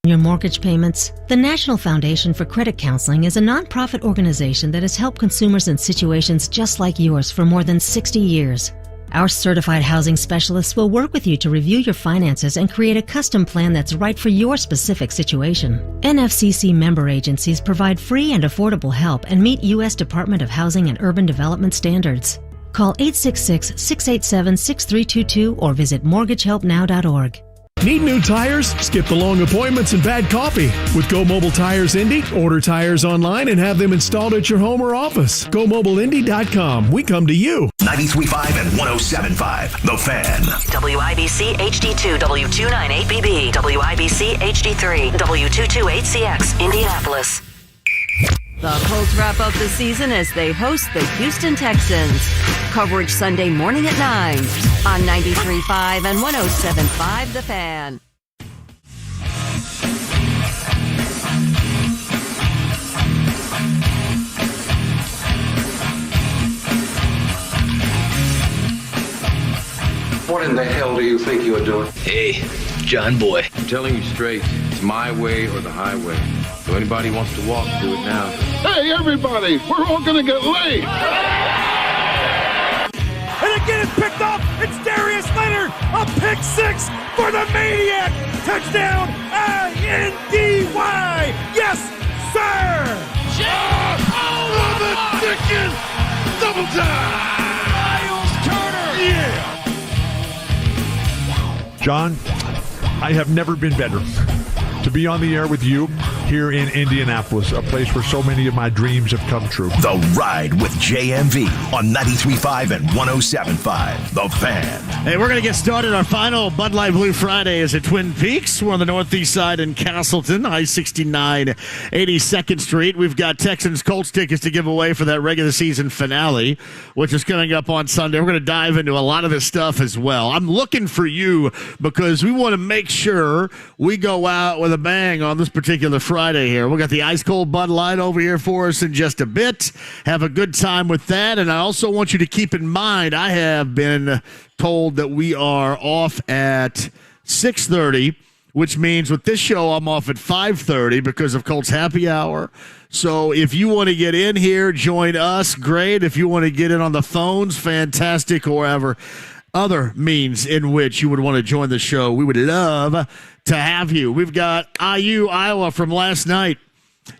Your mortgage payments. The National Foundation for Credit Counseling is a nonprofit organization that has helped consumers in situations just like yours for more than 60 years. Our certified housing specialists will work with you to review your finances and create a custom plan that's right for your specific situation. NFCC member agencies provide free and affordable help and meet U.S. Department of Housing and Urban Development standards. Call 866-687-6322 or visit mortgagehelpnow.org. Need new tires? Skip the long appointments and bad coffee. With Go Mobile Tires Indy, order tires online and have them installed at your home or office. GoMobileIndy.com. We come to you. 93.5 and 107.5. The Fan. WIBC HD2 W298BB. WIBC HD3 W228CX. Indianapolis. The Colts wrap up the season as they host the Houston Texans. Coverage Sunday morning at 9 on 93.5 and 107.5 The Fan. What in the hell do you think you are doing? Hey, John Boy. I'm telling you straight, it's my way or the highway. So anybody wants to walk, do it now. Hey, everybody, we're all going to get laid. And again, it's picked up. It's Darius Leonard. A pick six for the Maniac. Touchdown, I-N-D-Y. Yes, sir. Oh, the chicken. Double time. Miles Turner. Yeah. John, I have never been better to be on the air with you here in Indianapolis, a place where so many of my dreams have come true. The Ride with JMV on 93.5 and 107.5. The Fan. Hey, we're going to get started. Our final Bud Light Blue Friday is at Twin Peaks. We're on the northeast side in Castleton, I-69, 82nd Street. We've got Texans Colts tickets to give away for that regular season finale, which is coming up on Sunday. We're going to dive into a lot of this stuff as well. I'm looking for you because we want to make sure we go out with a bang on this particular Friday here. We got the ice cold Bud Light over here for us in just a bit. Have a good time with that. And I also want you to keep in mind, I have been told that we are off at 6:30, which means with this show I'm off at 5:30 because of Colts Happy Hour. So if you want to get in here, join us, great. If you want to get in on the phones, fantastic, or whatever other means in which you would want to join the show, we would love to have you. We've got IU, Iowa from last night.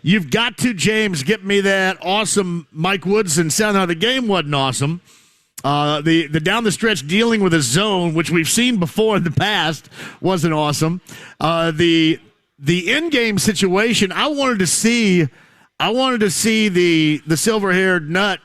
You've got to, James, get me that awesome Mike Woodson sound. Now, the game wasn't awesome. The down the stretch dealing with a zone, which we've seen before in the past, wasn't awesome. The in-game situation, I wanted to see the silver-haired nut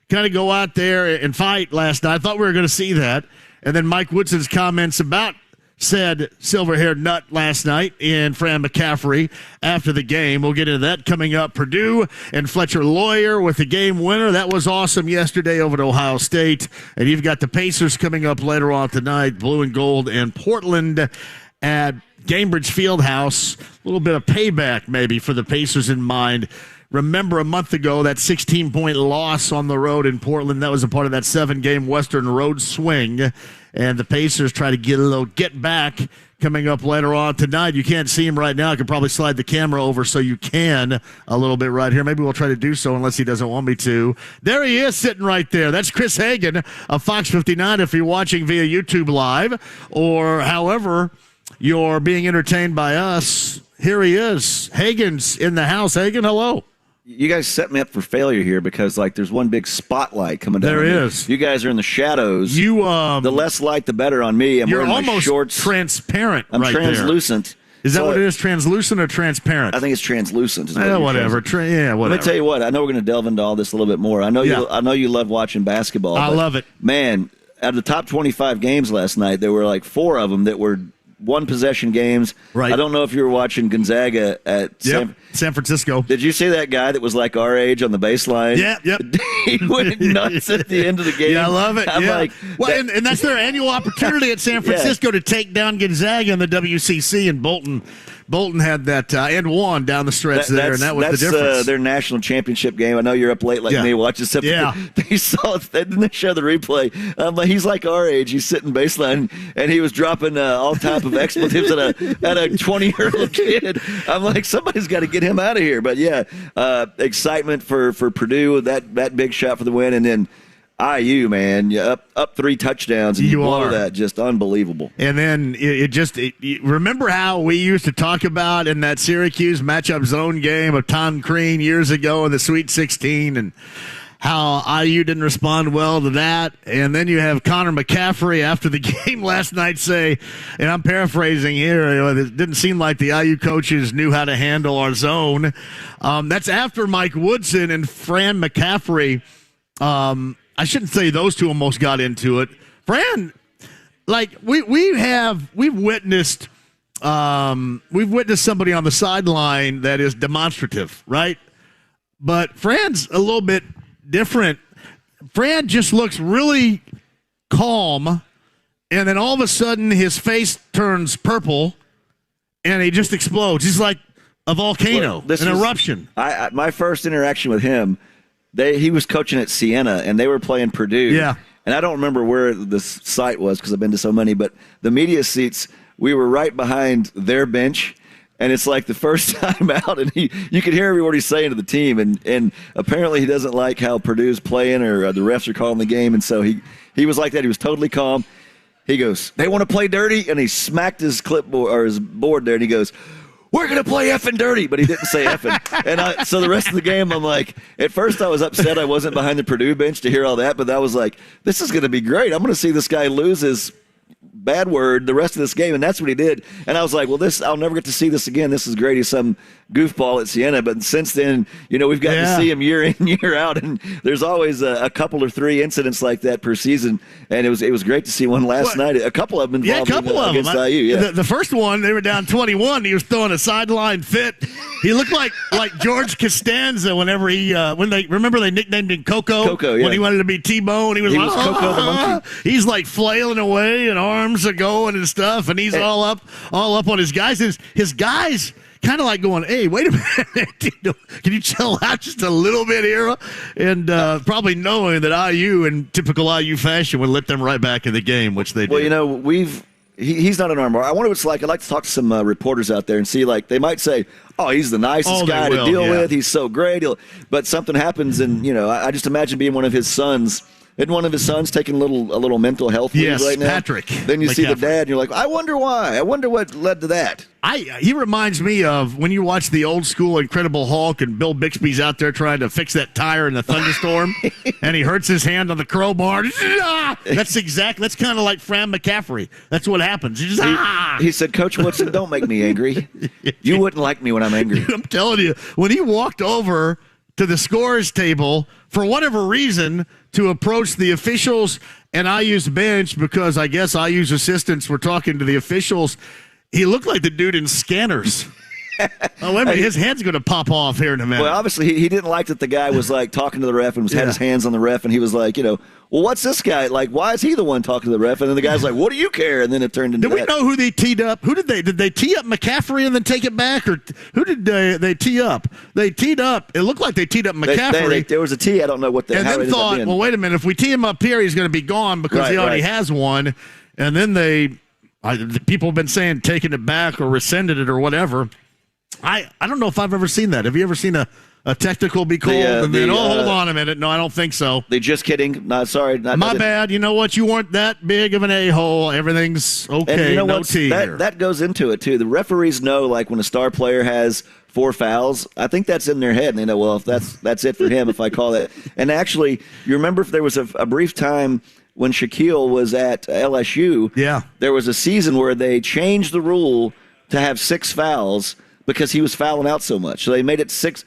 kind of go out there and fight last night. I thought we were going to see that. And then Mike Woodson's comments about said silver-haired nut last night in Fran McCaffrey after the game. We'll get into that coming up. Purdue and Fletcher Lawyer with the game winner. That was awesome yesterday over at Ohio State. And you've got the Pacers coming up later on tonight, blue and gold in Portland at Gainbridge Fieldhouse. A little bit of payback maybe for the Pacers in mind. Remember a month ago, that 16-point loss on the road in Portland, that was a part of that 7-game Western road swing. And the Pacers try to get a little get back coming up later on tonight. You can't see him right now. I could probably slide the camera over so you can a little bit right here. Maybe we'll try to do so unless he doesn't want me to. There he is sitting right there. That's Chris Hagan of Fox 59 if you're watching via YouTube Live or however you're being entertained by us. Here he is. Hagan's in the house. Hagan, hello. You guys set me up for failure here because, like, there's one big spotlight coming down. There is. You guys are in the shadows. The less light, the better on me. I'm you're wearing almost my shorts. Transparent. I'm right translucent. There. Is that what it is? Translucent or transparent? I think it's translucent. Whatever. Whatever. Let me tell you what. I know we're going to delve into all this a little bit more. I know you love watching basketball. I love it. Man, out of the top 25 games last night, there were like 4 of them that were one-possession games. Right. I don't know if you were watching Gonzaga at San Francisco. Did you see that guy that was like our age on the baseline? Yeah, yep. He went nuts at the end of the game. Yeah, I love it. I'm like, and that's their annual opportunity at San Francisco to take down Gonzaga in the WCC, and Bolton had that and won down the stretch there, and that was the difference. Their national championship game. I know you're up late like me watching stuff. Yeah. They didn't show the replay. He's like our age. He's sitting baseline, and he was dropping all-time of expletives at a 20-year-old kid. I'm like, somebody's got to get him out of here. But yeah, excitement for Purdue, that big shot for the win, and then IU, man, up 3 touchdowns, and you blow that, just unbelievable. And then remember how we used to talk about in that Syracuse matchup zone game of Tom Crean years ago in the Sweet 16, and how IU didn't respond well to that. And then you have Connor McCaffrey after the game last night say, and I'm paraphrasing here, it didn't seem like the IU coaches knew how to handle our zone. That's after Mike Woodson and Fran McCaffrey. I shouldn't say those two almost got into it. Fran, like we've witnessed somebody on the sideline that is demonstrative, right? But Fran's a little bit different. Fran just looks really calm, and then all of a sudden his face turns purple, and he just explodes. He's like a volcano, an eruption. My first interaction with him, he was coaching at Siena, and they were playing Purdue. Yeah. And I don't remember where the site was because I've been to so many, but the media seats, we were right behind their bench. And it's like the first time out, and you could hear what he's saying to the team, and apparently he doesn't like how Purdue's playing or the refs are calling the game, and so he was like that. He was totally calm. He goes, "They want to play dirty," and he smacked his clipboard or his board there, and he goes, "We're going to play effing dirty," but he didn't say effing. And so the rest of the game, I'm like, at first I was upset I wasn't behind the Purdue bench to hear all that, but I was like, this is going to be great. I'm going to see this guy lose his bad word the rest of this game, and that's what he did. And I was like, well, I'll never get to see this again. This is great. He's some goofball at Siena, but since then, we've gotten to see him year in, year out, and there's always a couple or 3 incidents like that per season, and it was great to see one last night. A couple of them involved against IU. Yeah. The first one, they were down 21. He was throwing a sideline fit. He looked like George Costanza whenever they nicknamed him Coco when he wanted to be T-Bone. He was Coco the monkey. He's like flailing away and arms are going and stuff, and he's all up on his guys. His guys kind of like going, hey, wait a minute, can you chill out just a little bit here? And probably knowing that IU, in typical IU fashion, would let them right back in the game, which they did. Well, he's not an armor. I wonder what it's like. I'd like to talk to some reporters out there and see, like, they might say, oh, he's the nicest guy to deal with. He's so great. But something happens, and, I just imagine being one of his sons. Isn't one of his sons taking a little mental health leave right now? Patrick. Then you see the dad, and you're like, I wonder why. I wonder what led to that. He reminds me of when you watch the old school Incredible Hulk and Bill Bixby's out there trying to fix that tire in the thunderstorm, and he hurts his hand on the crowbar. That's kind of like Fran McCaffrey. That's what happens. He said, Coach Woodson, don't make me angry. You wouldn't like me when I'm angry. I'm telling you, when he walked over to the scores table for whatever reason to approach the officials and IU's bench, because I guess IU's assistants were talking to the officials, he looked like the dude in Scanners. Oh, wait a minute, his head's going to pop off here in a minute. Well, obviously, he didn't like that the guy was, like, talking to the ref and had his hands on the ref, and he was like, well, what's this guy? Like, why is he the one talking to the ref? And then the guy's like, what do you care? And then it turned into Did we know who they teed up? Who did they? Did they tee up McCaffrey and then take it back? Or who did they tee up? They teed up. It looked like they teed up McCaffrey. There was a tee. I don't know what and then thought, well, wait a minute. If we tee him up here, he's going to be gone because he already has one. And then people have been saying taking it back or rescinded it or whatever. I don't know if I've ever seen that. Have you ever seen a technical be called and then, hold on a minute. No, I don't think so. Just kidding. No, sorry. My bad. You know what? You weren't that big of an a-hole. Everything's okay. And no tea here. That goes into it, too. The referees know, like, when a star player has 4 fouls, I think that's in their head. And they know, well, if that's it for him if I call that. And actually, you remember if there was a brief time when Shaquille was at LSU, there was a season where they changed the rule to have 6 fouls because he was fouling out so much. So they made it six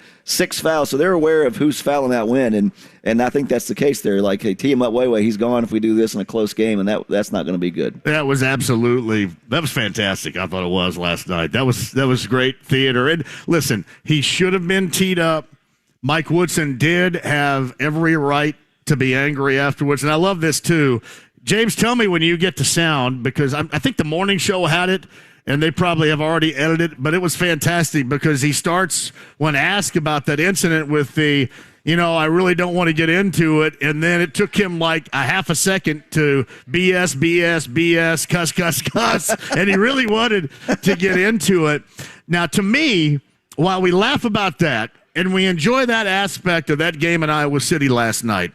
fouls. So they're aware of who's fouling out when. And I think that's the case there. Like, hey, tee him up, way, he's gone if we do this in a close game, and that's not going to be good. That was fantastic. I thought it was last night. That was great theater. And listen, he should have been teed up. Mike Woodson did have every right to be angry afterwards. And I love this, too. James, tell me when you get the sound, because I think the morning show had it, and they probably have already edited it, but it was fantastic because he starts, when asked about that incident, with the, I really don't want to get into it, and then it took him like a half a second to BS, cuss, and he really wanted to get into it. Now, to me, while we laugh about that, and we enjoy that aspect of that game in Iowa City last night,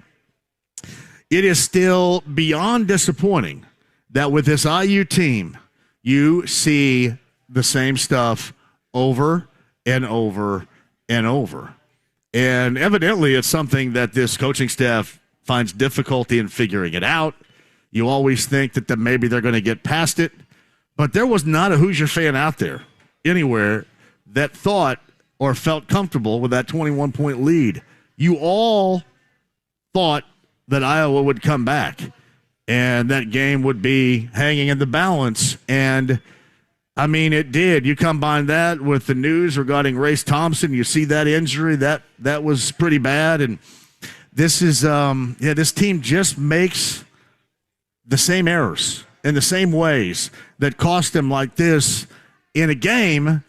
it is still beyond disappointing that with this IU team, you see the same stuff over and over and over. And evidently it's something that this coaching staff finds difficulty in figuring it out. You always think that maybe they're going to get past it. But there was not a Hoosier fan out there anywhere that thought or felt comfortable with that 21-point lead. You all thought that Iowa would come back and that game would be hanging in the balance. And, I mean, it did. You combine that with the news regarding Race Thompson. You see that injury. That was pretty bad. And this is, this team just makes the same errors in the same ways that cost them like this in a game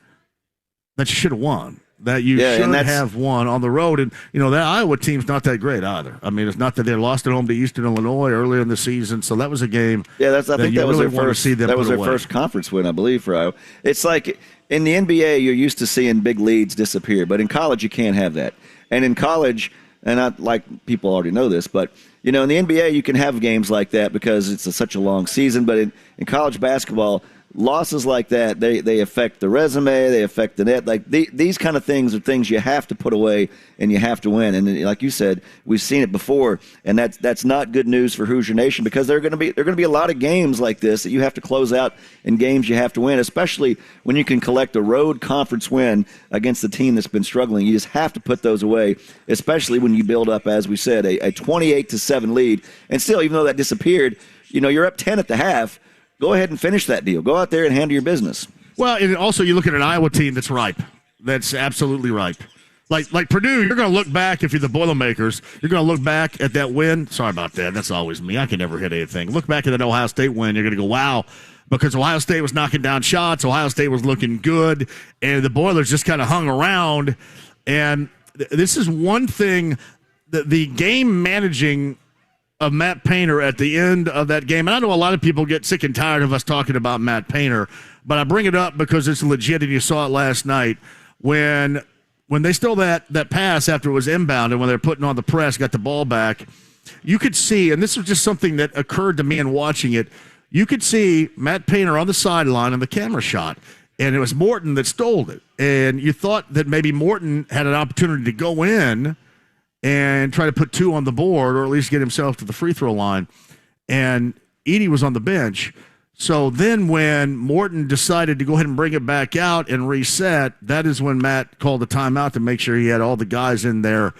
that you should have won. That you should have won on the road. And, that Iowa team's not that great either. I mean, it's not that they lost at home to Eastern Illinois earlier in the season, so that was a game. Yeah, I think that was their first conference win, I believe, for Iowa. It's like in the NBA, you're used to seeing big leads disappear, but in college, you can't have that. And in college, and I like people already know this, but, in the NBA, you can have games like that because it's such a long season. But in college basketball, losses like that, they affect the resume, they affect the net. Like these kind of things are things you have to put away and you have to win. And like you said, we've seen it before, and that's not good news for Hoosier Nation because there are going to be a lot of games like this that you have to close out and games you have to win, especially when you can collect a road conference win against the team that's been struggling. You just have to put those away, especially when you build up, as we said, a 28-7 lead. And still, even though that disappeared, you're up 10 at the half. Go ahead and finish that deal. Go out there and handle your business. Well, and also you look at an Iowa team that's ripe. That's absolutely ripe. Like Purdue, you're going to look back, if you're the Boilermakers, you're going to look back at that win. Sorry about that. That's always me. I can never hit anything. Look back at that Ohio State win. You're going to go, wow, because Ohio State was knocking down shots. Ohio State was looking good, and the Boilers just kind of hung around. And this is one thing, the game managing of Matt Painter at the end of that game. And I know a lot of people get sick and tired of us talking about Matt Painter, but I bring it up because it's legit, and you saw it last night when they stole that pass after it was inbound and when they're putting on the press, got the ball back, you could see, and this was just something that occurred to me in watching it, you could see Matt Painter on the sideline in the camera shot, and it was Morton that stole it. And you thought that maybe Morton had an opportunity to go in and try to put two on the board, or at least get himself to the free throw line. And Edey was on the bench. So then when Morton decided to go ahead and bring it back out and reset, that is when Matt called the timeout to make sure he had all the guys in there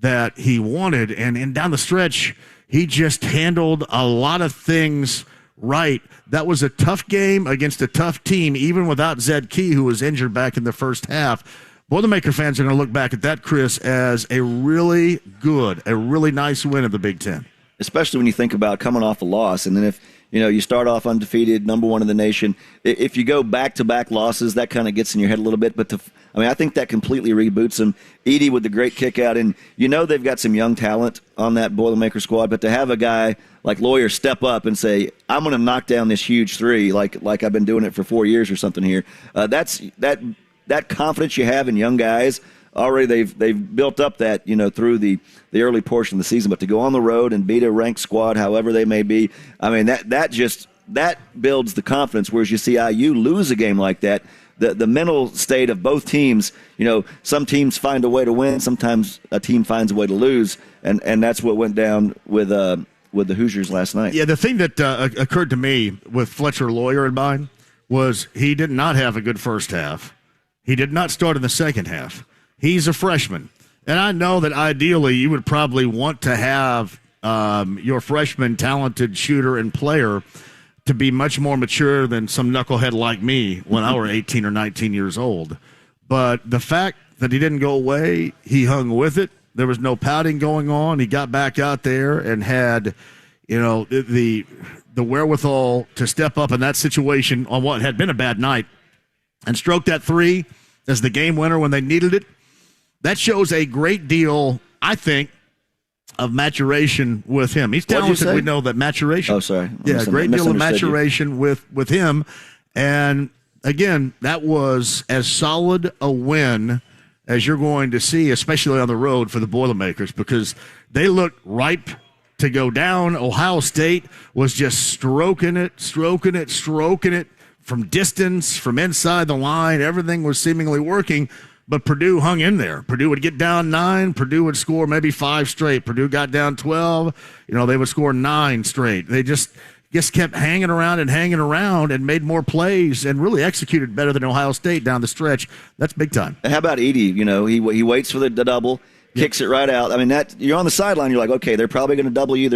that he wanted. And down the stretch, he just handled a lot of things right. That was a tough game against a tough team, even without Zed Key, who was injured back in the first half. Boilermaker fans are going to look back at that, Chris, as a really nice win of the Big Ten. Especially when you think about coming off a loss, and then if you start off undefeated, number one in the nation. If you go back-to-back losses, that kind of gets in your head a little bit. But I think that completely reboots them. Edey with the great kick out, and they've got some young talent on that Boilermaker squad. But to have a guy like Lawyer step up and say, "I'm going to knock down this huge three," like I've been doing it for 4 years or something here. That confidence you have in young guys, already they've built up that through the early portion of the season. But to go on the road and beat a ranked squad, however they may be, I mean that builds the confidence. Whereas you see IU lose a game like that, the mental state of both teams. Some teams find a way to win, sometimes a team finds a way to lose, and that's what went down with the Hoosiers last night. Yeah, the thing that occurred to me with Fletcher Lawyer in mind was he did not have a good first half. He did not start in the second half. He's a freshman. And I know that ideally you would probably want to have your freshman talented shooter and player to be much more mature than some knucklehead like me when I were 18 or 19 years old. But the fact that he didn't go away, he hung with it. There was no pouting going on. He got back out there and had, the the wherewithal to step up in that situation on what had been a bad night and stroke that three as the game winner when they needed it, that shows a great deal, I think, of maturation with him. He's talented. We know that maturation. Oh, sorry. Yeah, a great deal of maturation with him. And, again, that was as solid a win as you're going to see, especially on the road for the Boilermakers, because they looked ripe to go down. Ohio State was just stroking it from distance, from inside the line. Everything was seemingly working, but Purdue hung in there. Purdue would get down 9. Purdue would score maybe 5 straight. Purdue got down 12. They would score 9 straight. They just kept hanging around and made more plays and really executed better than Ohio State down the stretch. That's big time. How about Edey? He waits for the double, kicks it right out. I mean, that you're on the sideline. You're like, okay, they're probably going to double you.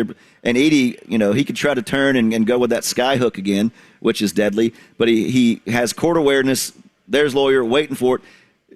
And Edey, he could try to turn and go with that sky hook again, which is deadly. But he has court awareness. There's Lawyer waiting for it.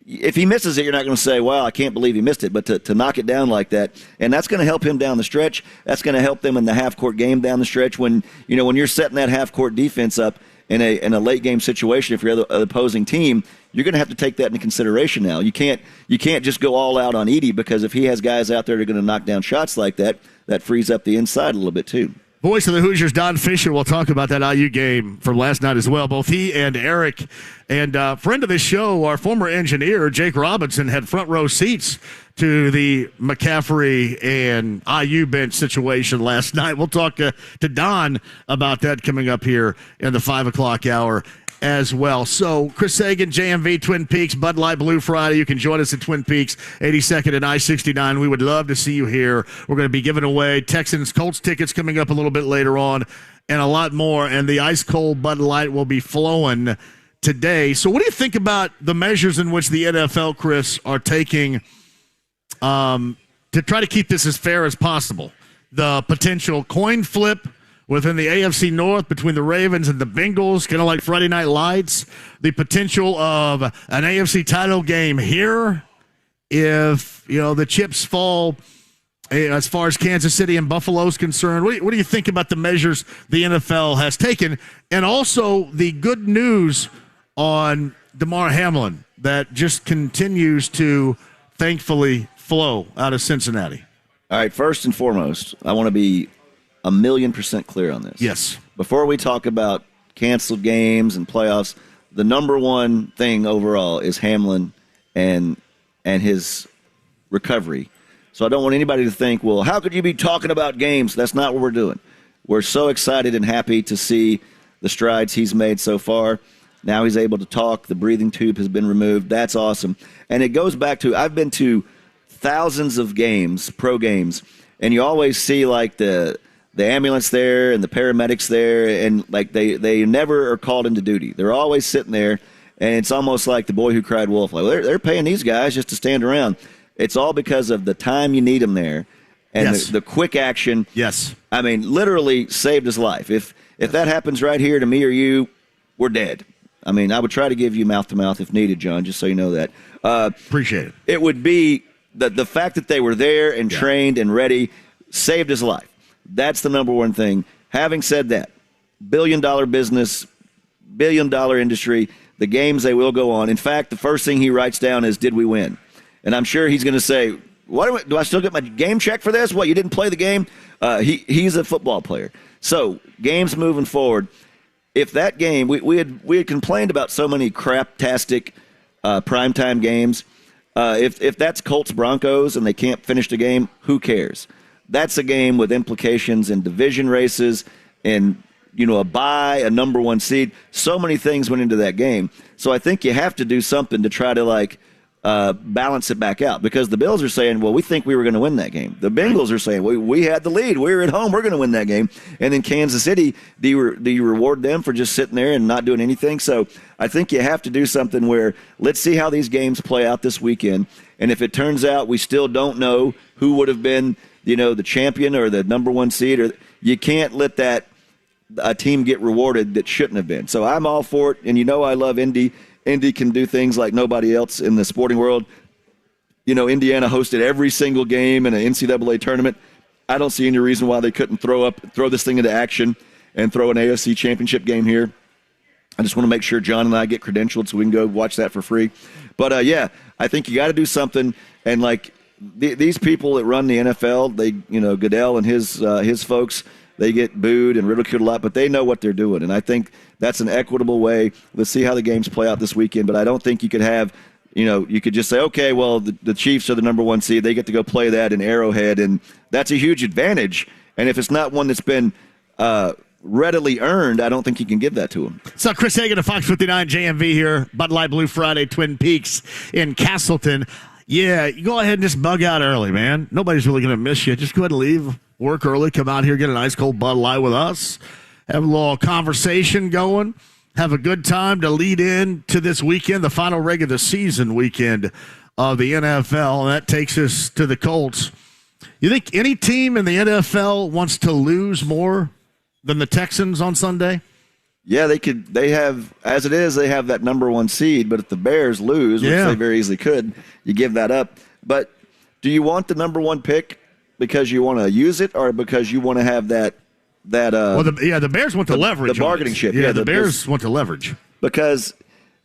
If he misses it, you're not going to say, wow, I can't believe he missed it. But to knock it down like that, and that's going to help him down the stretch. That's going to help them in the half-court game down the stretch when you're setting that half-court defense up in a late-game situation. If you're the opposing team, you're going to have to take that into consideration now. You can't just go all out on Edey, because if he has guys out there that are going to knock down shots like that, that frees up the inside a little bit too. Voice of the Hoosiers, Don Fischer, will talk about that IU game from last night as well. Both he and Eric, and friend of this show, our former engineer, Jake Robinson, had front row seats to the McCaffrey and IU bench situation last night. We'll talk to Don about that coming up here in the 5 o'clock hour as well. So, Chris Sagan, JMV, Twin Peaks, Bud Light Blue Friday. You can join us at Twin Peaks, 82nd and I-69. We would love to see you here. We're going to be giving away Texans Colts tickets coming up a little bit later on, and a lot more. And the ice cold Bud Light will be flowing today. So, what do you think about the measures in which the NFL, Chris, are taking to try to keep this as fair as possible? The potential coin flip within the AFC North between the Ravens and the Bengals, kind of like Friday Night Lights. The potential of an AFC title game here if, the chips fall as far as Kansas City and Buffalo is concerned. What do you think about the measures the NFL has taken? And also the good news on Damar Hamlin that just continues to thankfully flow out of Cincinnati. All right, first and foremost, I want to be 1,000,000% clear on this. Yes. Before we talk about canceled games and playoffs, the number one thing overall is Hamlin and his recovery. So I don't want anybody to think, well, how could you be talking about games? That's not what we're doing. We're so excited and happy to see the strides he's made so far. Now he's able to talk. The breathing tube has been removed. That's awesome. And it goes back to, I've been to thousands of games, pro games, and you always see like the ambulance there and the paramedics there, and like they never are called into duty. They're always sitting there, and it's almost like the boy who cried wolf. Like, well, they're paying these guys just to stand around. It's all because of the time you need them there and yes. the quick action. Yes. I mean, literally saved his life. If that happens right here to me or you, we're dead. I mean, I would try to give you mouth-to-mouth if needed, John, just so you know that. Appreciate it. It would be the fact that they were there and trained and ready saved his life. That's the number one thing. Having said that, billion-dollar business, billion-dollar industry, the games, they will go on. In fact, the first thing he writes down is, did we win? And I'm sure he's going to say, what do I still get my game check for this? What, you didn't play the game? He's a football player. So, games moving forward. If that game, we had complained about so many crap-tastic primetime games. If that's Colts-Broncos and they can't finish the game, who cares? That's a game with implications in division races and, a bye, a number one seed. So many things went into that game. So I think you have to do something to try to, balance it back out, because the Bills are saying, well, we think we were going to win that game. The Bengals are saying, we had the lead. We were at home. We're going to win that game. And then Kansas City, do you reward them for just sitting there and not doing anything? So I think you have to do something where let's see how these games play out this weekend. And if it turns out we still don't know who would have been, the champion or the number one seed, or you can't let a team get rewarded that shouldn't have been. So I'm all for it. And I love Indy. Indy can do things like nobody else in the sporting world. Indiana hosted every single game in an NCAA tournament. I don't see any reason why they couldn't throw this thing into action and throw an AFC championship game here. I just want to make sure John and I get credentialed so we can go watch that for free. But, I think you got to do something. And, like, these people that run the NFL, Goodell and his folks, they get booed and ridiculed a lot, but they know what they're doing. And I think that's an equitable way. Let's see how the games play out this weekend. But I don't think you could have, you could just say, okay, well, the Chiefs are the number 1 seed. They get to go play that in Arrowhead, and that's a huge advantage. And if it's not one that's been readily earned, I don't think you can give that to them. So Chris Hagan of Fox 59 JMV here, Bud Light Blue Friday, Twin Peaks in Castleton. Yeah, you go ahead and just bug out early, man. Nobody's really going to miss you. Just go ahead and leave work early, come out here, get a nice cold Bud Light with us, have a little conversation going, have a good time to lead in to this weekend, the final regular season weekend of the NFL, and that takes us to the Colts. You think any team in the NFL wants to lose more than the Texans on Sunday? Yeah, they could. They have, as it is, they have that number 1 seed, but if the Bears lose, which they very easily could, you give that up. But do you want the number 1 pick because you want to use it, or because you want to have that the Bears want the leverage. The bargaining chip. Yeah, the Bears want the leverage. Because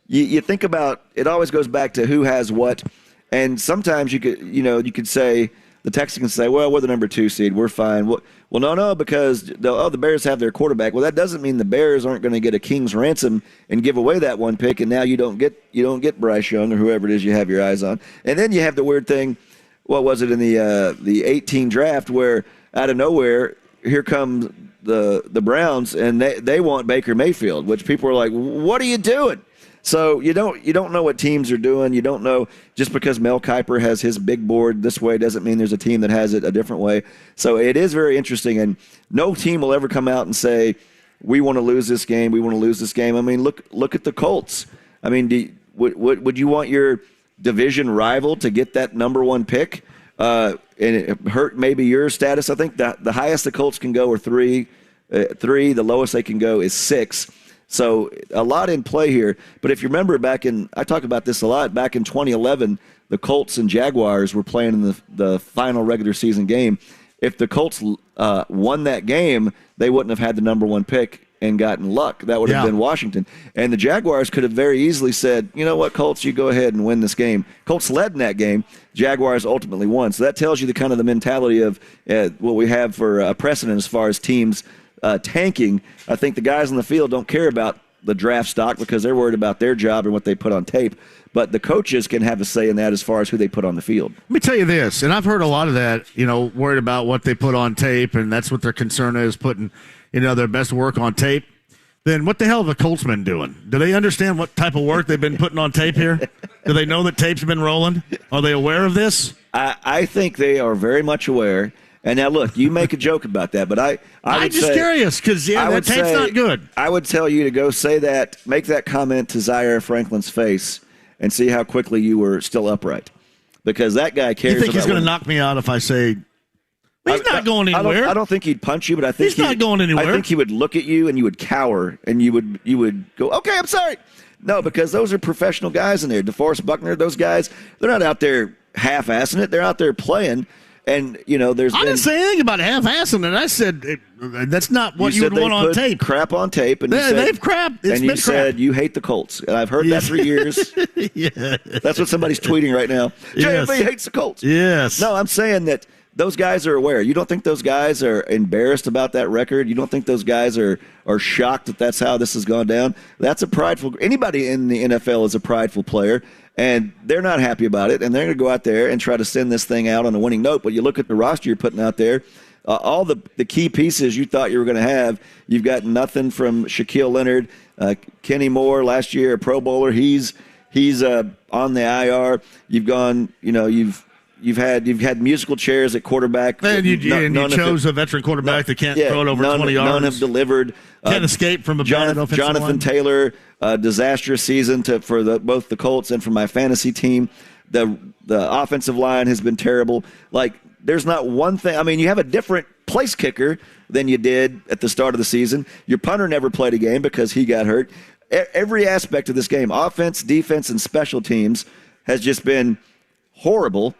you think about, it always goes back to who has what. And sometimes you could say, the Texans can say, well, we're the number 2 seed, we're fine. Well, no, because the Bears have their quarterback. Well, that doesn't mean the Bears aren't going to get a king's ransom and give away that 1 pick, and now you don't get Bryce Young or whoever it is you have your eyes on. And then you have the weird thing, what was it in the 18 draft, where out of nowhere, here comes the Browns, and they want Baker Mayfield, which people are like, what are you doing? So you don't know what teams are doing. You don't know, just because Mel Kiper has his big board this way doesn't mean there's a team that has it a different way. So it is very interesting, and no team will ever come out and say, we want to lose this game, we want to lose this game. I mean, look at the Colts. I mean, would you want your division rival to get that number 1 pick? And it hurt maybe your status. I think the highest the Colts can go are 3. The lowest they can go is 6. So a lot in play here. But if you remember I talk about this a lot, back in 2011, the Colts and Jaguars were playing in the final regular season game. If the Colts won that game, they wouldn't have had the number 1 pick and gotten luck. That would have been Washington. And the Jaguars could have very easily said, you know what, Colts, you go ahead and win this game. Colts led in that game. Jaguars ultimately won. So that tells you the mentality of what we have for a precedent as far as teams tanking. I think the guys on the field don't care about the draft stock because they're worried about their job and what they put on tape. But the coaches can have a say in that as far as who they put on the field. Let me tell you this, and I've heard a lot of that, worried about what they put on tape, and that's what their concern is, putting, their best work on tape. Then what the hell have the Colts been doing? Do they understand what type of work they've been putting on tape here? Do they know that tape's been rolling? Are they aware of this? I think they are very much aware. And now, look, you make a joke about that, but I'm just curious because, that tape's not good. I would tell you to go say that, make that comment to Zaire Franklin's face and see how quickly you were still upright. Because that guy cares. You think he's going to knock me out if I say, he's not going anywhere? I don't think he'd punch you, but I think he's not going anywhere. I think he would look at you and you would cower and you would go, okay, I'm sorry. No, because those are professional guys in there. DeForest Buckner, those guys, they're not out there half-assing it. They're out there playing. And, I didn't say anything about half-assing it. I said that's not what you would want on tape. Crap on tape. And they've crap. And you said you hate the Colts. And I've heard that for years. Yeah. That's what somebody's tweeting right now. Yes. JMV hates the Colts. Yes. No, I'm saying that those guys are aware. You don't think those guys are embarrassed about that record? You don't think those guys are shocked that that's how this has gone down? That's a prideful – anybody in the NFL is a prideful player. And they're not happy about it, and they're going to go out there and try to send this thing out on a winning note. But you look at the roster you're putting out there, all the key pieces you thought you were going to have, you've got nothing from Shaquille Leonard. Kenny Moore, last year, a Pro Bowler, he's on the IR. You've gone, you've had musical chairs at quarterback. And you chose a veteran quarterback that can't throw it over 20 yards. None have delivered. Can't escape from a bad offensive Jonathan line. Taylor, disastrous season for both the Colts and for my fantasy team. The offensive line has been terrible. Like, there's not one thing. I mean, you have a different place kicker than you did at the start of the season. Your punter never played a game because he got hurt. Every aspect of this game, offense, defense, and special teams, has just been horrible.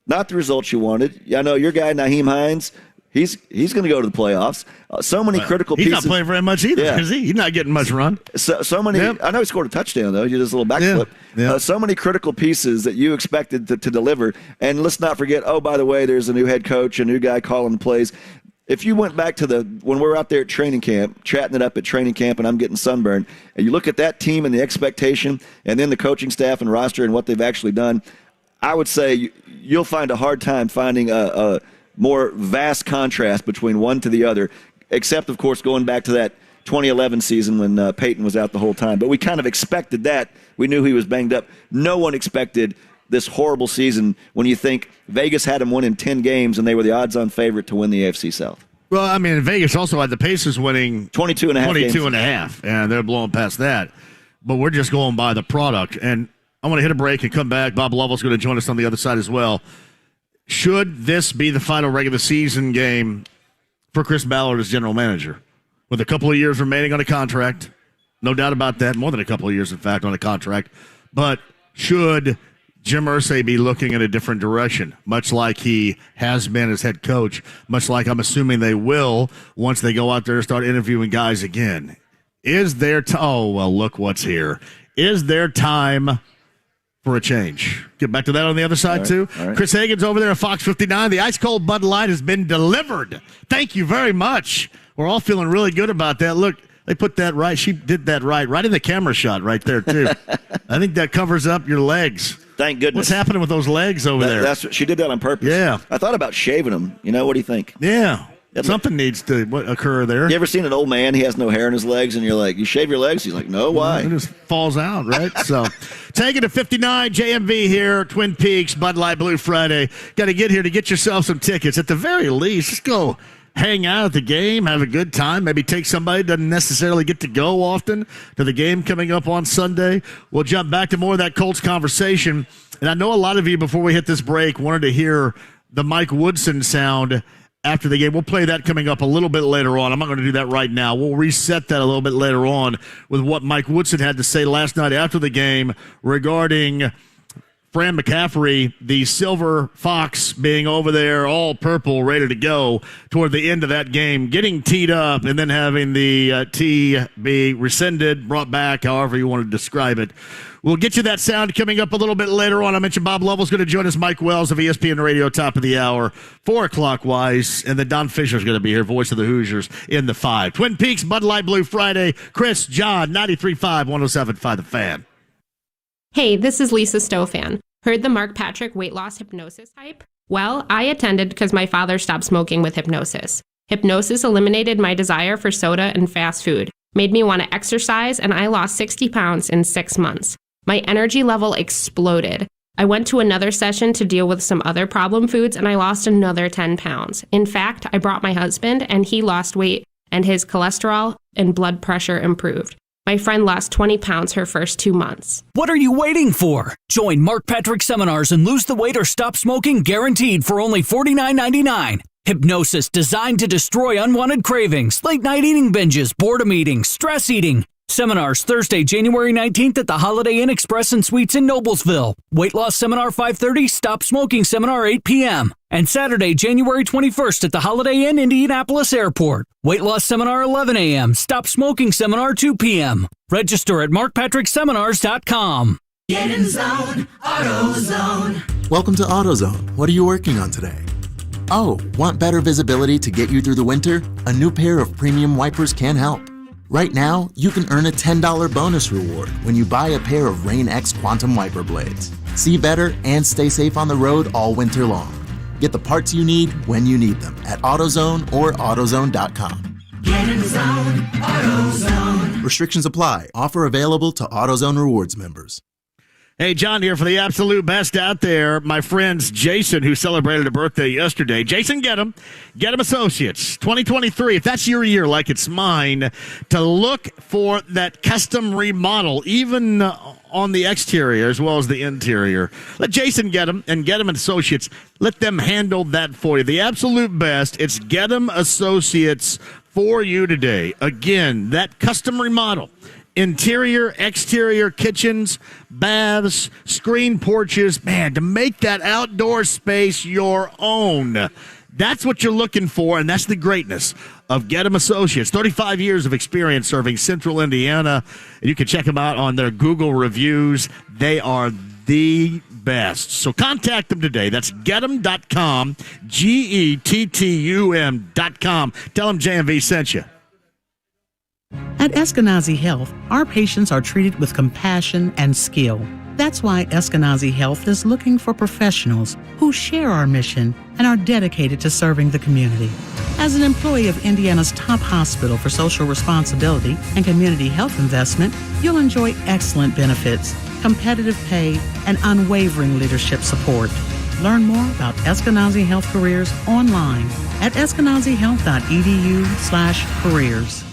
Not the results you wanted. I know your guy, Nyheim Hines, He's going to go to the playoffs. So many critical pieces. He's not playing very much either, is he? He's not getting much run. So many. Yep. I know he scored a touchdown, though. He did his little backflip. Yep. So many critical pieces that you expected to deliver. And let's not forget, oh, by the way, there's a new head coach, a new guy calling the plays. If you went back to when we were out there at training camp, chatting it up at training camp, and I'm getting sunburned, and you look at that team and the expectation, and then the coaching staff and roster and what they've actually done, I would say you'll find a hard time finding a more vast contrast between one to the other, except, of course, going back to that 2011 season when Peyton was out the whole time. But we kind of expected that. We knew he was banged up. No one expected this horrible season when you think Vegas had him winning 10 games and they were the odds-on favorite to win the AFC South. Well, I mean, Vegas also had the Pacers winning 22 and a half, and they're blowing past that. But we're just going by the product. And I want to hit a break and come back. Bob Lovell's going to join us on the other side as well. Should this be the final regular season game for Chris Ballard as general manager? With a couple of years remaining on a contract, no doubt about that, more than a couple of years, in fact, on a contract. But should Jim Irsay be looking in a different direction, much like he has been as head coach, much like I'm assuming they will once they go out there and start interviewing guys again? Is there look what's here. Is there time for a change? Get back to that on the other side, too. Right. Chris Hagan's over there at Fox 59. The ice-cold Bud Light has been delivered. Thank you very much. We're all feeling really good about that. Look, they put that right. She did that right in the camera shot right there, too. I think that covers up your legs. Thank goodness. What's happening with those legs over there? She did that on purpose. Yeah. I thought about shaving them. What do you think? Yeah. Something needs to occur there. You ever seen an old man? He has no hair in his legs, and you're like, you shave your legs? He's like, no, why? It just falls out, right? So, take it to 59, JMV here, Twin Peaks, Bud Light Blue Friday. Got to get here to get yourself some tickets. At the very least, just go hang out at the game, have a good time, maybe take somebody that doesn't necessarily get to go often to the game coming up on Sunday. We'll jump back to more of that Colts conversation. And I know a lot of you, before we hit this break, wanted to hear the Mike Woodson sound after the game. We'll play that coming up a little bit later on. I'm not going to do that right now. We'll reset that a little bit later on with what Mike Woodson had to say last night after the game regarding Fran McCaffrey, the Silver Fox, being over there all purple, ready to go toward the end of that game, getting teed up and then having the tee be rescinded, brought back, however you want to describe it. We'll get you that sound coming up a little bit later on. I mentioned Bob Lovell's going to join us, Mike Wells of ESPN Radio, top of the hour, 4 o'clock wise, and then Don Fischer's going to be here, voice of the Hoosiers, in the 5. Twin Peaks, Bud Light Blue Friday, Chris, John, 93.5, 107.5 The Fan. Hey, this is Lisa Stofan. Heard the Mark Patrick weight loss hypnosis hype? Well, I attended because my father stopped smoking with hypnosis. Hypnosis eliminated my desire for soda and fast food, made me want to exercise, and I lost 60 pounds in 6 months. My energy level exploded. I went to another session to deal with some other problem foods, and I lost another 10 pounds. In fact, I brought my husband, and he lost weight, and his cholesterol and blood pressure improved. My friend lost 20 pounds her first 2 months. What are you waiting for? Join Mark Patrick seminars and lose the weight or stop smoking guaranteed for only $49.99. Hypnosis designed to destroy unwanted cravings, late night eating binges, boredom eating, stress eating. Seminars Thursday, January 19th at the Holiday Inn Express and Suites in Noblesville. Weight loss seminar 5:30, stop smoking seminar 8 p.m. And Saturday, January 21st at the Holiday Inn Indianapolis Airport. Weight loss seminar 11 a.m., stop smoking seminar 2 p.m. Register at markpatrickseminars.com. Get in zone, AutoZone. Welcome to AutoZone. What are you working on today? Oh, want better visibility to get you through the winter? A new pair of premium wipers can help. Right now, you can earn a $10 bonus reward when you buy a pair of Rain-X Quantum Wiper Blades. See better and stay safe on the road all winter long. Get the parts you need when you need them at AutoZone or AutoZone.com. Get in zone, AutoZone. Restrictions apply. Offer available to AutoZone Rewards members. Hey, John here for the absolute best out there. My friends Jason, who celebrated a birthday yesterday. Jason Get 'em Associates 2023. If that's your year like it's mine, to look for that custom remodel, even on the exterior as well as the interior. Let Jason Get 'em and Get 'em Associates. Let them handle that for you. The absolute best. It's Get 'em Associates for you today. Again, that custom remodel. Interior, exterior, kitchens, baths, screen porches. Man, to make that outdoor space your own. That's what you're looking for, and that's the greatness of Get 'em Associates. 35 years of experience serving Central Indiana. And you can check them out on their Google reviews. They are the best. So contact them today. That's getem.com, GETTUM.com. Tell them JMV sent you. At Eskenazi Health, our patients are treated with compassion and skill. That's why Eskenazi Health is looking for professionals who share our mission and are dedicated to serving the community. As an employee of Indiana's top hospital for social responsibility and community health investment, you'll enjoy excellent benefits, competitive pay, and unwavering leadership support. Learn more about Eskenazi Health careers online at eskenazihealth.edu/careers.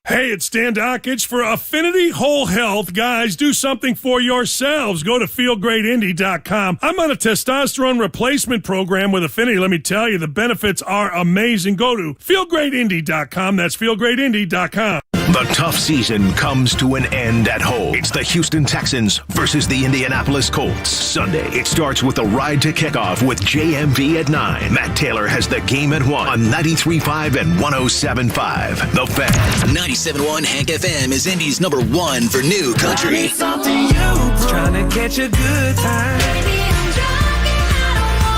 Hey, it's Dan Dockich for Affinity Whole Health. Guys, do something for yourselves. Go to feelgreatindy.com. I'm on a testosterone replacement program with Affinity. Let me tell you, the benefits are amazing. Go to feelgreatindy.com. That's feelgreatindy.com. The tough season comes to an end at home. It's the Houston Texans versus the Indianapolis Colts. Sunday, it starts with a ride to kickoff with JMV at 9. Matt Taylor has the game at 1 on 93.5 and 107.5. The Fan. 97.1 Hank FM is Indy's #1 for new country. Trying to catch a good time.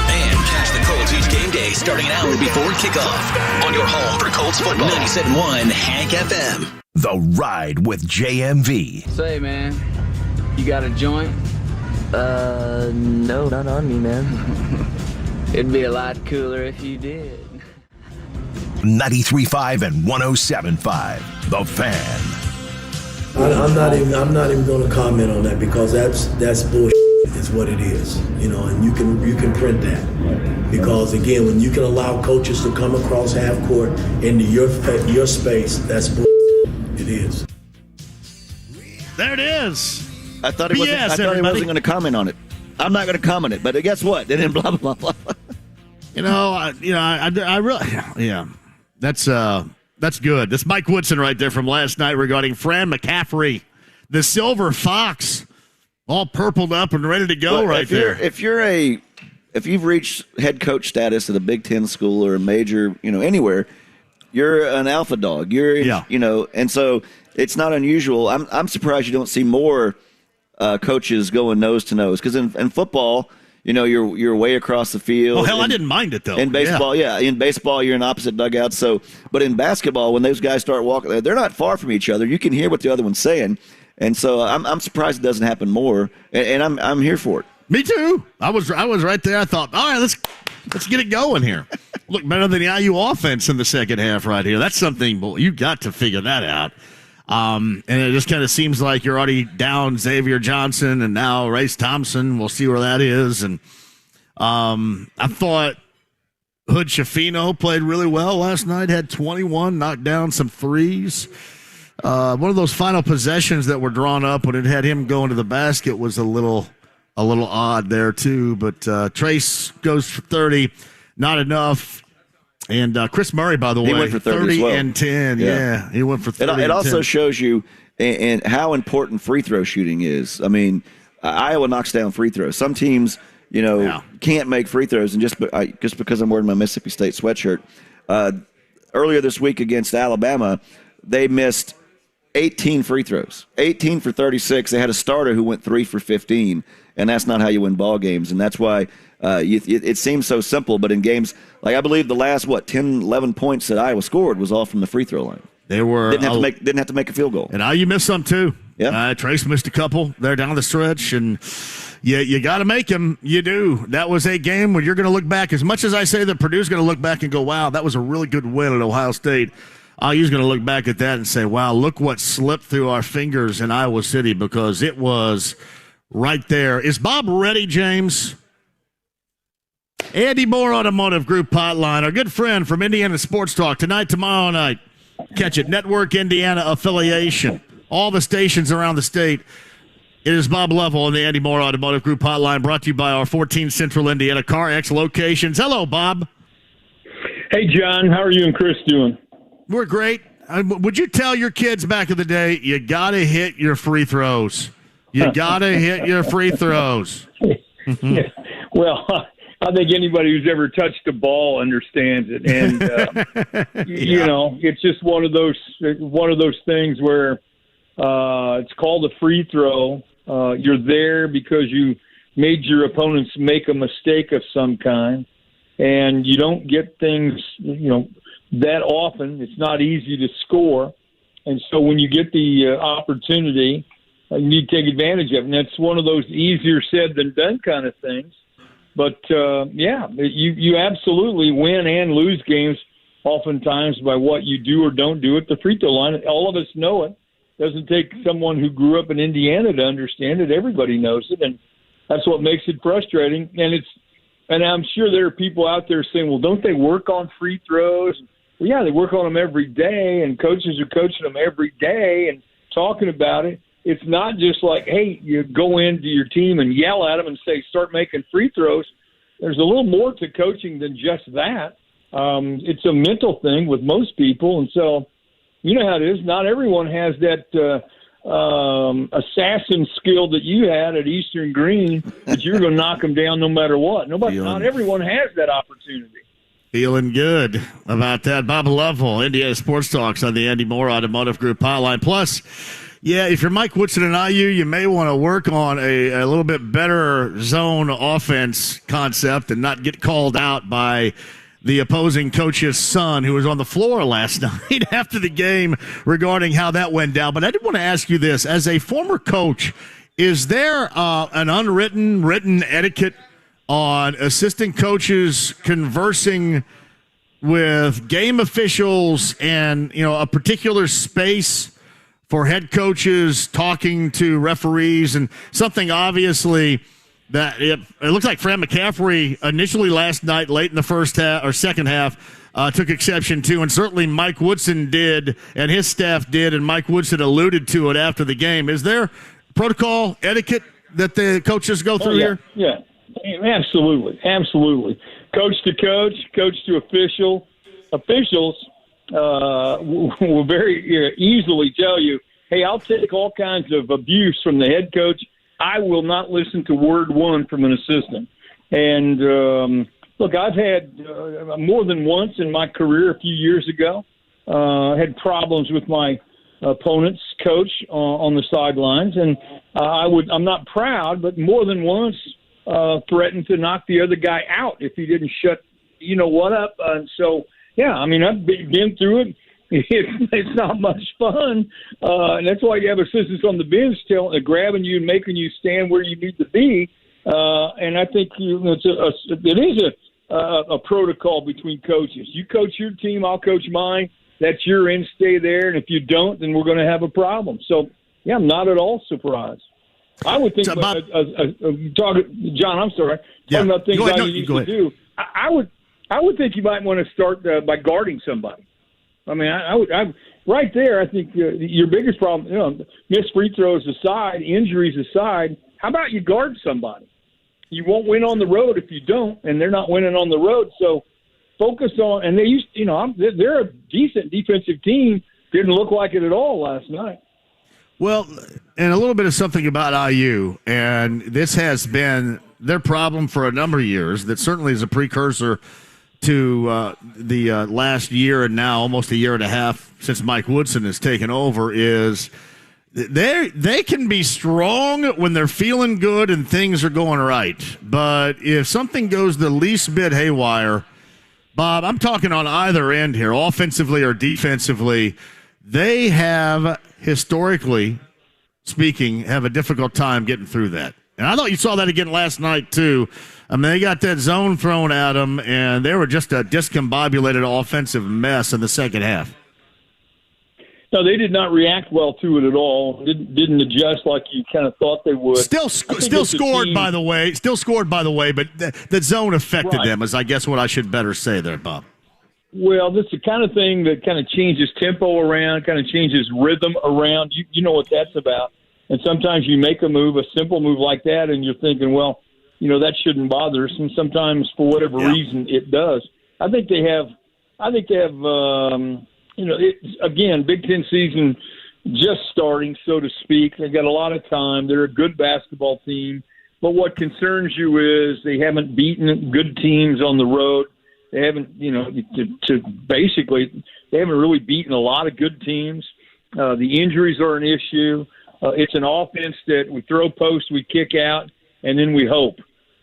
And catch the Colts each game day starting an hour before kickoff on your home for Colts football. 97.1 Hank FM. The Ride with JMV. Say, man, you got a joint? No, not on me, man. It'd be a lot cooler if you did. 93.5 and 107.5. The Fan. I'm not even going to comment on that because that's bullshit. Is what it is, and you can print that because again, when you can allow coaches to come across half court into your space, that's bullshit. It is. There it is. I thought he wasn't going to comment on it. I'm not going to comment it, but guess what? They didn't blah blah blah. I really, yeah. That's good. That's Mike Woodson right there from last night regarding Fran McCaffrey, the Silver Fox, all purpled up and ready to go there. If you've reached head coach status at a Big Ten school or a major, anywhere, you're an alpha dog. And so it's not unusual. I'm surprised you don't see more coaches going nose to nose because in football, you're way across the field. Well, hell, I didn't mind it, though. In baseball, in baseball, you're in opposite dugouts. So, but in basketball, when those guys start walking, they're not far from each other. You can hear what the other one's saying. And so I'm surprised it doesn't happen more, and I'm here for it. Me too. I was right there. I thought, all right, let's get it going here. Look better than the IU offense in the second half right here. That's something you got to figure that out. And it just kind of seems like you're already down Xavier Johnson and now Race Thompson. We'll see where that is. And I thought Hood Schifino played really well last night. Had 21, knocked down some threes. One of those final possessions that were drawn up when it had him going to the basket was a little odd there too. But Trace goes for 30, not enough. And Chris Murray, by the way, went for 30 as well. and 10. Yeah, he went for 30. It also shows you and how important free throw shooting is. I mean, Iowa knocks down free throws. Some teams, can't make free throws, and just because I'm wearing my Mississippi State sweatshirt. Earlier this week against Alabama, they missed 18 free throws, 18 for 36. They had a starter who went 3 for 15, and that's not how you win ball games. And that's why it seems so simple, but in games, like I believe the last 10, 11 points that Iowa scored was all from the free throw line. They were didn't have to make a field goal. And IU missed some too. Yeah, Trace missed a couple there down the stretch, and you got to make them. You do. That was a game where you're going to look back. As much as I say that Purdue's going to look back and go, "Wow, that was a really good win at Ohio State." IU's going to look back at that and say, wow, look what slipped through our fingers in Iowa City because it was right there. Is Bob ready, James? Andy Moore Automotive Group Hotline, our good friend from Indiana Sports Talk, tonight, tomorrow night. Catch it, Network Indiana affiliation. All the stations around the state. It is Bob Lovell on the Andy Moore Automotive Group Hotline, brought to you by our 14 Central Indiana CarX locations. Hello, Bob. Hey, John. How are you and Chris doing? We're great. Would you tell your kids back in the day, you got to hit your free throws? You got to hit your free throws. Yeah. Well, I think anybody who's ever touched a ball understands it, and you know, it's just one of those things where it's called a free throw. You're there because you made your opponents make a mistake of some kind, and you don't get things, you know, that often. It's not easy to score, and so when you get the opportunity, you need to take advantage of it. And that's one of those easier said than done kind of things. But, you absolutely win and lose games oftentimes by what you do or don't do at the free throw line. All of us know it. Doesn't take someone who grew up in Indiana to understand it. Everybody knows it, and that's what makes it frustrating. And I'm sure there are people out there saying, well, don't they work on free throws? Well, yeah, they work on them every day, and coaches are coaching them every day and talking about it. It's not just like, hey, you go into your team and yell at them and say, start making free throws. There's a little more to coaching than just that. It's a mental thing with most people. And so, you know how it is. Not everyone has that assassin skill that you had at Eastern Green, that you're going to knock them down no matter what. Not everyone has that opportunity. Feeling good about that. Bob Lovell, Indiana Sports Talks on the Andy Moore Automotive Group hotline. Plus, yeah, if you're Mike Woodson and IU, you may want to work on a little bit better zone offense concept and not get called out by the opposing coach's son, who was on the floor last night after the game, regarding how that went down. But I did want to ask you this. As a former coach, is there an unwritten, written etiquette on assistant coaches conversing with game officials and, you know, a particular space for head coaches talking to referees, and something obviously that it looks like Fran McCaffrey initially last night, late in the first half or second half, took exception to, and certainly Mike Woodson did, and his staff did, and Mike Woodson alluded to it after the game. Is there protocol etiquette that the coaches go through here? Yeah, absolutely. Coach to coach, coach to officials will very easily tell you, hey, I'll take all kinds of abuse from the head coach. I will not listen to word one from an assistant. And, look, I've had more than once in my career a few years ago, had problems with my opponent's coach on the sidelines. And I'm not proud, but more than once threatened to knock the other guy out if he didn't shut up. And so, yeah, I mean, I've been through it. It's not much fun, and that's why you have assistants on the bench grabbing you and making you stand where you need to be. And I think it is a protocol between coaches. You coach your team, I'll coach mine. That's your end, stay there. And if you don't, then we're going to have a problem. So, yeah, I'm not at all surprised. I would think, John, I'm sorry, talking about things I used to do. I would think you might want to start by guarding somebody. I mean, I right there, I think your biggest problem, missed free throws aside, injuries aside, how about you guard somebody? You won't win on the road if you don't, and they're not winning on the road. So focus on, and they're a decent defensive team. Didn't look like it at all last night. Well, and a little bit of something about IU, and this has been their problem for a number of years. That certainly is a precursor to the last year and now almost a year and a half since Mike Woodson has taken over, is they can be strong when they're feeling good and things are going right. But if something goes the least bit haywire, Bob, I'm talking on either end here, offensively or defensively, they have, historically speaking, have a difficult time getting through that. And I thought you saw that again last night, too. I mean, they got that zone thrown at them, and they were just a discombobulated offensive mess in the second half. No, they did not react well to it at all. Didn't adjust like you kind of thought they would. Still scored, by the way. But that zone affected them, is I guess what I should better say there, Bob. Well, this is the kind of thing that kind of changes tempo around, kind of changes rhythm around. You know what that's about. And sometimes you make a move, a simple move like that, and you're thinking, well, that shouldn't bother us. And sometimes, for whatever reason, it does. I think they have. Again, Big Ten season just starting, so to speak. They've got a lot of time. They're a good basketball team. But what concerns you is they haven't beaten good teams on the road. They haven't, basically, they haven't really beaten a lot of good teams. The injuries are an issue. It's an offense that we throw post, we kick out, and then we hope.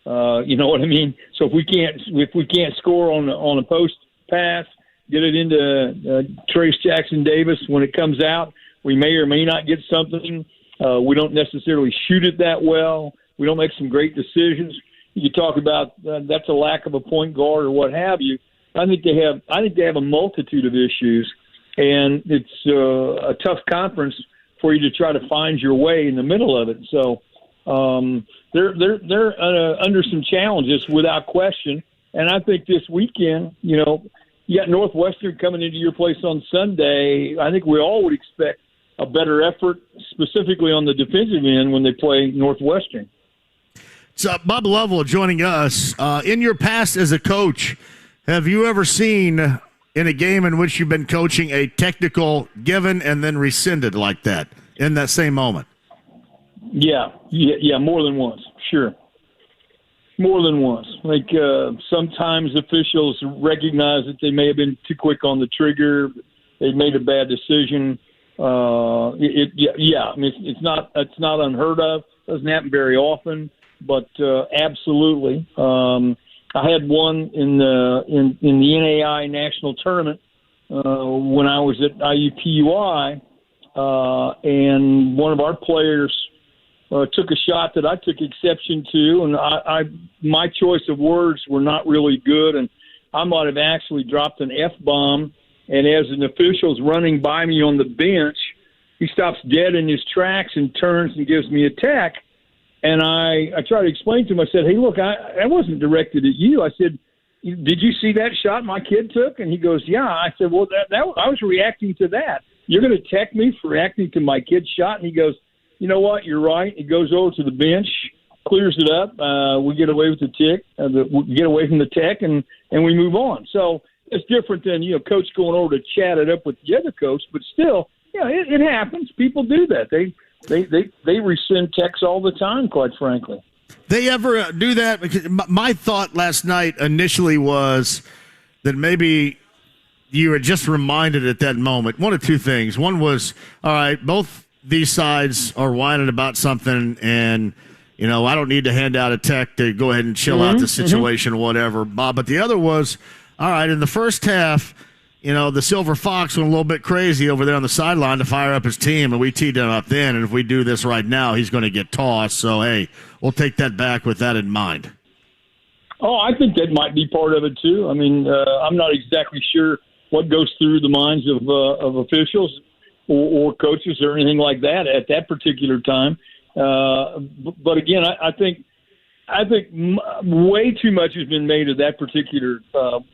You know what I mean? So if we can't score on a post pass, get it into Trace Jackson Davis when it comes out, we may or may not get something. We don't necessarily shoot it that well. We don't make some great decisions. You talk about that's a lack of a point guard or what have you. I think they have a multitude of issues, and it's a tough conference for you to try to find your way in the middle of it. So they're under some challenges without question. And I think this weekend, you got Northwestern coming into your place on Sunday. I think we all would expect a better effort, specifically on the defensive end when they play Northwestern. So Bob Lovell joining us. In your past as a coach, have you ever seen in a game in which you've been coaching a technical given and then rescinded like that in that same moment? Yeah, more than once, sure. More than once. Like sometimes officials recognize that they may have been too quick on the trigger. They made a bad decision. I mean, it's not unheard of. It doesn't happen very often, but absolutely. I had one in the NAI National Tournament when I was at IUPUI, and one of our players took a shot that I took exception to, and my choice of words were not really good, and I might have actually dropped an F-bomb, and as an official's running by me on the bench, he stops dead in his tracks and turns and gives me a tech. And I try to explain to him, I said, hey, look, I wasn't directed at you. I said, did you see that shot my kid took? And he goes, yeah. I said, well, that I was reacting to that. You're going to tech me for reacting to my kid's shot? And he goes, you know what, you're right. He goes over to the bench, clears it up. We get away with the tick, we get away from the tech, and we move on. So it's different than, coach going over to chat it up with the other coach, but still, it happens. People do that. They rescind techs all the time, quite frankly. They ever do that? Because my thought last night initially was that maybe you were just reminded at that moment. One of two things. One was, all right, both these sides are whining about something, and I don't need to hand out a tech to go ahead and chill out the situation or whatever, Bob. But the other was, all right, in the first half, the Silver Fox went a little bit crazy over there on the sideline to fire up his team, and we teed him up then. And if we do this right now, he's going to get tossed. So, hey, we'll take that back with that in mind. Oh, I think that might be part of it, too. I mean, I'm not exactly sure what goes through the minds of officials or coaches or anything like that at that particular time. But again, I think way too much has been made of that particular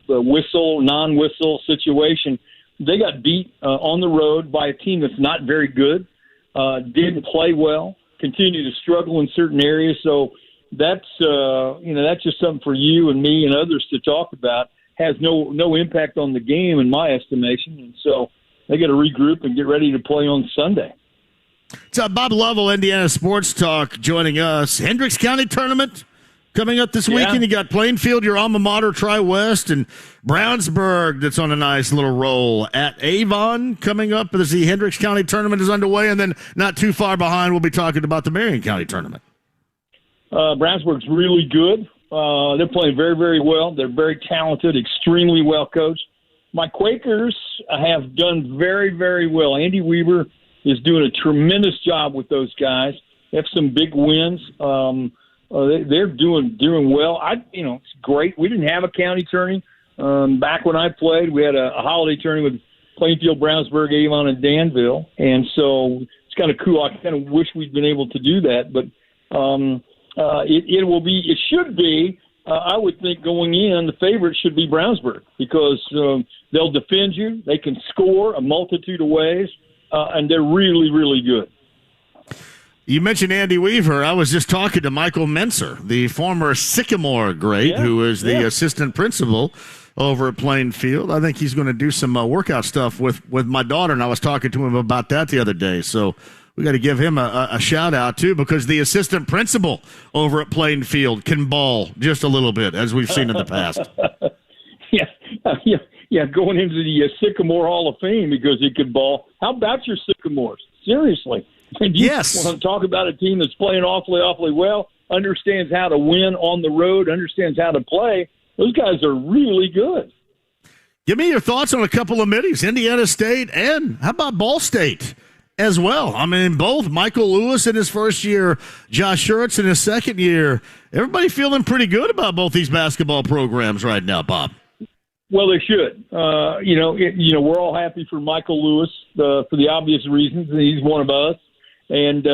non-whistle situation. They got beat on the road by a team that's not very good, didn't play well, continue to struggle in certain areas. So that's just something for you and me and others to talk about. Has no impact on the game in my estimation, and so they got to regroup and get ready to play on Sunday. So Bob Lovell, Indiana Sports Talk, joining us. Hendricks County Tournament coming up this weekend. You got Plainfield, your alma mater, Tri-West, and Brownsburg that's on a nice little roll. At Avon coming up as the Hendricks County Tournament is underway, and then not too far behind, we'll be talking about the Marion County Tournament. Brownsburg's really good. They're playing very, very well. They're very talented, extremely well coached. My Quakers have done very, very well. Andy Weaver is doing a tremendous job with those guys. They have some big wins. They're doing well. It's great. We didn't have a county tourney back when I played. We had a holiday tourney with Plainfield, Brownsburg, Avon, and Danville, and so it's kind of cool. I kind of wish we'd been able to do that, but it should be. I would think going in, the favorite should be Brownsburg because they'll defend you. They can score a multitude of ways, and they're really, really good. You mentioned Andy Weaver. I was just talking to Michael Menser, the former Sycamore great, who is the assistant principal over at Plainfield. I think he's going to do some workout stuff with my daughter, and I was talking to him about that the other day. So we got to give him a shout-out, too, because the assistant principal over at Plainfield can ball just a little bit, as we've seen in the past. Yeah, going into the Sycamore Hall of Fame because he could ball. How about your Sycamores? Seriously. Yes. Want to talk about a team that's playing awfully well, understands how to win on the road, understands how to play. Those guys are really good. Give me your thoughts on a couple of middies, Indiana State and how about Ball State as well? I mean, both Michael Lewis in his first year, Josh Schertz in his second year. Everybody feeling pretty good about both these basketball programs right now, Bob. Well, they should. We're all happy for Michael Lewis for the obvious reasons. He's one of us. And,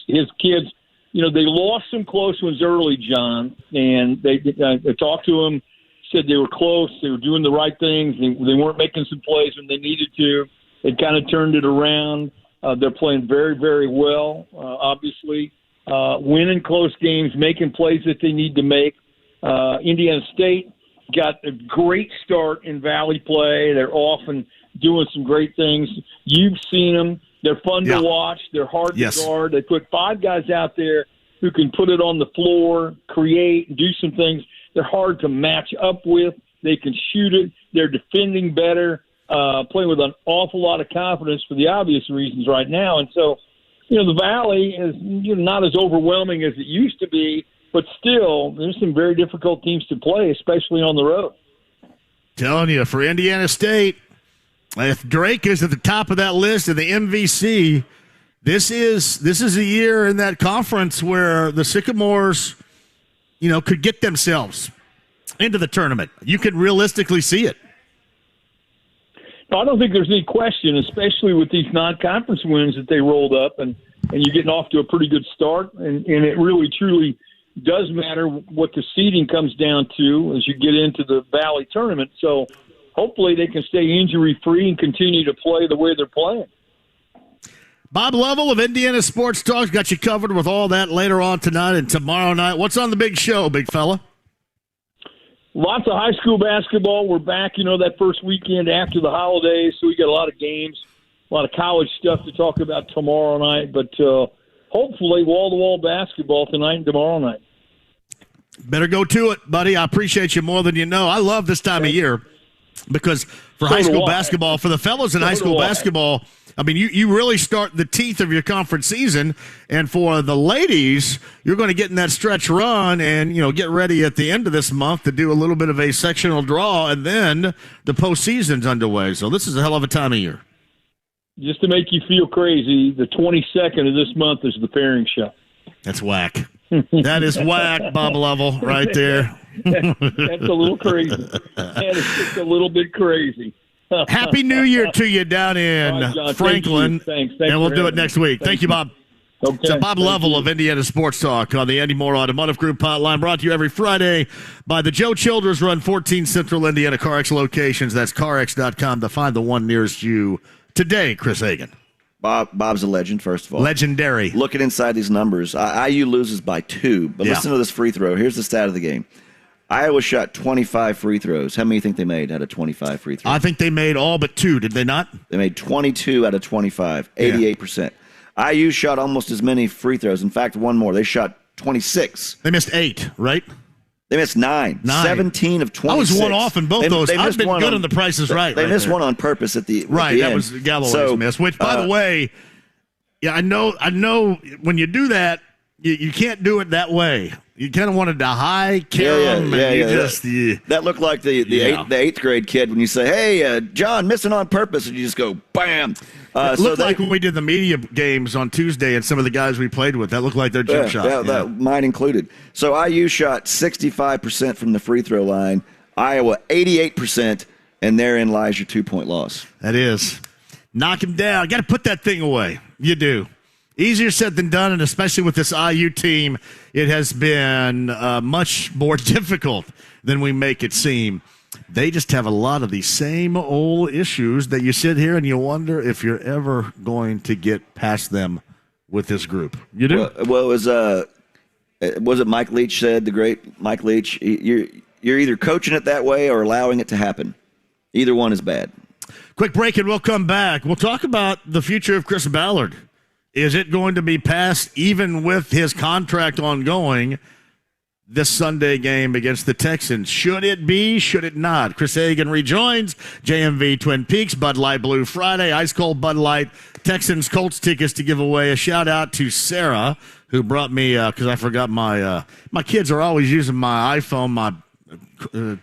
his kids, they lost some close ones early, John, and they talked to him, said they were close, they were doing the right things, they weren't making some plays when they needed to. They kind of turned it around. They're playing very, very well, obviously, winning close games, making plays that they need to make. Indiana State got a great start in Valley play. They're off and doing some great things. You've seen them. They're fun to watch. They're hard to guard. They put 5 guys out there who can put it on the floor, create, and do some things. They're hard to match up with. They can shoot it. They're defending better, playing with an awful lot of confidence for the obvious reasons right now. And so, the Valley is not as overwhelming as it used to be, but still, there's some very difficult teams to play, especially on the road. Telling you, for Indiana State, if Drake is at the top of that list in the MVC, this is a year in that conference where the Sycamores, could get themselves into the tournament. You could realistically see it. No, I don't think there's any question, especially with these non-conference wins that they rolled up, and you're getting off to a pretty good start, and it really, truly does matter what the seeding comes down to as you get into the Valley tournament. So hopefully they can stay injury-free and continue to play the way they're playing. Bob Lovell of Indiana Sports Talk got you covered with all that later on tonight and tomorrow night. What's on the big show, big fella? Lots of high school basketball. We're back, that first weekend after the holidays, so we got a lot of games, a lot of college stuff to talk about tomorrow night, but hopefully wall-to-wall basketball tonight and tomorrow night. Better go to it, buddy. I appreciate you more than you know. I love this time of year because for high school basketball, for the fellows in high school basketball, I mean, you really start the teeth of your conference season, and for the ladies, you're going to get in that stretch run and, get ready at the end of this month to do a little bit of a sectional draw, and then the postseason's underway. So this is a hell of a time of year. Just to make you feel crazy, the 22nd of this month is the pairing shot. That's whack. That is whack, Bob Lovell, right there. That's a little crazy. That is just a little bit crazy. Happy New Year to you down in John, Franklin. Thanks and we'll do it next week. Thank you, Bob. Okay. So Bob Lovell of Indiana Sports Talk on the Andy Moore Automotive Group hotline, brought to you every Friday by the Joe Childers Run 14 Central Indiana CarX locations. That's CarX.com to find the one nearest you today, Chris Hagan. Bob's a legend, first of all. Legendary. Looking inside these numbers, IU loses by 2, but listen to this free throw. Here's the stat of the game. Iowa shot 25 free throws. How many do you think they made out of 25 free throws? I think they made all but 2, did they not? They made 22 out of 25, 88%. IU shot almost as many free throws. In fact, one more. They shot 26. They missed 8, right? They missed 9. 17 of 26. I was one off in both those. I've been good on the Price is Right. They missed one on purpose at the right. At the that end. Was Galloway's miss. Which, by the way, I know. When you do that, you can't do it that way. You kind of wanted to high carry them. That looked like the eighth grade kid when you say, "Hey, John, missing on purpose," and you just go, "Bam!" It looked like when we did the media games on Tuesday, and some of the guys we played with, that looked like their jump shot. Mine included. So IU shot 65% from the free throw line. Iowa 88%, and therein lies your 2-point loss. That is. Knock him down. Got to put that thing away. You do. Easier said than done, and especially with this IU team, it has been much more difficult than we make it seem. They just have a lot of these same old issues that you sit here and you wonder if you're ever going to get past them with this group. You do? Well, was it Mike Leach said, the great Mike Leach, you're either coaching it that way or allowing it to happen. Either one is bad. Quick break and we'll come back. We'll talk about the future of Chris Ballard. Is it going to be passed even with his contract ongoing this Sunday game against the Texans? Should it be? Should it not? Chris Hagan rejoins. JMV Twin Peaks, Bud Light Blue Friday, Ice Cold Bud Light, Texans Colts tickets to give away. A shout out to Sarah, who brought me, because I forgot my kids are always using my iPhone, my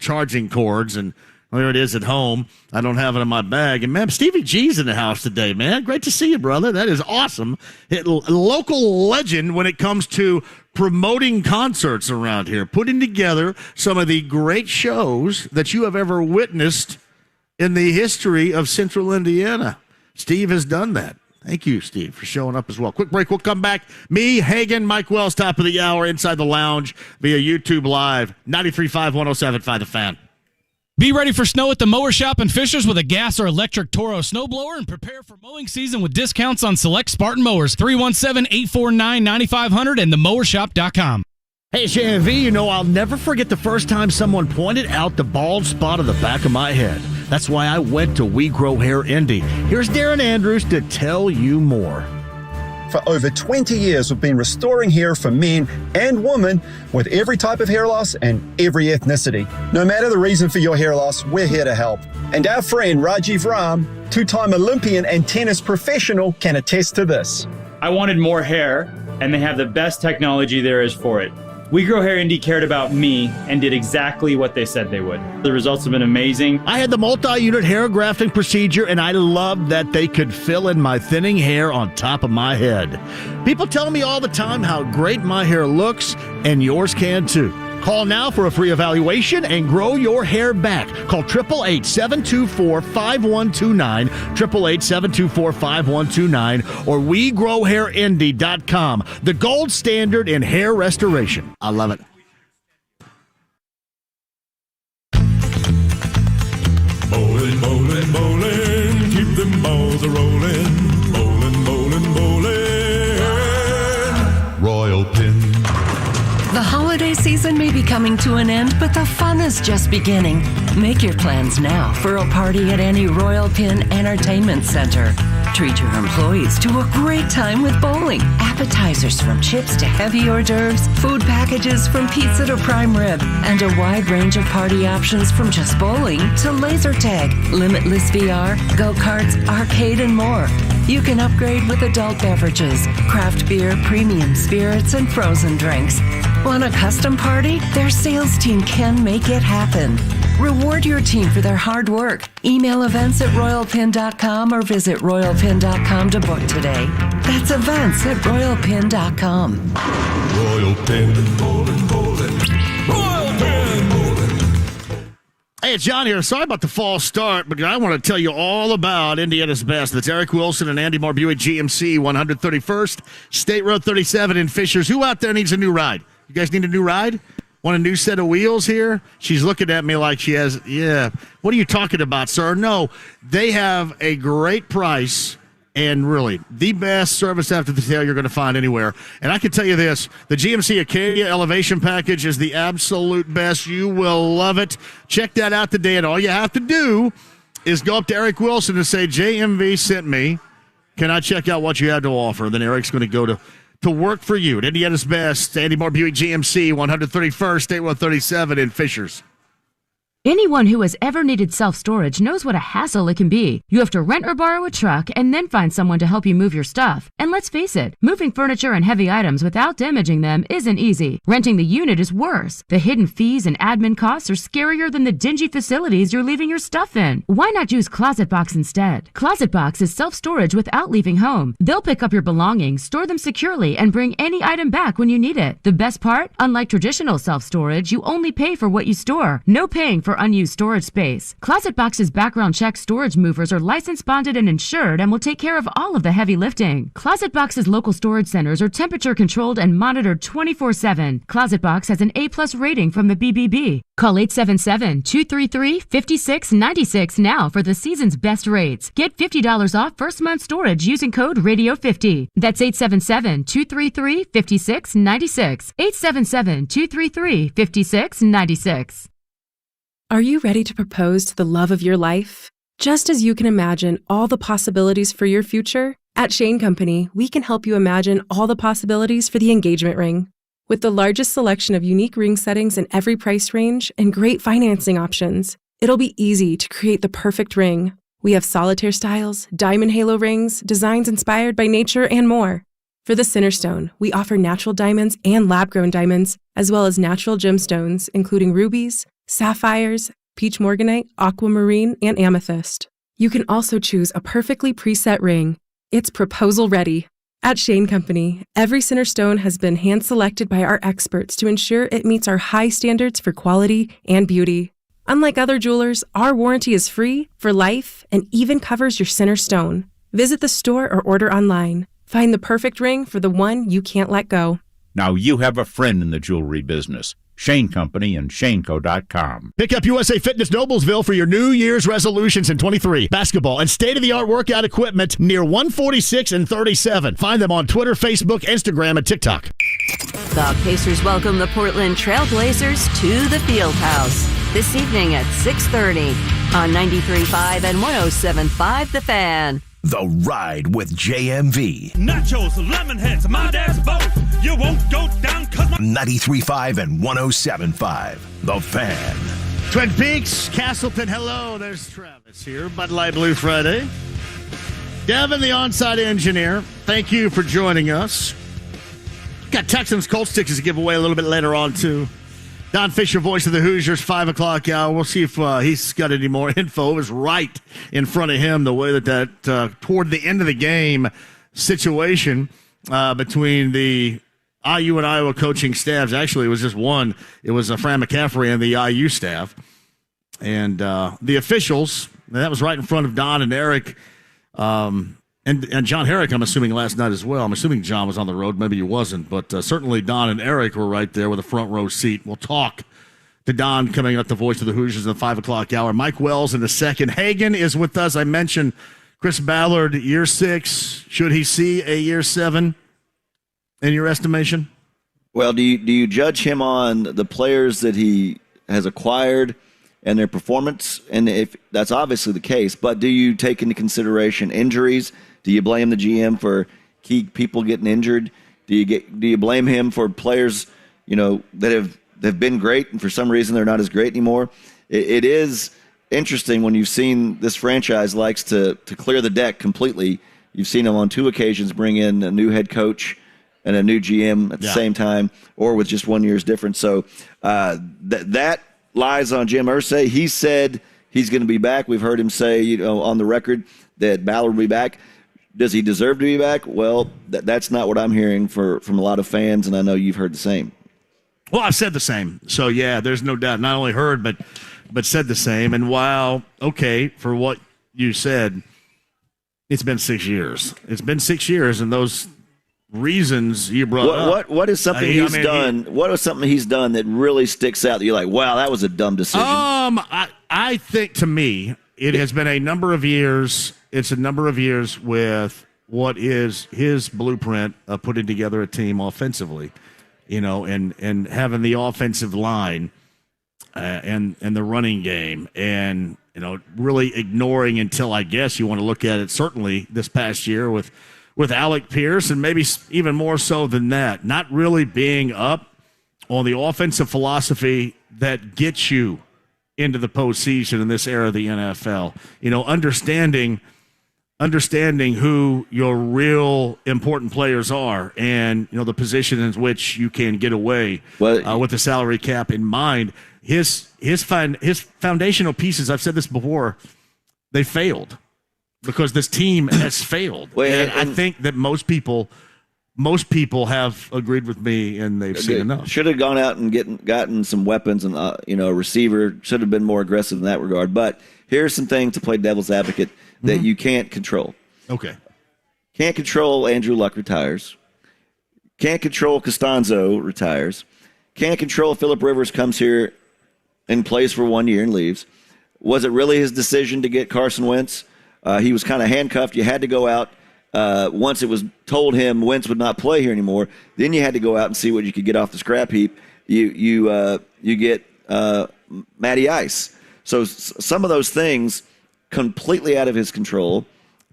charging cords, and there it is at home. I don't have it in my bag. And, man, Stevie G's in the house today, man. Great to see you, brother. That is awesome. Local legend when it comes to promoting concerts around here, putting together some of the great shows that you have ever witnessed in the history of Central Indiana. Steve has done that. Thank you, Steve, for showing up as well. Quick break. We'll come back. Me, Hagan, Mike Wells, top of the hour, inside the lounge via YouTube Live, 93.5, 107.5 The Fan. Be ready for snow at the Mower Shop in Fishers with a gas or electric Toro snowblower, and prepare for mowing season with discounts on select Spartan mowers. 317-849-9500 and themowershop.com. Hey, it's JMV. You know, I'll never forget the first time someone pointed out the bald spot on the back of my head. That's why I went to We Grow Hair Indy. Here's Darren Andrews to tell you more. For over 20 years, we've been restoring hair for men and women with every type of hair loss and every ethnicity. No matter the reason for your hair loss, we're here to help. And our friend Rajiv Ram, two-time Olympian and tennis professional, can attest to this. I wanted more hair, and they have the best technology there is for it. We Grow Hair Indy cared about me and did exactly what they said they would. The results have been amazing. I had the multi-unit hair grafting procedure, and I loved that they could fill in my thinning hair on top of my head. People tell me all the time how great my hair looks, and yours can too. Call now for a free evaluation and grow your hair back. Call 888-724-5129, 888-724-5129, or WeGrowHairIndy.com, the gold standard in hair restoration. I love it. Bowling, bowling, bowling, keep them balls a-rolling. Bowling, bowling, bowling. Royal Pin. The holiday season may be coming to an end, but the fun is just beginning. Make your plans now for a party at any Royal Pin Entertainment Center. Treat your employees to a great time with bowling. Appetizers from chips to heavy hors d'oeuvres, food packages from pizza to prime rib, and a wide range of party options from just bowling to laser tag, limitless VR, go-karts, arcade, and more. You can upgrade with adult beverages, craft beer, premium spirits, and frozen drinks. Want a custom party? Their sales team can make it happen. Reward your team for their hard work. Email events at royalpin.com or visit royalpin.com to book today. That's events at royalpin.com. Royal Pin, bowling, bowling. Royal Pin, bowling. Hey, it's John here. Sorry about the false start, but I want to tell you all about Indiana's best. That's Eric Wilson and Andy Moore Buick GMC, 131st State Road 37 in Fishers. Who out there needs a new ride? You guys need a new ride? Want a new set of wheels here? She's looking at me like she has, yeah. What are you talking about, sir? No, they have a great price and really the best service after the sale you're going to find anywhere. And I can tell you this, the GMC Acadia Elevation Package is the absolute best. You will love it. Check that out today, and all you have to do is go up to Eric Wilson and say, JMV sent me. Can I check out what you had to offer? Then Eric's going to go to work for you at Indiana's best. Andy Moore Buick GMC, 131st State Road 37 in Fishers. Anyone who has ever needed self-storage knows what a hassle it can be. You have to rent or borrow a truck and then find someone to help you move your stuff. And let's face it, moving furniture and heavy items without damaging them isn't easy. Renting the unit is worse. The hidden fees and admin costs are scarier than the dingy facilities you're leaving your stuff in. Why not use Closet Box instead? Closet Box is self-storage without leaving home. They'll pick up your belongings, store them securely, and bring any item back when you need it. The best part? Unlike traditional self-storage, you only pay for what you store. No paying for unused storage space. Closet Box's background check storage movers are licensed, bonded, and insured and will take care of all of the heavy lifting. Closet Box's local storage centers are temperature controlled and monitored 24/7. Closet Box has an A+ rating from the BBB. Call 877-233-5696 now for the season's best rates. Get $50 off first month storage using code RADIO50. That's 877-233-5696. 877-233-5696. Are you ready to propose to the love of your life? Just as you can imagine all the possibilities for your future, At Shane Company, we can help you imagine all the possibilities for the engagement ring. With the largest selection of unique ring settings in every price range and great financing options, it'll be easy to create the perfect ring. We have solitaire styles, diamond halo rings, designs inspired by nature, and more. For the center stone, we offer natural diamonds and lab-grown diamonds, as well as natural gemstones, including rubies, sapphires, peach morganite, aquamarine, and amethyst. You can also choose a perfectly preset ring. It's proposal ready. At Shane Company, every center stone has been hand-selected by our experts to ensure it meets our high standards for quality and beauty. Unlike other jewelers, our warranty is free, for life, and even covers your center stone. Visit the store or order online. Find the perfect ring for the one you can't let go. Now you have a friend in the jewelry business. Shane Company and ShaneCo.com. Pick up USA Fitness Noblesville for your New Year's resolutions in 23. Basketball and state-of-the-art workout equipment near 146 and 37. Find them on Twitter, Facebook, Instagram, and TikTok. The Pacers welcome the Portland Trailblazers to the Fieldhouse this evening at 6:30 on 93.5 and 107.5 The Fan. The Ride with JMV. Nachos, lemon heads, my dad's boat. You won't go down cause my 93.5 and 107.5 The Fan. Twin Peaks, Castleton, hello. There's Travis here. Bud Light Blue Friday. Devin, the on-site engineer, thank you for joining us. Got Texans Colts tickets to give away a little bit later on, too. Don Fischer, voice of the Hoosiers, 5 o'clock hour. We'll see if he's got any more info. It was right in front of him, the way that toward the end of the game situation between the IU and Iowa coaching staffs. Actually, it was just one. It was Fran McCaffrey and the IU staff. And the officials, that was right in front of Don and Eric. And John Herrick, I'm assuming, last night as well. I'm assuming John was on the road. Maybe he wasn't. But certainly Don and Eric were right there with a front row seat. We'll talk to Don coming up, the voice of the Hoosiers in the 5 o'clock hour. Mike Wells in a second. Hagan is with us. I mentioned Chris Ballard, year 6. Should he see a year 7 in your estimation? Well, do you judge him on the players that he has acquired and their performance? And if that's obviously the case, but do you take into consideration injuries? Do you blame the GM for key people getting injured? Do you blame him for players, that have been great and for some reason they're not as great anymore? It is interesting when you've seen this franchise likes to clear the deck completely. You've seen them on 2 occasions bring in a new head coach and a new GM at the same time, or with just 1 year's difference. So that lies on Jim Irsay. He said he's going to be back. We've heard him say, on the record that Ballard will be back. Does he deserve to be back? Well, that's not what I'm hearing from a lot of fans, and I know you've heard the same. Well, I've said the same. So, yeah, there's no doubt. Not only heard, but said the same. And while, okay, for what you said, it's been 6 years. It's been 6 years, and those reasons you brought up. What is something he's done? What is something he's done that really sticks out that you're like, wow, that was a dumb decision? I think, to me, it has been a number of years. It's a number of years with what is his blueprint of putting together a team offensively, and having the offensive line and the running game, and really ignoring until, I guess you want to look at it, certainly this past year with Alec Pierce, and maybe even more so than that, not really being up on the offensive philosophy that gets you into the postseason in this era of the NFL. Understanding who your real important players are, and the position in which you can get away with the salary cap in mind. His foundational pieces, I've said this before, they failed because this team has failed. And I think that most people have agreed with me, and they've seen enough. Should have gone out and gotten some weapons, and a receiver. Should have been more aggressive in that regard. But here's some things to play devil's advocate that you can't control. Okay. Can't control Andrew Luck retires. Can't control Costanzo retires. Can't control Phillip Rivers comes here and plays for 1 year and leaves. Was it really his decision to get Carson Wentz? He was kind of handcuffed. You had to go out. Once it was told him Wentz would not play here anymore, then you had to go out and see what you could get off the scrap heap. You get Matty Ice. So some of those things completely out of his control.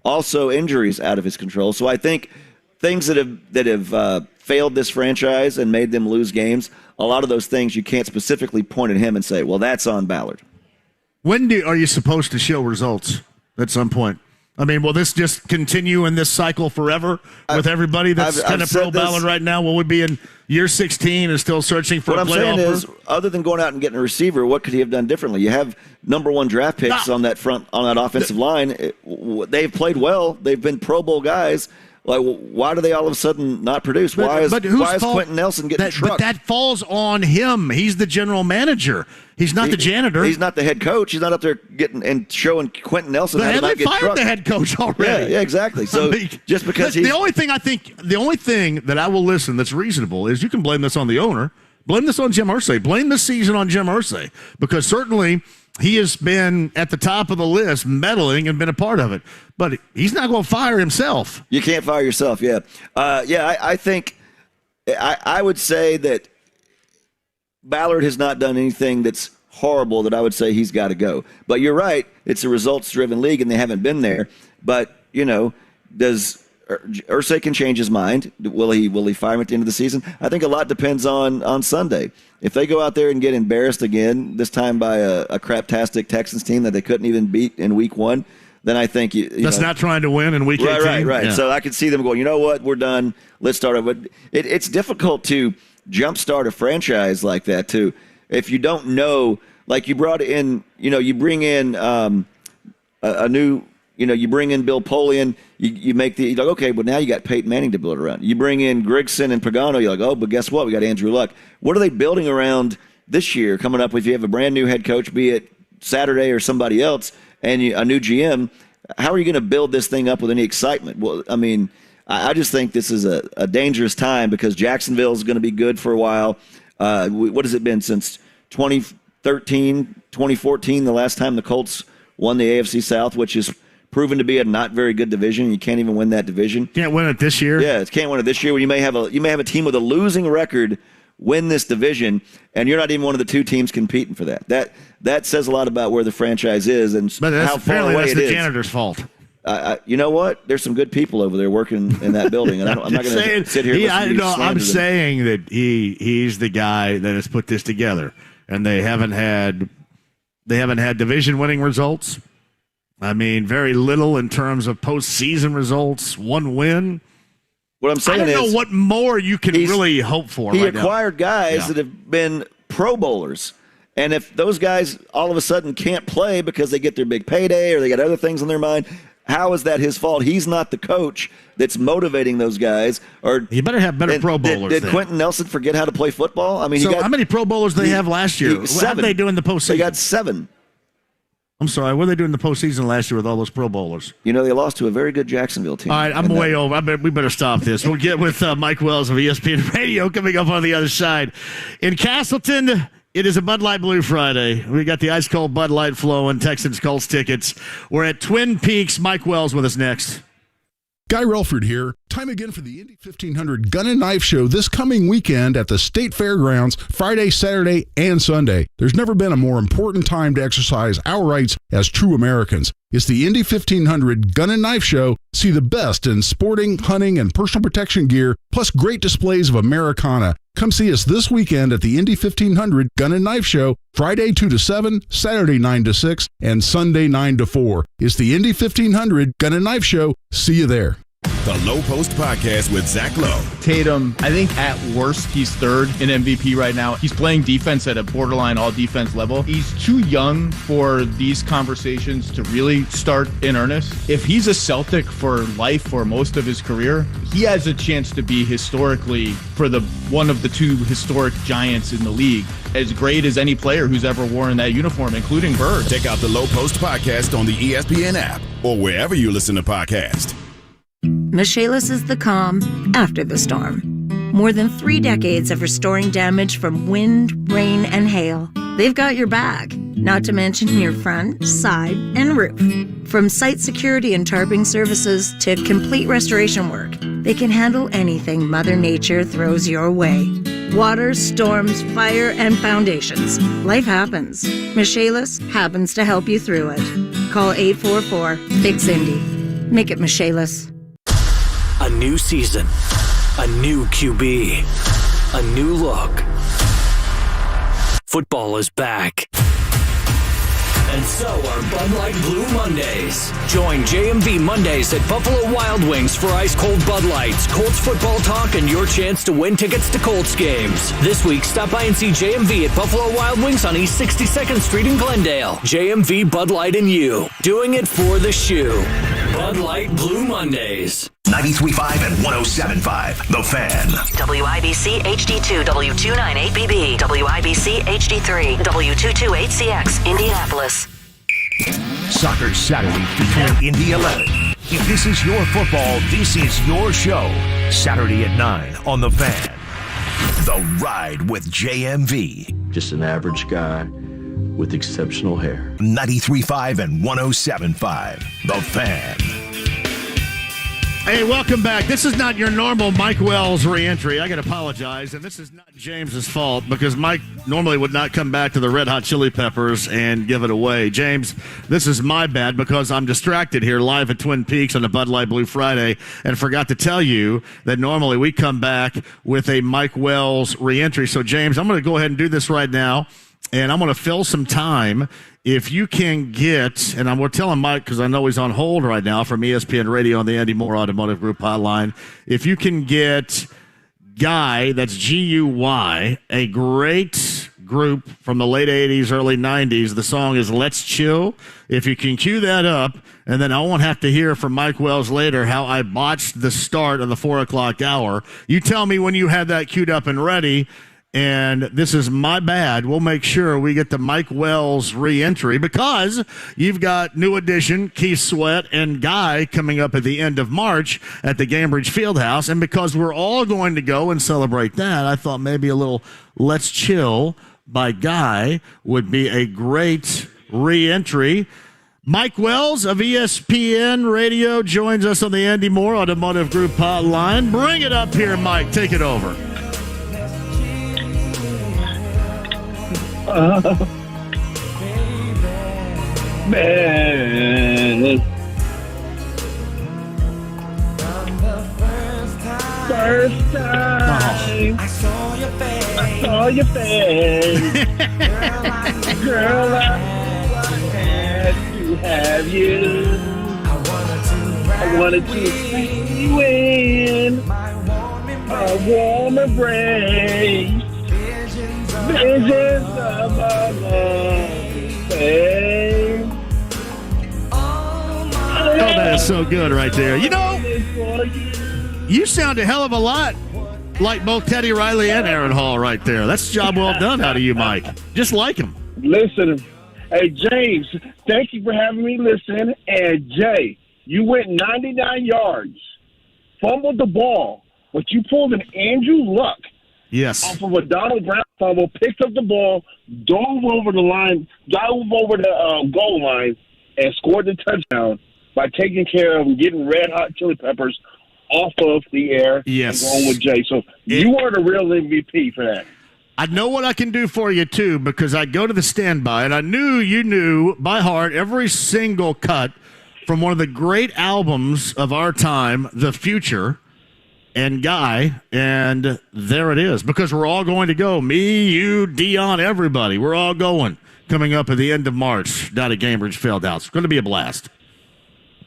also injuries out of his control. So I think things that have failed this franchise and made them lose games, a lot of those things you can't specifically point at him and say, well, that's on Ballard. When are you supposed to show results at some point? I mean, will this just continue in this cycle forever with everybody that's kind of pro Ballard right now? Will we be in year 16 and still searching for a playoff? What I'm saying is, other than going out and getting a receiver, what could he have done differently? You have number 1 draft picks on that offensive line. They've played well. They've been Pro Bowl guys. Like, why do they all of a sudden not produce? Why is Quentin Nelson getting trucked? But that falls on him. He's the general manager. He's not the janitor. He's not the head coach. He's not up there getting and showing Quentin Nelson how to not get trucked. They fired the head coach already. Yeah, exactly. So just because the only thing that I will listen that's reasonable is you can blame this on the owner, blame this on Jim Irsay, blame this season on Jim Irsay, because certainly he has been at the top of the list, meddling and been a part of it. But he's not going to fire himself. You can't fire yourself, yeah. I think I would say that Ballard has not done anything that's horrible that I would say he's got to go. But you're right, it's a results-driven league, and they haven't been there. But, does Irsay can change his mind? Will he fire him at the end of the season? I think a lot depends on Sunday. If they go out there and get embarrassed again, this time by a craptastic Texans team that they couldn't even beat in week 1, then I think that's not trying to win in week 18. Right. Yeah. So I could see them going, you know what, we're done. Let's start over. It's difficult to jumpstart a franchise like that too. If you don't know, like you brought in, you bring in a new. You bring in Bill Polian, you make you're like, okay, but now you got Peyton Manning to build around. You bring in Grigson and Pagano, you're like, oh, but guess what? We got Andrew Luck. What are they building around this year coming up with? You have a brand new head coach, be it Saturday or somebody else, and a new GM. How are you going to build this thing up with any excitement? Well, I mean, I just think this is a dangerous time because Jacksonville is going to be good for a while. What has it been since 2013, 2014, the last time the Colts won the AFC South, which is proven to be a not very good division. You can't even win that division. Can't win it this year. Yeah, can't win it this year. When you may have a team with a losing record win this division, and you're not even one of the 2 teams competing for that. That says a lot about where the franchise is and how far away it is. That's the janitor's fault. You know what? There's some good people over there working in that building, and I'm not going to sit here. I'm saying that he's the guy that has put this together, and they haven't had division-winning results. I mean, very little in terms of postseason results. 1 win. What I'm saying I don't know what more you can really hope for. He acquired guys that have been Pro Bowlers. And if those guys all of a sudden can't play because they get their big payday or they got other things on their mind, how is that his fault? He's not the coach that's motivating those guys. Or you better have better Pro Bowlers. Did Quentin Nelson forget how to play football? I mean, how many Pro Bowlers did they have last year? 7. How did they do in the postseason? They got 7. I'm sorry, what did they do in the postseason last year with all those Pro Bowlers? They lost to a very good Jacksonville team. All right, I'm way over. We better stop this. We'll get with Mike Wells of ESPN Radio coming up on the other side. In Castleton, it is a Bud Light Blue Friday. We got the ice cold Bud Light flowing, Texans Colts tickets. We're at Twin Peaks. Mike Wells with us next. Guy Relford here. Time again for the Indy 1500 Gun and Knife Show this coming weekend at the State Fairgrounds, Friday, Saturday, and Sunday. There's never been a more important time to exercise our rights as true Americans. It's the Indy 1500 Gun and Knife Show. See the best in sporting, hunting, and personal protection gear, plus great displays of Americana. Come see us this weekend at the Indy 1500 Gun and Knife Show, Friday 2 to 7, Saturday 9 to 6, and Sunday 9 to 4. It's the Indy 1500 Gun and Knife Show. See you there. The Low Post Podcast with Zach Lowe. Tatum, I think at worst, he's 3rd in MVP right now. He's playing defense at a borderline all-defense level. He's too young for these conversations to really start in earnest. If he's a Celtic for life for most of his career, he has a chance to be historically, for one of the 2 historic giants in the league, as great as any player who's ever worn that uniform, including Bird. Check out the Low Post Podcast on the ESPN app or wherever you listen to podcasts. Michaelis is the calm after the storm. More than 3 decades of restoring damage from wind, rain, and hail. They've got your back, not to mention your front, side, and roof. From site security and tarping services to complete restoration work, they can handle anything Mother Nature throws your way. Water, storms, fire, and foundations. Life happens. Michaelis happens to help you through it. Call 844-BIG-CINDY. Make it Michaelis. A new season, a new QB, a new look. Football is back. And so are Bud Light Blue Mondays. Join JMV Mondays at Buffalo Wild Wings for ice-cold Bud Lights, Colts football talk, and your chance to win tickets to Colts games. This week, stop by and see JMV at Buffalo Wild Wings on East 62nd Street in Glendale. JMV, Bud Light, and you. Doing it for the shoe. Bud Light Blue Mondays. 93.5 and 107.5, The Fan. WIBC HD2, W298BB, WIBC HD3, W228CX, Indianapolis. Soccer Saturday featuring Indy 11. If this is your football, this is your show. Saturday at 9 on The Fan. The Ride with JMV. Just an average guy with exceptional hair. 93.5 and 107.5, The Fan. Hey, welcome back. This is not your normal Mike Wells reentry. I got to apologize, and this is not James's fault because Mike normally would not come back to the Red Hot Chili Peppers and give it away. James, this is my bad because I'm distracted here live at Twin Peaks on a Bud Light Blue Friday and forgot to tell you that normally we come back with a Mike Wells reentry. So, James, I'm going to go ahead and do this right now, and I'm going to fill some time. If you can get, and I'm telling Mike because I know he's on hold right now from ESPN Radio on the Andy Moore Automotive Group hotline, if you can get Guy, that's G-U-Y, a great group from the late 80s, early 90s. The song is Let's Chill. If you can cue that up, and then I won't have to hear from Mike Wells later how I botched the start of the 4 o'clock hour. You tell me when you have that queued up and ready. And this is my bad. We'll make sure we get the Mike Wells re-entry because you've got new addition Keith Sweat and Guy coming up at the end of March at the Cambridge Fieldhouse. And because we're all going to go and celebrate that, I thought maybe a little Let's Chill by Guy would be a great re-entry. Mike Wells of ESPN Radio joins us on the Andy Moore Automotive Group hotline. Bring it up here, Mike. Take it over. Man. First time I saw your face. Girl, I had to have you. I wanted to see you in a warm embrace. Visions of our love, babe. Oh, that is so good right there. You know, you sound a hell of a lot like both Teddy Riley and Aaron Hall right there. That's a job well done out of you, Mike. Just like him. Listen, hey, James, thank you for having me listen. And, Jay, you went 99 yards, fumbled the ball, but you pulled an Andrew Luck. Yes. Off of a Donald Brown fumble, picked up the ball, dove over the goal line, and scored the touchdown by taking care of and getting Red Hot Chili Peppers off of the air. Yes. And going with Jay. So you are the real MVP for that. I know what I can do for you, too, because I go to the standby, and I knew you knew by heart every single cut from one of the great albums of our time, The Future, and Guy, and there it is, because we're all going to go. Me, you, Dion, everybody. We're all going coming up at the end of March down at Cambridge Fieldhouse. It's going to be a blast.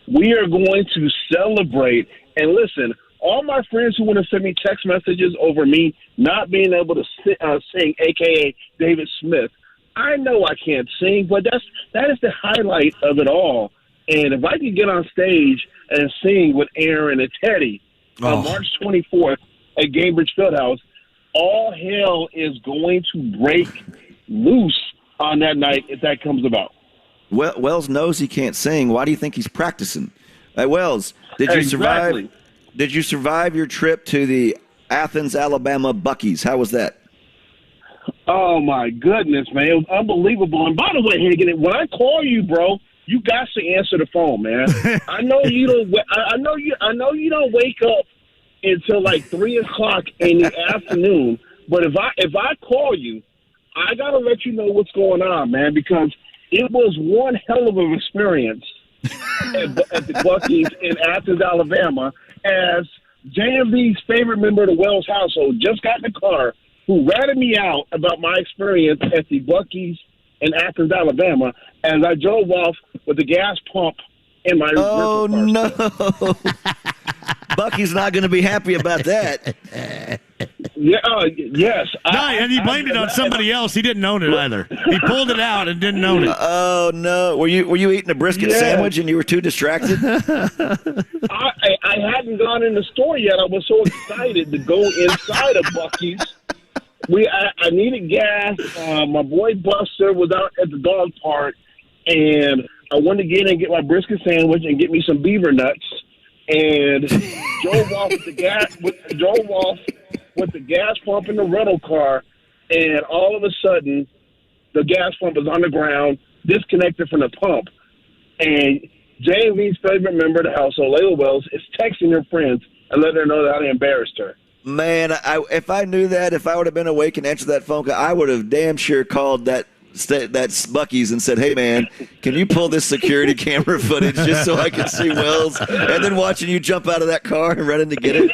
We are going to celebrate. And listen, all my friends who want to send me text messages over me not being able to sing, a.k.a. David Smith, I know I can't sing, but that is the highlight of it all. And if I can get on stage and sing with Aaron and Teddy on March 24th at Cambridge Fieldhouse, all hell is going to break loose on that night if that comes about. Wells knows he can't sing. Why do you think he's practicing? Wells, did you survive? Exactly. Did you survive your trip to the Athens, Alabama Buc-ee's? How was that? Oh my goodness, man! It was unbelievable. And by the way, Higgin, when I call you, bro, you got to answer the phone, man. I know you don't. I know you don't wake up until like 3 o'clock in the afternoon. But if I call you, I gotta let you know what's going on, man, because it was one hell of an experience at the Buc-ee's in Athens, Alabama, as JMV's favorite member of the Wells household just got in the car, who ratted me out about my experience at the Buc-ee's in Athens, Alabama, as I drove off with the gas pump in my Oh, no. Bucky's not going to be happy about that. Yeah, yes. No, and he blamed it on somebody else. He didn't own it either. He pulled it out and didn't own it. Oh, no. Were you eating a brisket sandwich and you were too distracted? I hadn't gone in the store yet. I was so excited to go inside of Buc-ee's. I needed gas. My boy Buster was out at the dog park, and I wanted to get in and get my brisket sandwich and get me some beaver nuts, and drove off with the gas pump in the rental car, and all of a sudden, the gas pump is on the ground, disconnected from the pump, and JMV's favorite member of the household, Layla Wells, is texting her friends and letting her know that I embarrassed her. Man, if I knew that, if I would have been awake and answered that phone call, I would have damn sure called that Buc-ee's and said, "Hey, man, can you pull this security camera footage just so I can see Wells?" And then watching you jump out of that car and run in to get it.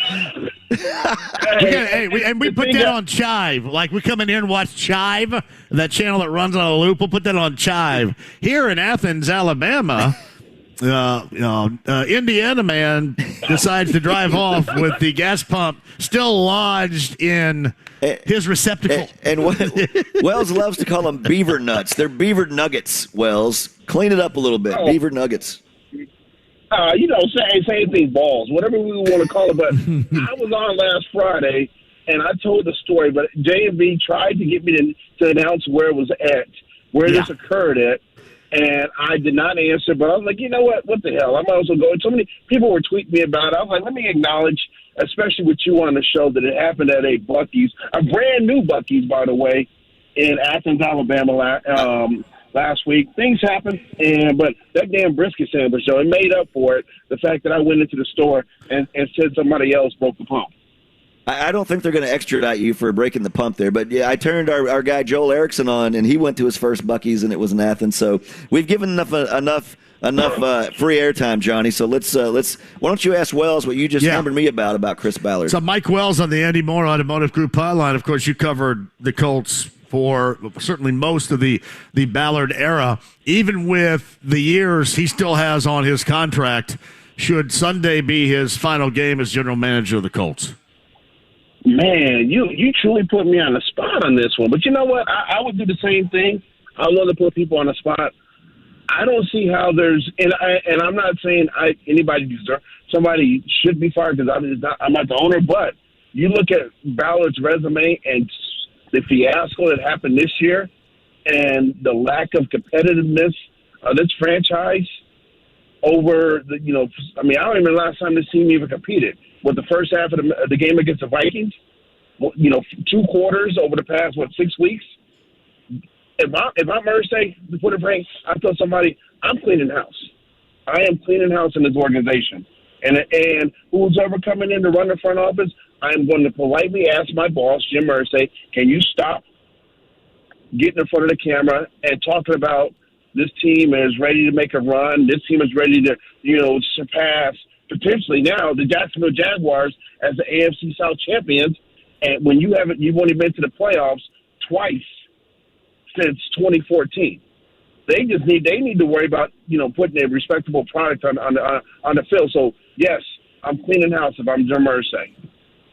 We put that on Chive. Like, we come in here and watch Chive, that channel that runs on a loop. We'll put that on Chive. Here in Athens, Alabama, Indiana man decides to drive off with the gas pump still lodged in his receptacle. And Wells loves to call them beaver nuts. They're beaver nuggets, Wells. Clean it up a little bit. Beaver nuggets. Same thing, balls, whatever we want to call it. But I was on last Friday, and I told the story, but JMV tried to get me to announce where it was at, where this occurred at. And I did not answer, but I was like, you know what? What the hell? I might as well go. And so many people were tweeting me about it. I was like, let me acknowledge, especially with you on the show, that it happened at a Buc-ee's, a brand new Buc-ee's, by the way, in Athens, Alabama last week. Things happen, but that damn brisket sandwich, though, it made up for it, the fact that I went into the store and said somebody else broke the pump. I don't think they're going to extradite you for breaking the pump there. But, yeah, I turned our guy Joel Erickson on, and he went to his first Buc-ee's, and it was in Athens. So we've given enough free airtime, Johnny. So let's why don't you ask Wells what you just hammered me about Chris Ballard. So Mike Wells on the Andy Moore Automotive Group hotline. Of course, you covered the Colts for certainly most of the Ballard era. Even with the years he still has on his contract, should Sunday be his final game as general manager of the Colts? Man, you truly put me on the spot on this one. But you know what? I would do the same thing. I love to put people on the spot. I don't see how there's – and I'm not saying somebody should be fired because I'm not the owner. But you look at Ballard's resume and the fiasco that happened this year and the lack of competitiveness of this franchise over I don't remember the last time this team even competed. With the first half of the game against the Vikings, 2 quarters over the past, 6 weeks? If I'm Irsay, to put it frank, I tell somebody, I'm cleaning house. I am cleaning house in this organization. And who's ever coming in to run the front office, I am going to politely ask my boss, Jim Irsay, can you stop getting in front of the camera and talking about this team is ready to make a run, this team is ready to, surpass potentially now the Jacksonville Jaguars as the AFC South champions, and when you've only been to the playoffs twice since 2014. They need to worry about putting a respectable product on the field. So yes, I'm cleaning house if I'm Jim Irsay.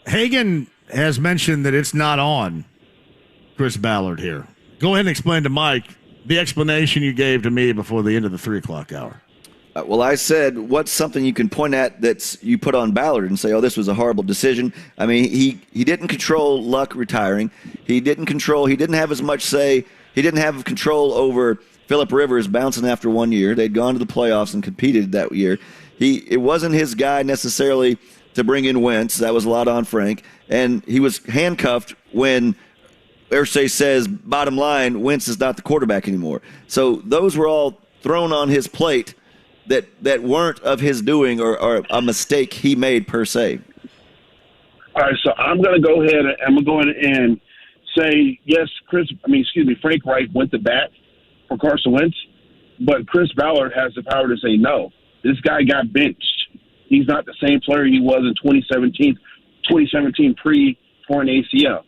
Hagan has mentioned that it's not on Chris Ballard here. Go ahead and explain to Mike the explanation you gave to me before the end of the 3:00 hour. Well, I said, what's something you can point at that's you put on Ballard and say, oh, this was a horrible decision. I mean, he didn't control Luck retiring. He didn't have as much say. He didn't have control over Phillip Rivers bouncing after 1 year. They'd gone to the playoffs and competed that year. It wasn't his guy necessarily to bring in Wentz. That was a lot on Frank. And he was handcuffed when Irsay says, bottom line, Wentz is not the quarterback anymore. So those were all thrown on his plate that weren't of his doing or a mistake he made per se. All right, so I'm going to go ahead and say, yes, Frank Reich went to bat for Carson Wentz, But Chris Ballard has the power to say no. This guy got benched. He's not the same player he was in 2017 pre-torn ACL.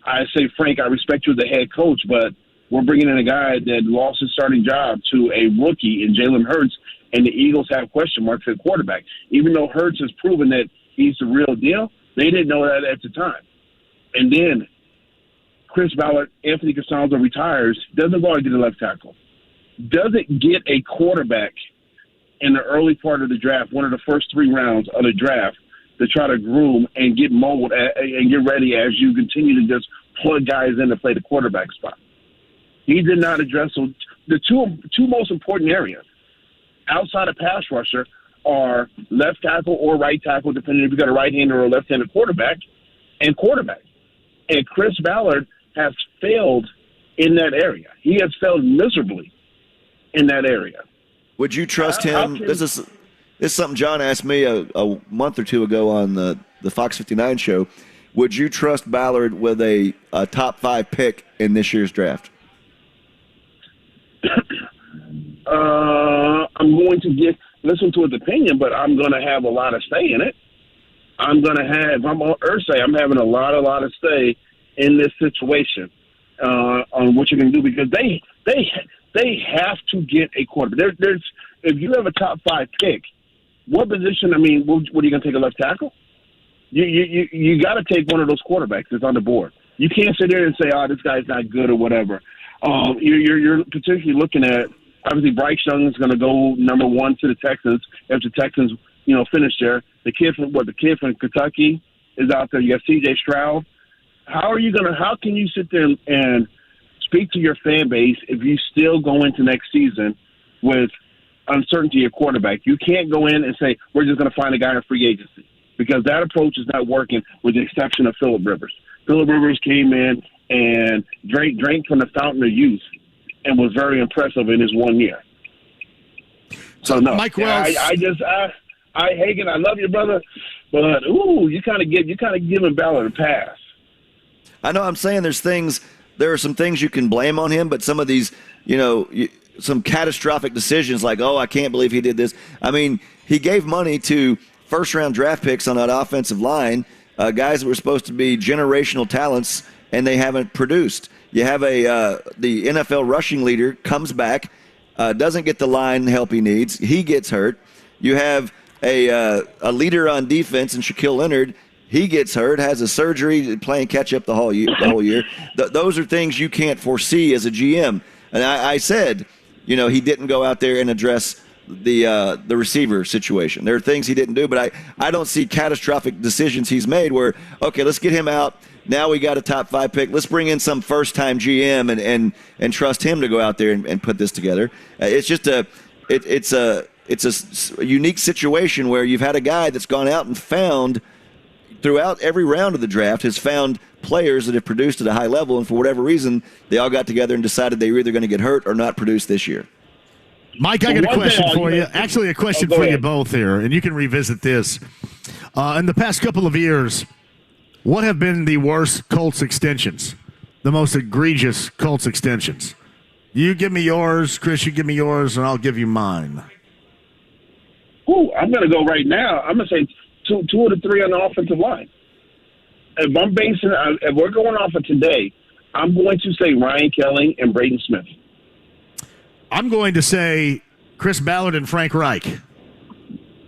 I say, Frank, I respect you as the head coach, but we're bringing in a guy that lost his starting job to a rookie in Jalen Hurts, and the Eagles have question marks at quarterback. Even though Hurts has proven that he's the real deal, they didn't know that at the time. And then Chris Ballard, Anthony Costanzo retires, doesn't go out and get a left tackle. Doesn't get a quarterback in the early part of the draft, one of the first 3 rounds of the draft, to try to groom and get mold and get ready as you continue to just plug guys in to play the quarterback spot. He did not address the two most important areas outside of pass rusher are left tackle or right tackle, depending if you got a right-hander or a left-handed quarterback, and quarterback. And Chris Ballard has failed in that area. He has failed miserably in that area. Would you trust him? This is something John asked me a month or two ago on the Fox 59 show. Would you trust Ballard with a top 5 pick in this year's draft? I'm going to listen to his opinion, but I'm going to have a lot of say in it. I'm on Ursay. I'm having a lot of say in this situation on what you're going to do, because they have to get a quarterback. If you have a top 5 pick, what position? I mean, what are you going to take, a left tackle? You got to take one of those quarterbacks that's on the board. You can't sit there and say, "Oh, this guy's not good" or whatever. You're potentially looking at, obviously, Bryce Young is going to go number 1 to the Texans if the Texans, finish there. The kid from Kentucky is out there. You got C.J. Stroud. How can you sit there and speak to your fan base if you still go into next season with uncertainty at quarterback? You can't go in and say, we're just going to find a guy in free agency, because that approach is not working, with the exception of Phillip Rivers. Phillip Rivers came in and drank from the fountain of youth and was very impressive in his 1 year. So, no. Mike Wells. Hagen, I love you, brother, but, you kind of giving Ballard a pass. I know. I'm saying there are some things you can blame on him, but some of these, some catastrophic decisions like, I can't believe he did this. I mean, he gave money to first-round draft picks on that offensive line, guys that were supposed to be generational talents, and they haven't produced. You have the NFL rushing leader comes back, doesn't get the line help he needs. He gets hurt. You have a leader on defense in Shaquille Leonard. He gets hurt, has a surgery, playing catch-up the whole year. Those are things you can't foresee as a GM. And I said, he didn't go out there and address the receiver situation. There are things he didn't do, but I don't see catastrophic decisions he's made where, okay, let's get him out. Now we got a top 5 pick. Let's bring in some first-time GM and trust him to go out there and put this together. It's just it's a unique situation where you've had a guy that's gone out and found throughout every round of the draft has found players that have produced at a high level, and for whatever reason, they all got together and decided they were either going to get hurt or not produce this year. Mike, I got a question for you. Actually, a question for you both here, and you can revisit this. In the past couple of years, what have been the worst Colts extensions, the most egregious Colts extensions? You give me yours, Chris, you give me yours, and I'll give you mine. I'm going to go right now. I'm going to say two of the 3 on the offensive line. If we're going off of today, I'm going to say Ryan Kelly and Braden Smith. I'm going to say Chris Ballard and Frank Reich have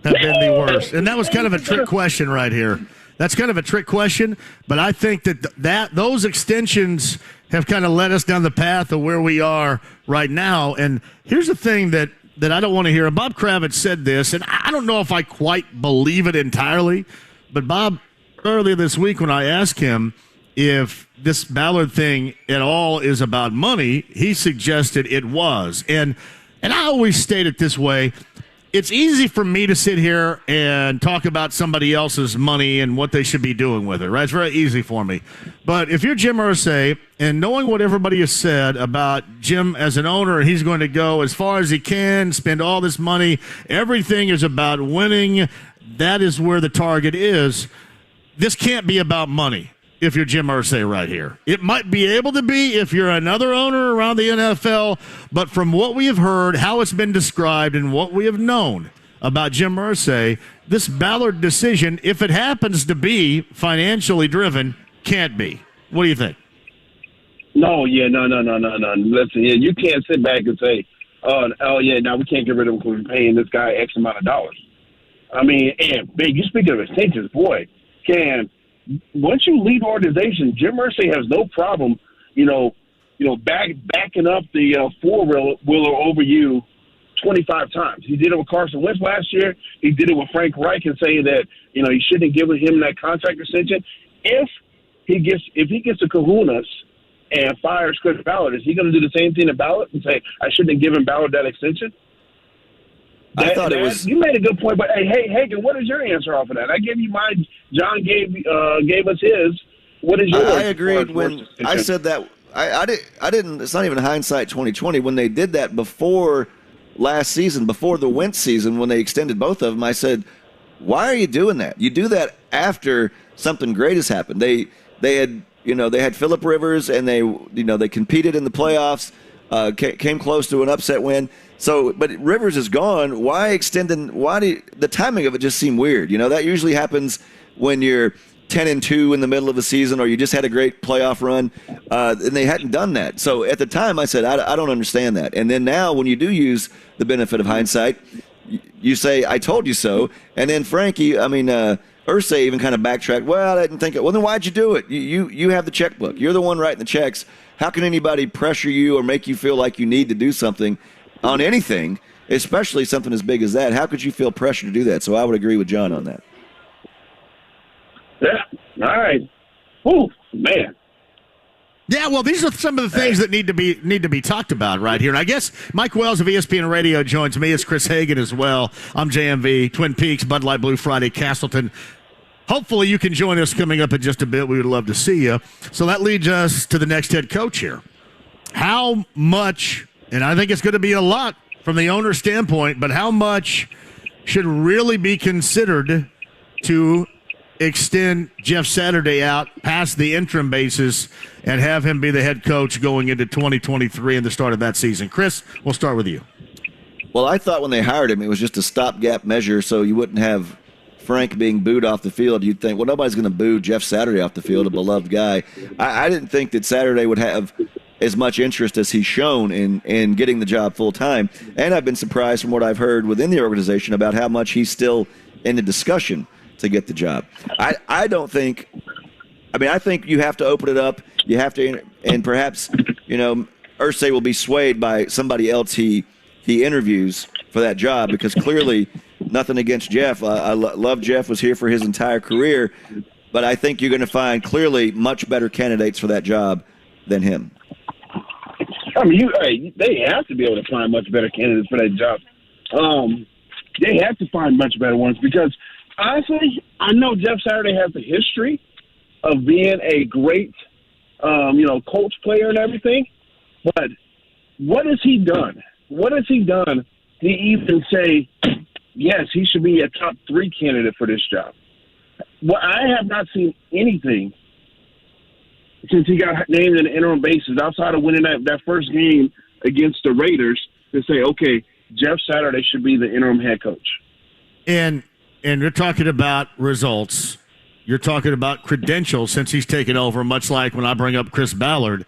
been the worst. And that was kind of a trick question right here. That's kind of a trick question, but I think that those extensions have kind of led us down the path of where we are right now. And here's the thing that I don't want to hear. Bob Kravitz said this, and I don't know if I quite believe it entirely, but Bob, earlier this week when I asked him if this Ballard thing at all is about money, he suggested it was. And I always state it this way. It's easy for me to sit here and talk about somebody else's money and what they should be doing with it, right? It's very easy for me. But if you're Jim Irsay, and knowing what everybody has said about Jim as an owner, he's going to go as far as he can, spend all this money, everything is about winning, that is where the target is. This can't be about money. if you're Jim Irsay right here. It might be able to be if you're another owner around the NFL, but from what we have heard, how it's been described, and what we have known about Jim Irsay, this Ballard decision, if it happens to be financially driven, can't be. What do you think? No. Listen, you can't sit back and say, now we can't get rid of him because we're paying this guy X amount of dollars. I mean, and you speak of extensions, boy, once you lead organization, Jim Irsay has no problem, backing up the four-wheeler over you 25 times. He did it with Carson Wentz last year. He did it with Frank Reich and saying that, you shouldn't have given him that contract extension. If he gets the kahunas and fires Chris Ballard, is he going to do the same thing to Ballard and say, I shouldn't have given Ballard that extension? I thought it was. You made a good point, but hey, Hagan, what is your answer off of that? I gave you mine. John gave us his. What is yours? I agreed when I said that. I didn't. It's not even hindsight 2020. When they did that before last season, before the Wentz season, when they extended both of them, I said, "Why are you doing that? You do that after something great has happened." They had Phillip Rivers, and they competed in the playoffs, came close to an upset win. So, but Rivers is gone. Why extending? The timing of it just seemed weird. That usually happens when you're 10-2 in the middle of a season, or you just had a great playoff run, and they hadn't done that. So at the time, I said, I don't understand that. And then now, when you do use the benefit of hindsight, you say, I told you so. And then Irsay even kind of backtracked. Well, I didn't think it. Well, then why'd you do it? You have the checkbook. You're the one writing the checks. How can anybody pressure you or make you feel like you need to do something on anything, especially something as big as that? How could you feel pressure to do that? So I would agree with John on that. Yeah. All right. Oh, man. Yeah, well, these are some of the things that need to be talked about right here. And I guess Mike Wells of ESPN Radio joins me. It's Chris Hagan as well. I'm JMV, Twin Peaks, Bud Light Blue Friday, Castleton. Hopefully you can join us coming up in just a bit. We would love to see you. So that leads us to the next head coach here. How much, and I think it's going to be a lot from the owner's standpoint, but how much should really be considered to extend Jeff Saturday out past the interim basis and have him be the head coach going into 2023 and the start of that season? Chris, we'll start with you. Well, I thought when they hired him, it was just a stopgap measure so you wouldn't have Frank being booed off the field. You'd think, well, nobody's going to boo Jeff Saturday off the field, a beloved guy. I didn't think that Saturday would have as much interest as he's shown in getting the job full time. And I've been surprised from what I've heard within the organization about how much he's still in the discussion to get the job. I think you have to open it up. You have to, and perhaps, Irsay will be swayed by somebody else he interviews for that job, because clearly, nothing against Jeff. I love Jeff, was here for his entire career, but I think you're going to find clearly much better candidates for that job than him. I mean, they have to be able to find much better candidates for that job. They have to find much better ones, because honestly, I know Jeff Saturday has the history of being a great, Colts player and everything, but what has he done? What has he done to even say, yes, he should be a top 3 candidate for this job? Well, I have not seen anything since he got named in the interim basis outside of winning that first game against the Raiders to say, okay, Jeff Saturday should be the interim head coach. And you're talking about results. You're talking about credentials since he's taken over, much like when I bring up Chris Ballard,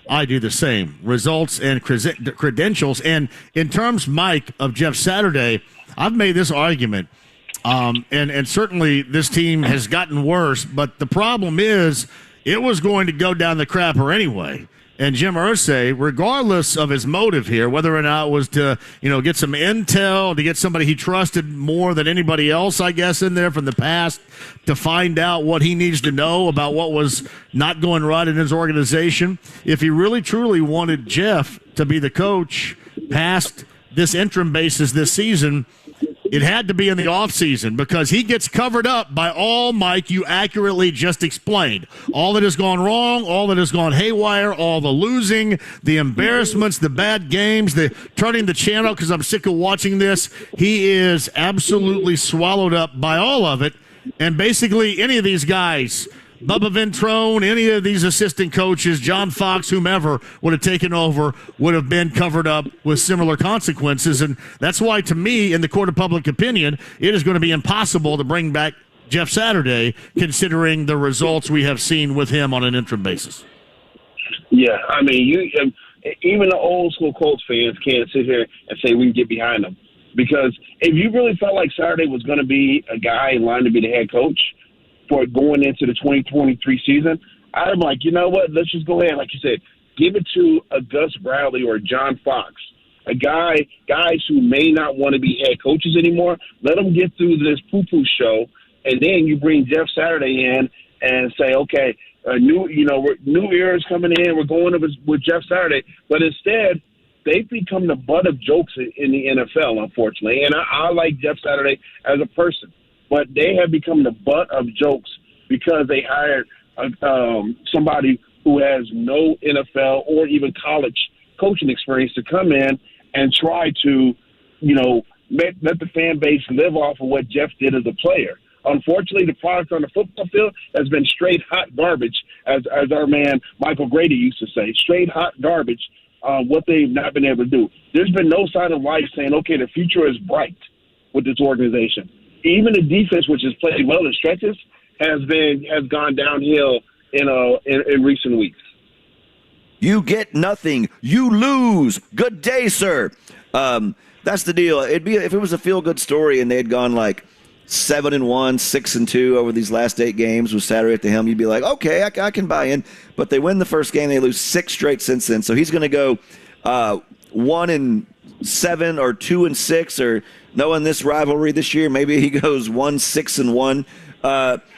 I do the same. Results and credentials. And in terms, Mike, of Jeff Saturday, I've made this argument, and certainly this team has gotten worse, but the problem is it was going to go down the crapper anyway. And Jim Irsay, regardless of his motive here, whether or not it was to, get some intel, to get somebody he trusted more than anybody else, I guess, in there from the past, to find out what he needs to know about what was not going right in his organization. If he really, truly wanted Jeff to be the coach past this interim basis this season, it had to be in the offseason, because he gets covered up by all, Mike, you accurately just explained. All that has gone wrong, all that has gone haywire, all the losing, the embarrassments, the bad games, the turning the channel because I'm sick of watching this. He is absolutely swallowed up by all of it. And basically any of these guys, Bubba Ventrone, any of these assistant coaches, John Fox, whomever would have taken over, would have been covered up with similar consequences. And that's why, to me, in the court of public opinion, it is going to be impossible to bring back Jeff Saturday, considering the results we have seen with him on an interim basis. Yeah, I mean, even the old school Colts fans can't sit here and say we can get behind them. Because if you really felt like Saturday was going to be a guy in line to be the head coach for going into the 2023 season, I'm like, you know what? Let's just go ahead, like you said, give it to a Gus Bradley or a John Fox, guys who may not want to be head coaches anymore. Let them get through this poo-poo show, and then you bring Jeff Saturday in and say, okay, new era is coming in. We're going with Jeff Saturday, but instead, they've become the butt of jokes in the NFL, unfortunately. And I like Jeff Saturday as a person, but they have become the butt of jokes because they hired somebody who has no NFL or even college coaching experience to come in and try to, let the fan base live off of what Jeff did as a player. Unfortunately, the product on the football field has been straight hot garbage, as our man Michael Grady used to say, straight hot garbage. What they've not been able to do. There's been no sign of life saying, okay, the future is bright with this organization. Even the defense, which has played well in stretches, has gone downhill in recent weeks. You get nothing. You lose. Good day, sir. That's the deal. It'd be if it was a feel-good story and they had gone like 7-1, 6-2 over these last 8 games with Saturday at the helm, you'd be like, okay, I can buy in. But they win the first game, they lose 6 straight since then. So he's going to go 1-7 or 2-6, or knowing this rivalry this year, maybe he goes 1-6-1.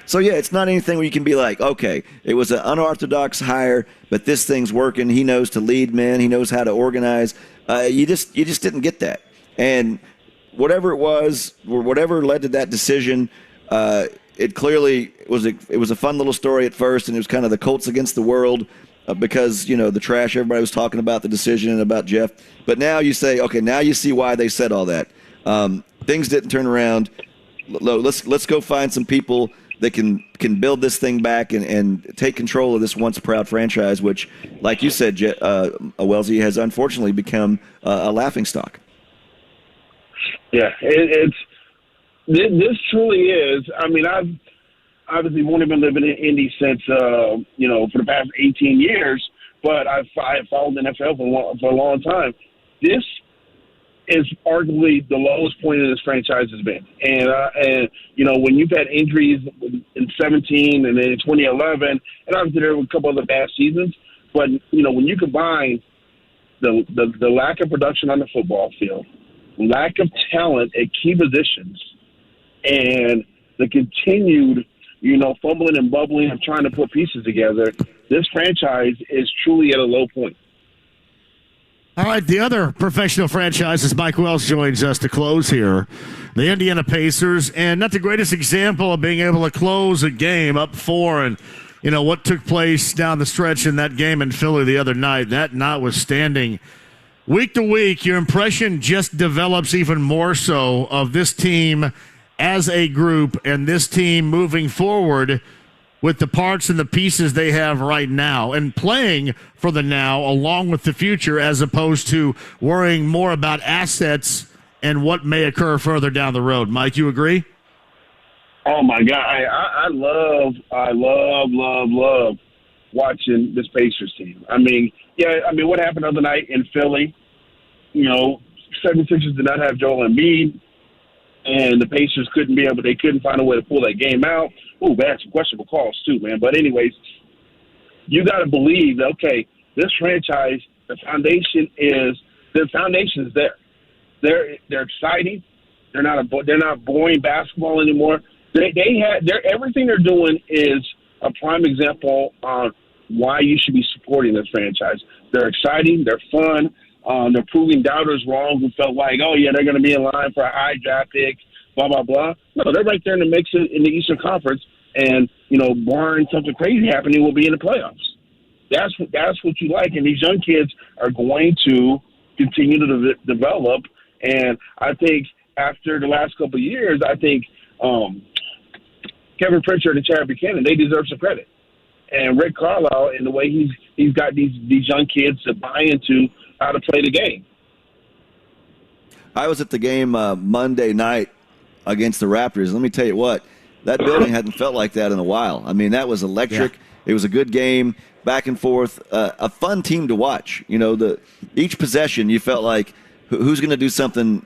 So yeah, it's not anything where you can be like, okay, it was an unorthodox hire, but this thing's working. He knows to lead men. He knows how to organize. You just didn't get that. And whatever it was, or whatever led to that decision, it clearly was a fun little story at first, and it was kind of the Colts against the world because, the trash everybody was talking about, the decision and about Jeff. But now you say, okay, now you see why they said all that. Things didn't turn around. Let's go find some people that can build this thing back and take control of this once proud franchise, which, like you said, Wellesley, has unfortunately become a laughingstock. Yeah, this truly is. I mean, I've obviously only been living in Indy since for the past 18 years, but I've followed the NFL for a long time. This is arguably the lowest point in this franchise has been, and when you've had injuries in 17 and then in 2011, and obviously there were a couple other bad seasons, but when you combine the lack of production on the football field, lack of talent at key positions, and the continued, fumbling and bubbling of trying to put pieces together, this franchise is truly at a low point. All right, the other professional franchise, as Mike Wells joins us to close here, the Indiana Pacers, and not the greatest example of being able to close a game up 4, and what took place down the stretch in that game in Philly the other night, that notwithstanding. Week to week, your impression just develops even more so of this team as a group and this team moving forward with the parts and the pieces they have right now and playing for the now along with the future, as opposed to worrying more about assets and what may occur further down the road. Mike, you agree? Oh my God. I love watching this Pacers team. What happened the other night in Philly, 76ers did not have Joel Embiid, and the Pacers they couldn't find a way to pull that game out. Ooh, they had some questionable calls too, man. But anyways, you got to believe that, okay, this franchise, the foundation is there. They're exciting. They're not boring basketball anymore. Everything they're doing is a prime example on why you should be supporting this franchise. They're exciting. They're fun. They're proving doubters wrong who felt like, oh, yeah, they're going to be in line for a high draft pick, blah, blah, blah. No, they're right there in the mix in the Eastern Conference, and, barring something crazy happening, we'll be in the playoffs. That's what you like, and these young kids are going to continue to develop. And I think after the last couple of years, I think Kevin Pritchard and Chad Buchanan, they deserve some credit. and Rick Carlisle in the way he's got these young kids to buy into how to play the game. I was at the game Monday night against the Raptors. Let me tell you what, that building hadn't felt like that in a while. I mean, that was electric. Yeah. It was a good game, back and forth, a fun team to watch. You know, each possession you felt like who's going to do something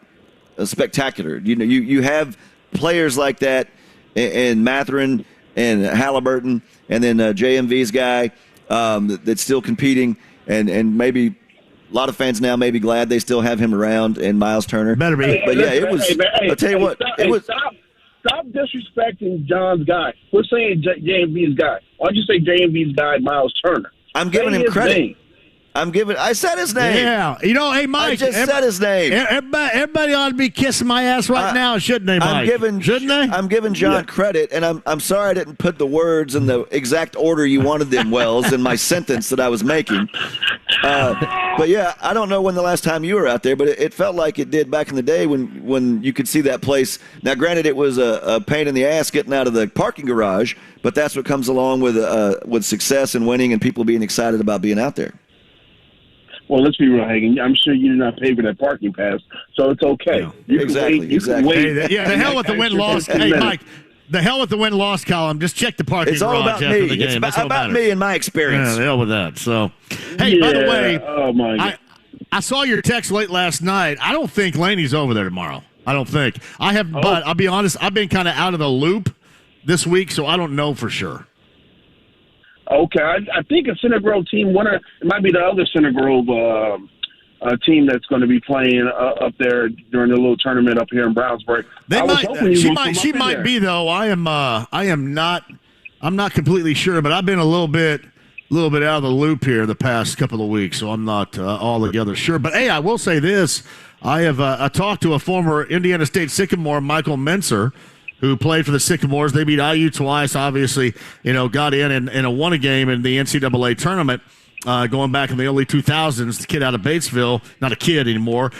spectacular. You know, you have players like that, and Mathurin and Halliburton, and then JMV's guy that's still competing, and maybe a lot of fans now may be glad they still have him around, and Miles Turner. Better be. But yeah, it was. I'll tell you what, it was. Stop disrespecting John's guy. We're saying JMV's guy. Why don't you say JMV's guy, Miles Turner? I'm giving him credit. Name. I said his name. Yeah. You know, hey, Mike. I just said his name. Everybody ought to be kissing my ass right now, shouldn't they, Mike? Shouldn't they? I'm giving John credit, and I'm sorry I didn't put the words in the exact order you wanted them, Wells, in my sentence that I was making. But, yeah, I don't know when the last time you were out there, but it felt like it did back in the day when you could see that place. Now, granted, it was a pain in the ass getting out of the parking garage, but that's what comes along with success and winning and people being excited about being out there. Well, let's be real, Hagen. I'm sure you did not pay for that parking pass, so it's okay. Yeah. Exactly. The hell with the win-loss. Hey, Mike, the hell with the win-loss column. Just check the parking garage. It's all about after me. the game. It's about me and my experience. Yeah, the hell with that. So, hey, by the way, I saw your text late last night. I don't think Laney's over there tomorrow. I don't think. But I'll be honest, I've been kind of out of the loop this week, so I don't know for sure. Okay, I think a Center Grove team, it might be the other Center Grove team that's going to be playing up there during the little tournament up here in Brownsburg. She might be though. I'm not completely sure, but I've been a little bit out of the loop here the past couple of weeks, so I'm not altogether sure. But hey, I will say this: I have talked to a former Indiana State Sycamore, Michael Menser, who played for the Sycamores. They beat IU twice, obviously, got in and won a game in the NCAA tournament going back in the early 2000s. The kid out of Batesville, not a kid anymore,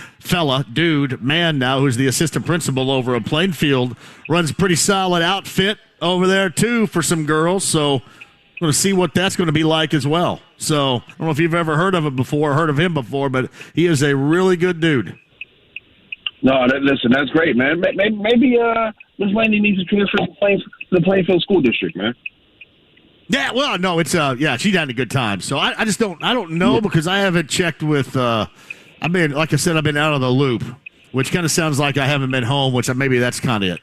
man now, who's the assistant principal over at Plainfield, runs a pretty solid outfit over there, too, for some girls. So I'm going to see what that's going to be like as well. So I don't know if you've ever heard of him before, but he is a really good dude. No, listen, that's great, man. Maybe Miss Laney needs to transfer to the Plainfield School District, man. Yeah, well, no, it's she's having a good time. So I just don't know because I haven't checked with. I've been out of the loop, which kind of sounds like I haven't been home, which maybe that's kind of it.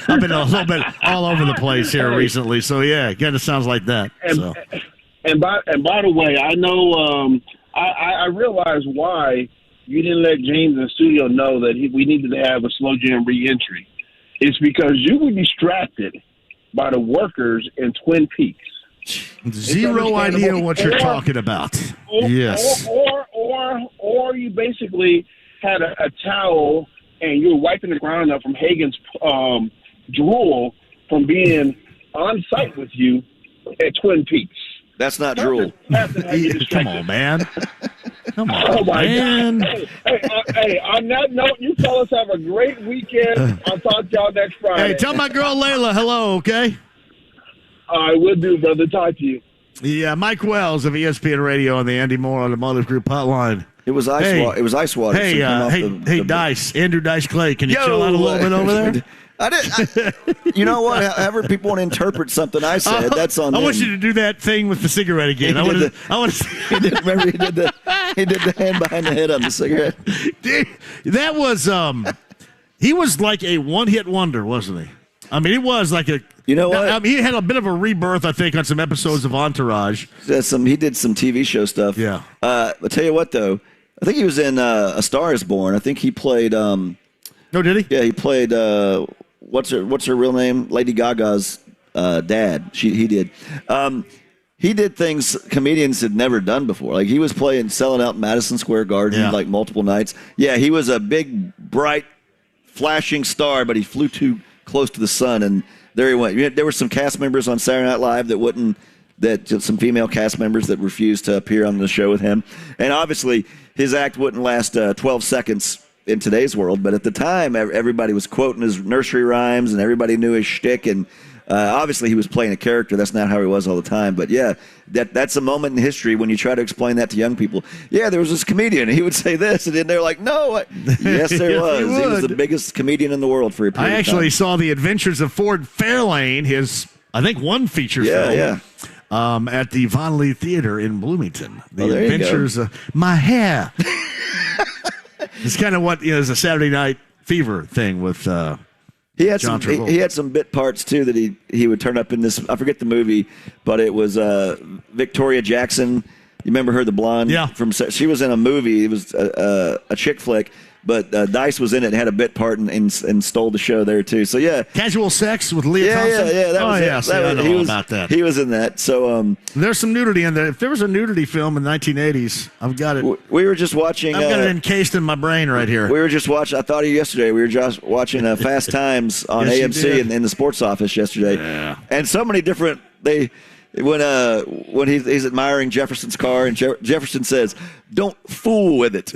I've been a little bit all over the place here recently. So yeah, it kind of sounds like that. And by the way, I know I realize why you didn't let James in the studio know that we needed to have a slow jam re-entry. It's because you were distracted by the workers in Twin Peaks. Zero idea what you're talking about. Yes. Or you basically had a towel and you were wiping the ground up from Hagen's drool from being on site with you at Twin Peaks. That's not drool. Come on, man. Come on, oh my man. God. Hey, on that note, you fellas have a great weekend. I'll talk to y'all next Friday. Hey, tell my girl Layla hello, okay? I will do, brother. Talk to you. Yeah, Mike Wells of ESPN Radio on the Andy Moore on the Mother Group hotline. It was ice water. Hey, Dice, Andrew Dice Clay, can you chill out a little bit over there? You know what? However people want to interpret something I said, that's on them. I want you to do that thing with the cigarette again. Remember he did the hand behind the head on the cigarette. Dude, that was he was like a one-hit wonder, wasn't he? I mean, it was like a. You know what? I mean, he had a bit of a rebirth, I think, on some episodes of Entourage. He did some TV show stuff. Yeah. I'll tell you what, though. I think he was in A Star Is Born. I think he played. Oh, did he? Yeah, he played. What's her real name? Lady Gaga's dad. He did. He did things comedians had never done before. Like he was selling out Madison Square Garden like multiple nights. Yeah, he was a big, bright, flashing star, but he flew too close to the sun, and there he went. There were some cast members on Saturday Night Live some female cast members that refused to appear on the show with him, and obviously his act wouldn't last 12 seconds in today's world, but at the time everybody was quoting his nursery rhymes and everybody knew his shtick, and Obviously, he was playing a character. That's not how he was all the time. But, yeah, that's a moment in history when you try to explain that to young people. Yeah, there was this comedian, and he would say this, and then they're like, no. Yes, there was. He was the biggest comedian in the world for a period of time. I actually saw The Adventures of Ford Fairlane, his, I think, one feature film. Yeah. At the Von Lee Theater in Bloomington. The there Adventures of My Hair. It's kind of what is a Saturday Night Fever thing with he had John some Travolta. he had some bit parts too that he would turn up in this. I forget the movie, but it was Victoria Jackson. You remember her, the blonde? Yeah. She was in a movie. It was a chick flick. But Dice was in it and had a bit part and stole the show there, too. So, yeah. Casual Sex with Leah Thompson? Yeah. That was it. I know all about that. He was in that. So there's some nudity in there. If there was a nudity film in the 1980s, I've got it. We were just watching. I've got it encased in my brain right here. We were just watching. I thought of you yesterday. We were just watching Fast Times on AMC in the sports office yesterday. Yeah. And so many different. When he's admiring Jefferson's car, and Jefferson says, "Don't fool with it."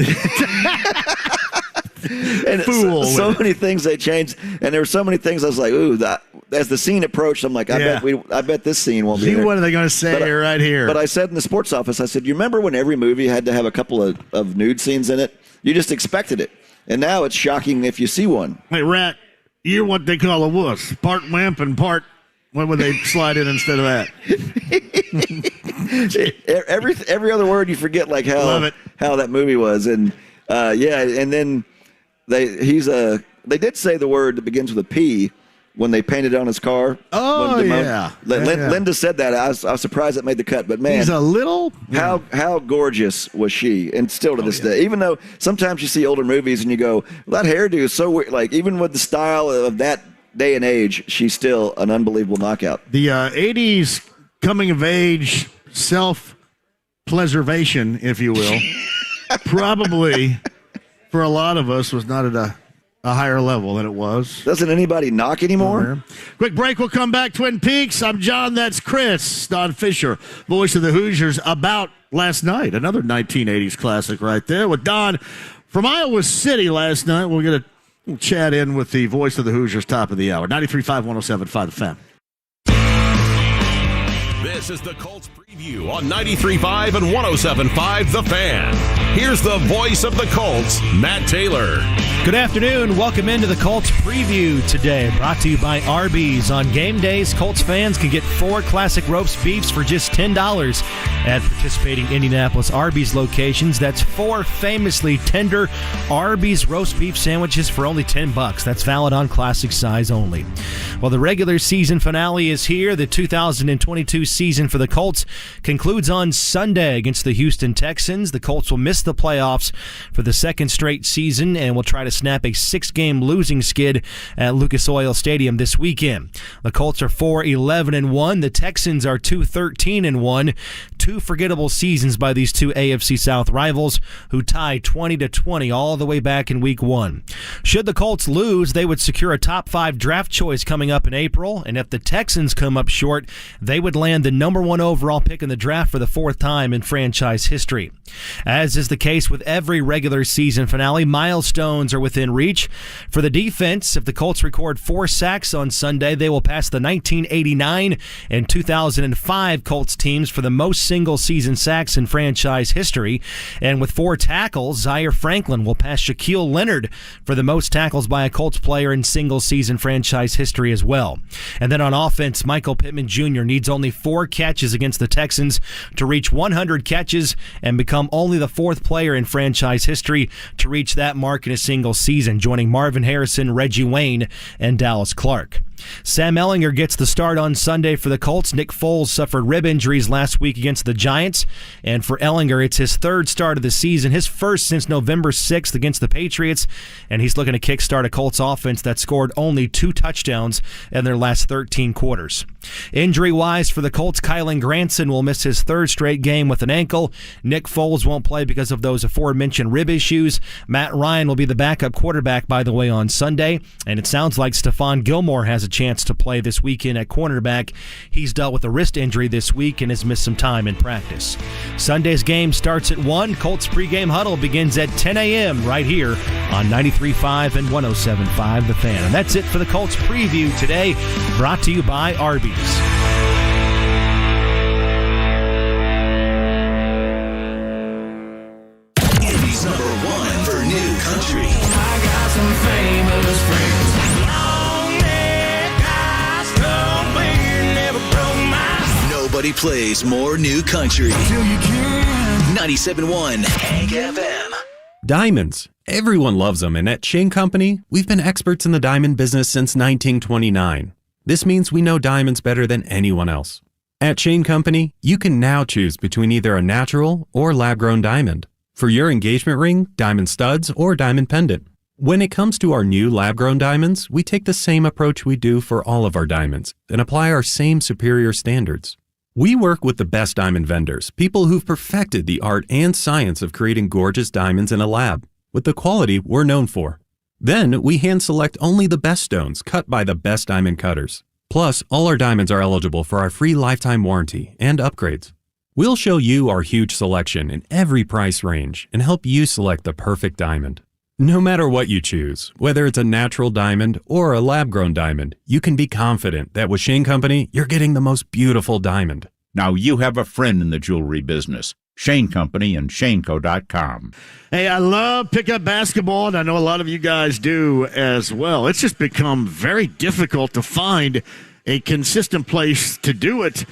And so many things they changed, and there were so many things I was like, "Ooh!" As the scene approached, I'm like, "I bet this scene won't be there." What are they going to say right here? But I said in the sports office, I said, "You remember when every movie had to have a couple of nude scenes in it? You just expected it, and now it's shocking if you see one." Hey, Rat, you're what they call a wuss, part wimp and part. When would they slide in instead of that? every other word you forget, like how that movie was, and and then. They did say the word that begins with a P when they painted it on his car. Oh, yeah. Linda said that. I was surprised it made the cut, but man. He's a little. How gorgeous was she? And still to this day, even though sometimes you see older movies and you go, well, that hairdo is so weird. Like, even with the style of that day and age, she's still an unbelievable knockout. The 80s coming of age self-preservation, if you will, probably. For a lot of us, was not at a higher level than it was. Doesn't anybody knock anymore? Quick break. We'll come back. Twin Peaks. I'm John. That's Chris. Don Fischer, voice of the Hoosiers, about last night. Another 1980s classic right there with Don from Iowa City last night. We'll get a chat in with the voice of the Hoosiers, top of the hour. 93.5, 107.5 The Fan. This is the Colts preview on 93.5 and 107.5 The Fan. Here's the voice of the Colts, Matt Taylor. Good afternoon. Welcome into the Colts preview today. Brought to you by Arby's. On game days, Colts fans can get 4 classic roast beefs for just $10 at participating Indianapolis Arby's locations. That's 4 famously tender Arby's roast beef sandwiches for only $10. That's valid on classic size only. Well, the regular season finale is here. The 2022 season for the Colts concludes on Sunday against the Houston Texans. The Colts will miss the playoffs for the second straight season and will try to snap a 6-game losing skid at Lucas Oil Stadium this weekend. The Colts are 4-11-1. The Texans are 2-13-1. 2 forgettable seasons by these two AFC South rivals who tied 20-20 all the way back in Week 1. Should the Colts lose, they would secure a top 5 draft choice coming up in April, and if the Texans come up short, they would land the number 1 overall pick in the draft for the 4th time in franchise history. As is the case with every regular season finale, milestones are within reach. For the defense, if the Colts record 4 sacks on Sunday, they will pass the 1989 and 2005 Colts teams for the most single-season sacks in franchise history. And with 4 tackles, Zaire Franklin will pass Shaquille Leonard for the most tackles by a Colts player in single-season franchise history as well. And then on offense, Michael Pittman Jr. needs only 4 catches against the Texans to reach 100 catches and become only the 4th player in franchise history to reach that mark in a single season, joining Marvin Harrison, Reggie Wayne, and Dallas Clark. Sam Ehlinger gets the start on Sunday for the Colts. Nick Foles suffered rib injuries last week against the Giants, and for Ehlinger, it's his 3rd start of the season, his first since November 6th against the Patriots, and he's looking to kickstart a Colts offense that scored only 2 touchdowns in their last 13 quarters. Injury-wise for the Colts, Kylan Granson will miss his 3rd straight game with an ankle. Nick Foles won't play because of those aforementioned rib issues. Matt Ryan will be the backup quarterback, by the way, on Sunday, and it sounds like Stephon Gilmore has a a chance to play this weekend at cornerback. He's dealt with a wrist injury this week and has missed some time in practice. Sunday's game starts at 1. Colts pregame huddle begins at 10 a.m. right here on 93.5 and 107.5 The Fan. And that's it for the Colts preview today, brought to you by Arby's. Indy's #1 for new country. I got some famous friends. Nobody plays more new country. 97.1 Hank FM. Diamonds. Everyone loves them, and at Shane Company, we've been experts in the diamond business since 1929. This means we know diamonds better than anyone else. At Shane Company, you can now choose between either a natural or lab-grown diamond. For your engagement ring, diamond studs, or diamond pendant. When it comes to our new lab-grown diamonds, we take the same approach we do for all of our diamonds and apply our same superior standards. We work with the best diamond vendors, people who've perfected the art and science of creating gorgeous diamonds in a lab, with the quality we're known for. Then, we hand-select only the best stones cut by the best diamond cutters. Plus, all our diamonds are eligible for our free lifetime warranty and upgrades. We'll show you our huge selection in every price range and help you select the perfect diamond. No matter what you choose, whether it's a natural diamond or a lab-grown diamond, you can be confident that with Shane Company, you're getting the most beautiful diamond. Now you have a friend in the jewelry business. Shane Company and ShaneCo.com. Hey, I love pickup basketball, and I know a lot of you guys do as well. It's just become very difficult to find a consistent place to do it.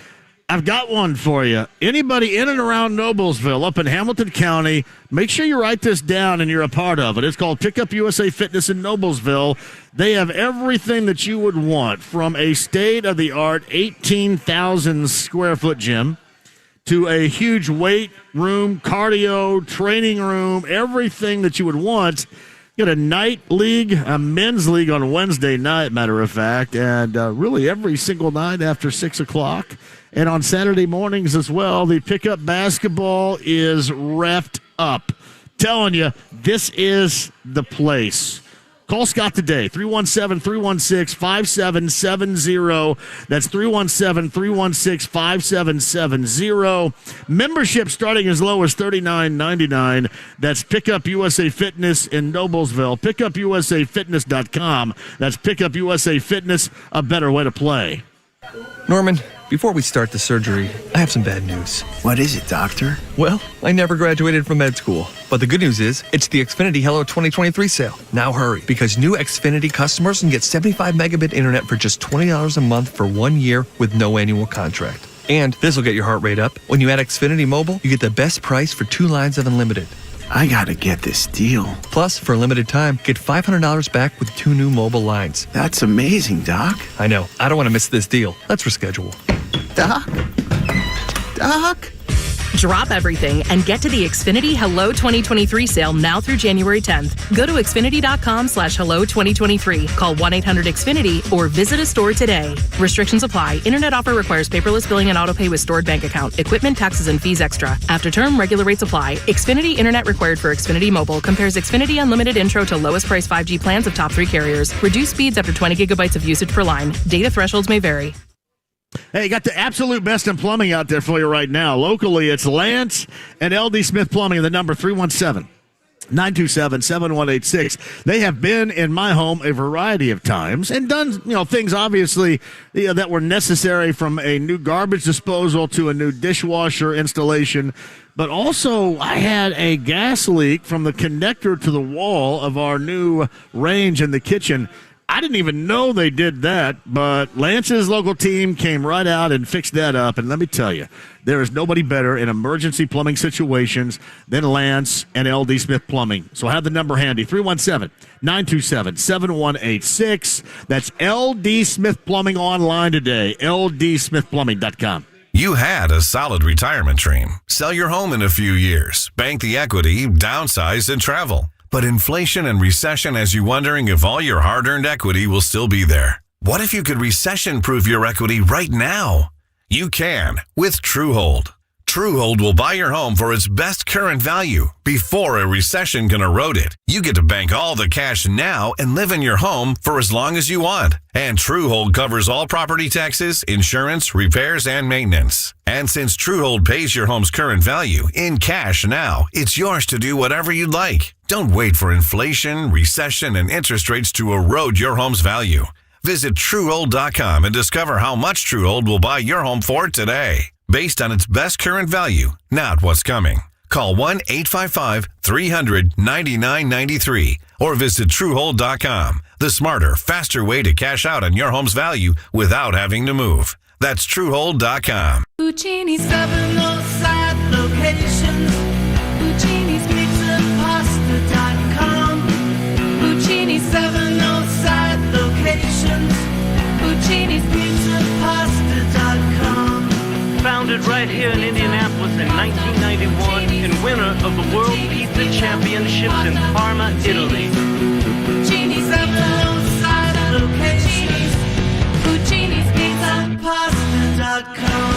I've got one for you. Anybody in and around Noblesville, up in Hamilton County, make sure you write this down and you're a part of it. It's called Pickup USA Fitness in Noblesville. They have everything that you would want, from a state-of-the-art 18,000 square foot gym to a huge weight room, cardio, training room, everything that you would want. You got a night league, a men's league on Wednesday night, matter of fact, and really every single night after 6 o'clock. And on Saturday mornings as well, the pickup basketball is reffed up. Telling you, this is the place. Call Scott today, 317-316-5770. That's 317-316-5770. Membership starting as low as $39.99. That's Pickup USA Fitness in Noblesville. PickupUSAFitness.com. That's Pickup USA Fitness, a better way to play. Norman, before we start the surgery, I have some bad news. What is it, doctor? Well, I never graduated from med school. But the good news is, it's the Xfinity Hello 2023 sale. Now hurry, because new Xfinity customers can get 75 megabit internet for just $20 a month for 1 year with no annual contract. And this will get your heart rate up. When you add Xfinity Mobile, you get the best price for 2 lines of unlimited. I gotta get this deal. Plus, for a limited time, get $500 back with 2 new mobile lines. That's amazing, Doc. I know. I don't want to miss this deal. Let's reschedule. Doc? Drop everything and get to the Xfinity Hello 2023 sale now through January 10th. Go to Xfinity.com/Hello2023. Call 1-800-XFINITY or visit a store today. Restrictions apply. Internet offer requires paperless billing and autopay with stored bank account. Equipment, taxes, and fees extra. After term, regular rates apply. Xfinity Internet required for Xfinity Mobile. Compares Xfinity Unlimited Intro to lowest price 5G plans of top 3 carriers. Reduced speeds after 20 gigabytes of usage per line. Data thresholds may vary. Hey, got the absolute best in plumbing out there for you right now. Locally, it's Lance and LD Smith Plumbing, the number 317-927-7186. They have been in my home a variety of times and done, things obviously that were necessary, from a new garbage disposal to a new dishwasher installation. But also, I had a gas leak from the connector to the wall of our new range in the kitchen. I didn't even know they did that, but Lance's local team came right out and fixed that up. And let me tell you, there is nobody better in emergency plumbing situations than Lance and LD Smith Plumbing. So I have the number handy, 317-927-7186. That's LD Smith Plumbing online today, ldsmithplumbing.com. You had a solid retirement dream. Sell your home in a few years, bank the equity, downsize, and travel. But inflation and recession has you wondering if all your hard-earned equity will still be there. What if you could recession-proof your equity right now? You can with TrueHold. Truehold will buy your home for its best current value before a recession can erode it. You get to bank all the cash now and live in your home for as long as you want. And Truehold covers all property taxes, insurance, repairs, and maintenance. And since Truehold pays your home's current value in cash now, it's yours to do whatever you'd like. Don't wait for inflation, recession, and interest rates to erode your home's value. Visit Truehold.com and discover how much Truehold will buy your home for today. Based on its best current value, not what's coming. Call 1-855-300-9993 or visit Truehold.com. The smarter, faster way to cash out on your home's value without having to move. That's Truehold.com. Puccini's 707 locations. Puccini's Pizza Pasta.com. Puccini's 707 locations. Puccini's Pizza Pasta.com. Founded right here in Indianapolis in 1991 and winner of the World Pizza Championships in Parma, Italy. Puccini's 707 locations. Puccini's Pizza Pasta.com.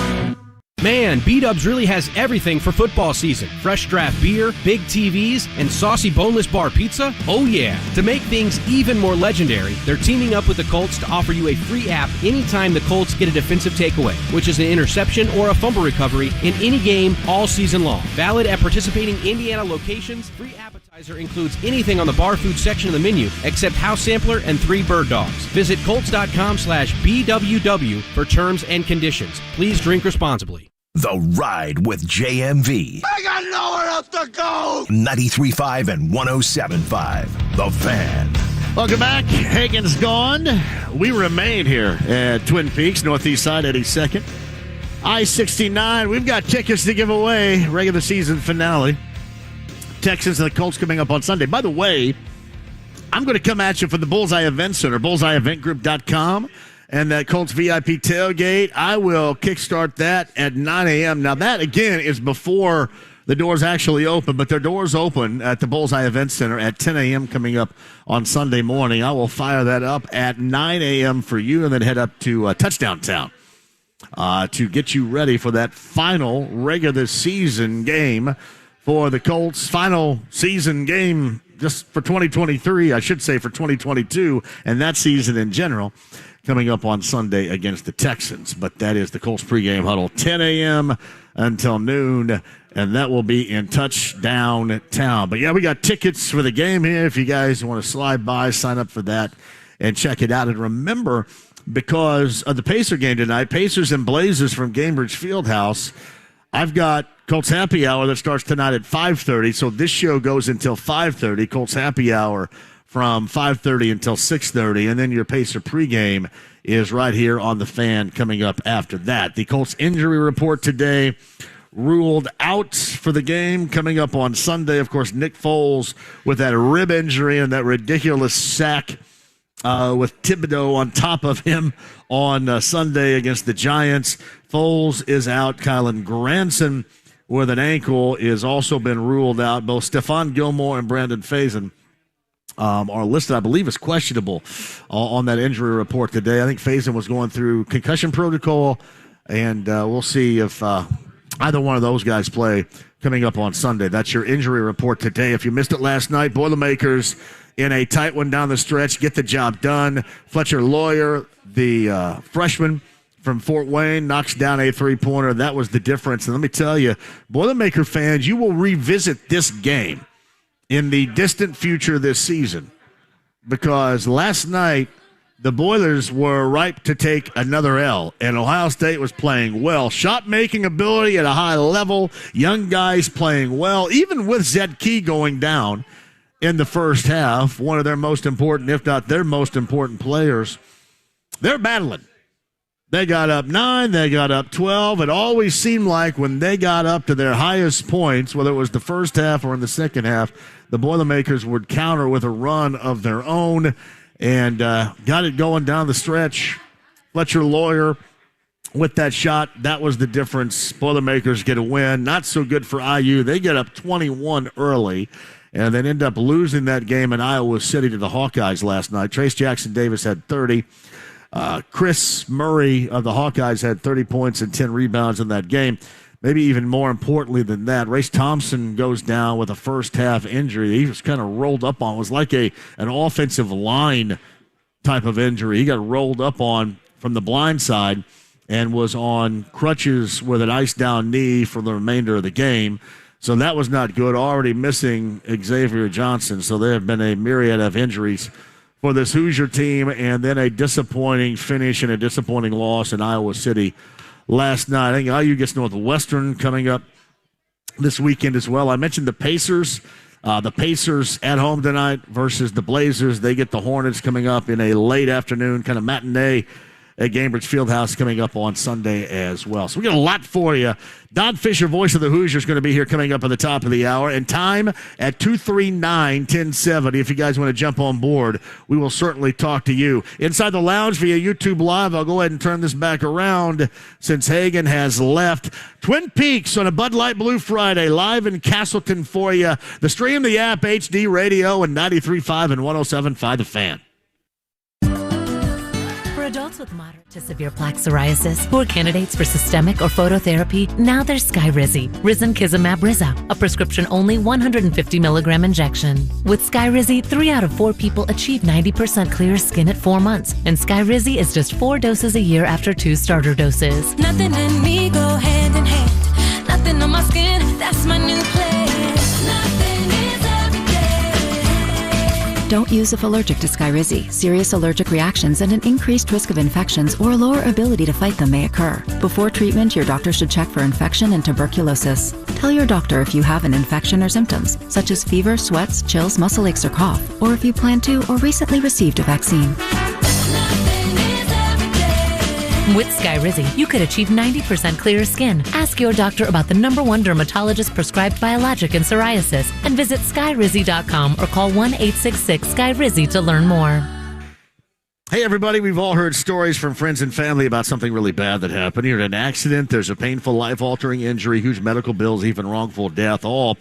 Man, B-Dubs really has everything for football season. Fresh draft beer, big TVs, and saucy boneless bar pizza? Oh yeah. To make things even more legendary, they're teaming up with the Colts to offer you a free app anytime the Colts get a defensive takeaway, which is an interception or a fumble recovery in any game all season long. Valid at participating Indiana locations. Free appetizer includes anything on the bar food section of the menu except house sampler and 3 bird dogs. Visit Colts.com/BWW for terms and conditions. Please drink responsibly. The Ride with JMV. I got nowhere else to go. 93.5 and 107.5. The Fan. Welcome back. Hagen's gone. We remain here at Twin Peaks, Northeast Side, 82nd. I-69. We've got tickets to give away. Regular season finale. Texans and the Colts coming up on Sunday. By the way, I'm going to come at you from the Bullseye Event Center, bullseyeeventgroup.com. And that Colts VIP tailgate, I will kickstart that at 9 a.m. Now, that, again, is before the doors actually open, but their doors open at the Bullseye Event Center at 10 a.m. coming up on Sunday morning. I will fire that up at 9 a.m. for you and then head up to Touchdown Town to get you ready for that final regular season game for the Colts. Final season game just for 2023, I should say for 2022, and that season in general. Coming up on Sunday against the Texans. But that is the Colts pregame huddle, 10 a.m. until noon, and that will be in Touchdown Town. But, yeah, we got tickets for the game here. If you guys want to slide by, sign up for that and check it out. And remember, because of the Pacer game tonight, Pacers and Blazers from Gainbridge Fieldhouse, I've got Colts Happy Hour that starts tonight at 5:30. So this show goes until 5:30, Colts Happy Hour from 5:30 until 6:30, and then your Pacer pregame is right here on the Fan coming up after that. The Colts injury report today ruled out for the game coming up on Sunday. Of course, Nick Foles with that rib injury and that ridiculous sack with Thibodeau on top of him on Sunday against the Giants. Foles is out. Kylan Granson with an ankle is also been ruled out. Both Stephon Gilmore and Brandon Faison are listed, I believe, as questionable on that injury report today. I think Faison was going through concussion protocol, and we'll see if either one of those guys play coming up on Sunday. That's your injury report today. If you missed it last night, Boilermakers in a tight one down the stretch, get the job done. Fletcher Lawyer, the freshman from Fort Wayne, knocks down a three-pointer. That was the difference. And let me tell you, Boilermaker fans, you will revisit this game in the distant future this season, because last night the Boilers were ripe to take another L, and Ohio State was playing well. Shot-making ability at a high level, young guys playing well, even with Zed Key going down in the first half, one of their most important, if not their most important players. They're battling. They got up 9, they got up 12. It always seemed like when they got up to their highest points, whether it was the first half or in the second half, the Boilermakers would counter with a run of their own and got it going down the stretch. Fletcher Lawyer with that shot, that was the difference. Boilermakers get a win. Not so good for IU. They get up 21 early and then end up losing that game in Iowa City to the Hawkeyes last night. Trace Jackson-Davis had 30. Chris Murray of the Hawkeyes had 30 points and 10 rebounds in that game. maybe even more importantly than that, Race Thompson goes down with a first-half injury. He was kind of rolled up on. It was like an offensive line type of injury. He got rolled up on from the blind side and was on crutches with an iced-down knee for the remainder of the game. So that was not good. Already missing Xavier Johnson. So there have been a myriad of injuries for this Hoosier team, and then a disappointing finish and a disappointing loss in Iowa City last night. I think IU gets Northwestern coming up this weekend as well. I mentioned the Pacers. The Pacers at home tonight versus the Blazers. They get the Hornets coming up in a late afternoon kind of matinee at Gainbridge Fieldhouse coming up on Sunday as well. So we got a lot for you. Don Fischer, voice of the Hoosiers, going to be here coming up at the top of the hour. And time at 239-1070. If you guys want to jump on board, we will certainly talk to you. Inside the lounge via YouTube Live, I'll go ahead and turn this back around since Hagan has left. Twin Peaks on a Bud Light Blue Friday, live in Castleton for you. The stream, the app, HD Radio, and 93.5 and 107.5 The Fan. Adults with moderate to severe plaque psoriasis who are candidates for systemic or phototherapy, now there's Skyrizi, Risankizumab Riza, a prescription-only 150 milligram injection. With Skyrizi, 3 out of 4 people achieve 90% clear skin at 4 months, and Skyrizi is just 4 doses a year after 2 starter doses. Nothing and me go hand in hand. Nothing on my skin, that's my new plan. Nothing is every day. Don't use if allergic to Skyrizi. Serious allergic reactions and an increased risk of infections or a lower ability to fight them may occur. Before treatment, your doctor should check for infection and tuberculosis. Tell your doctor if you have an infection or symptoms, such as fever, sweats, chills, muscle aches, or cough, or if you plan to or recently received a vaccine. With Skyrizi, you could achieve 90% clearer skin. Ask your doctor about the #1 dermatologist prescribed biologic in psoriasis and visit skyrizi.com or call 1-866-SKYRIZI to learn more. Hey, everybody, we've all heard stories from friends and family about something really bad that happened. You're in an accident, there's a painful, life-altering injury, huge medical bills, even wrongful death, all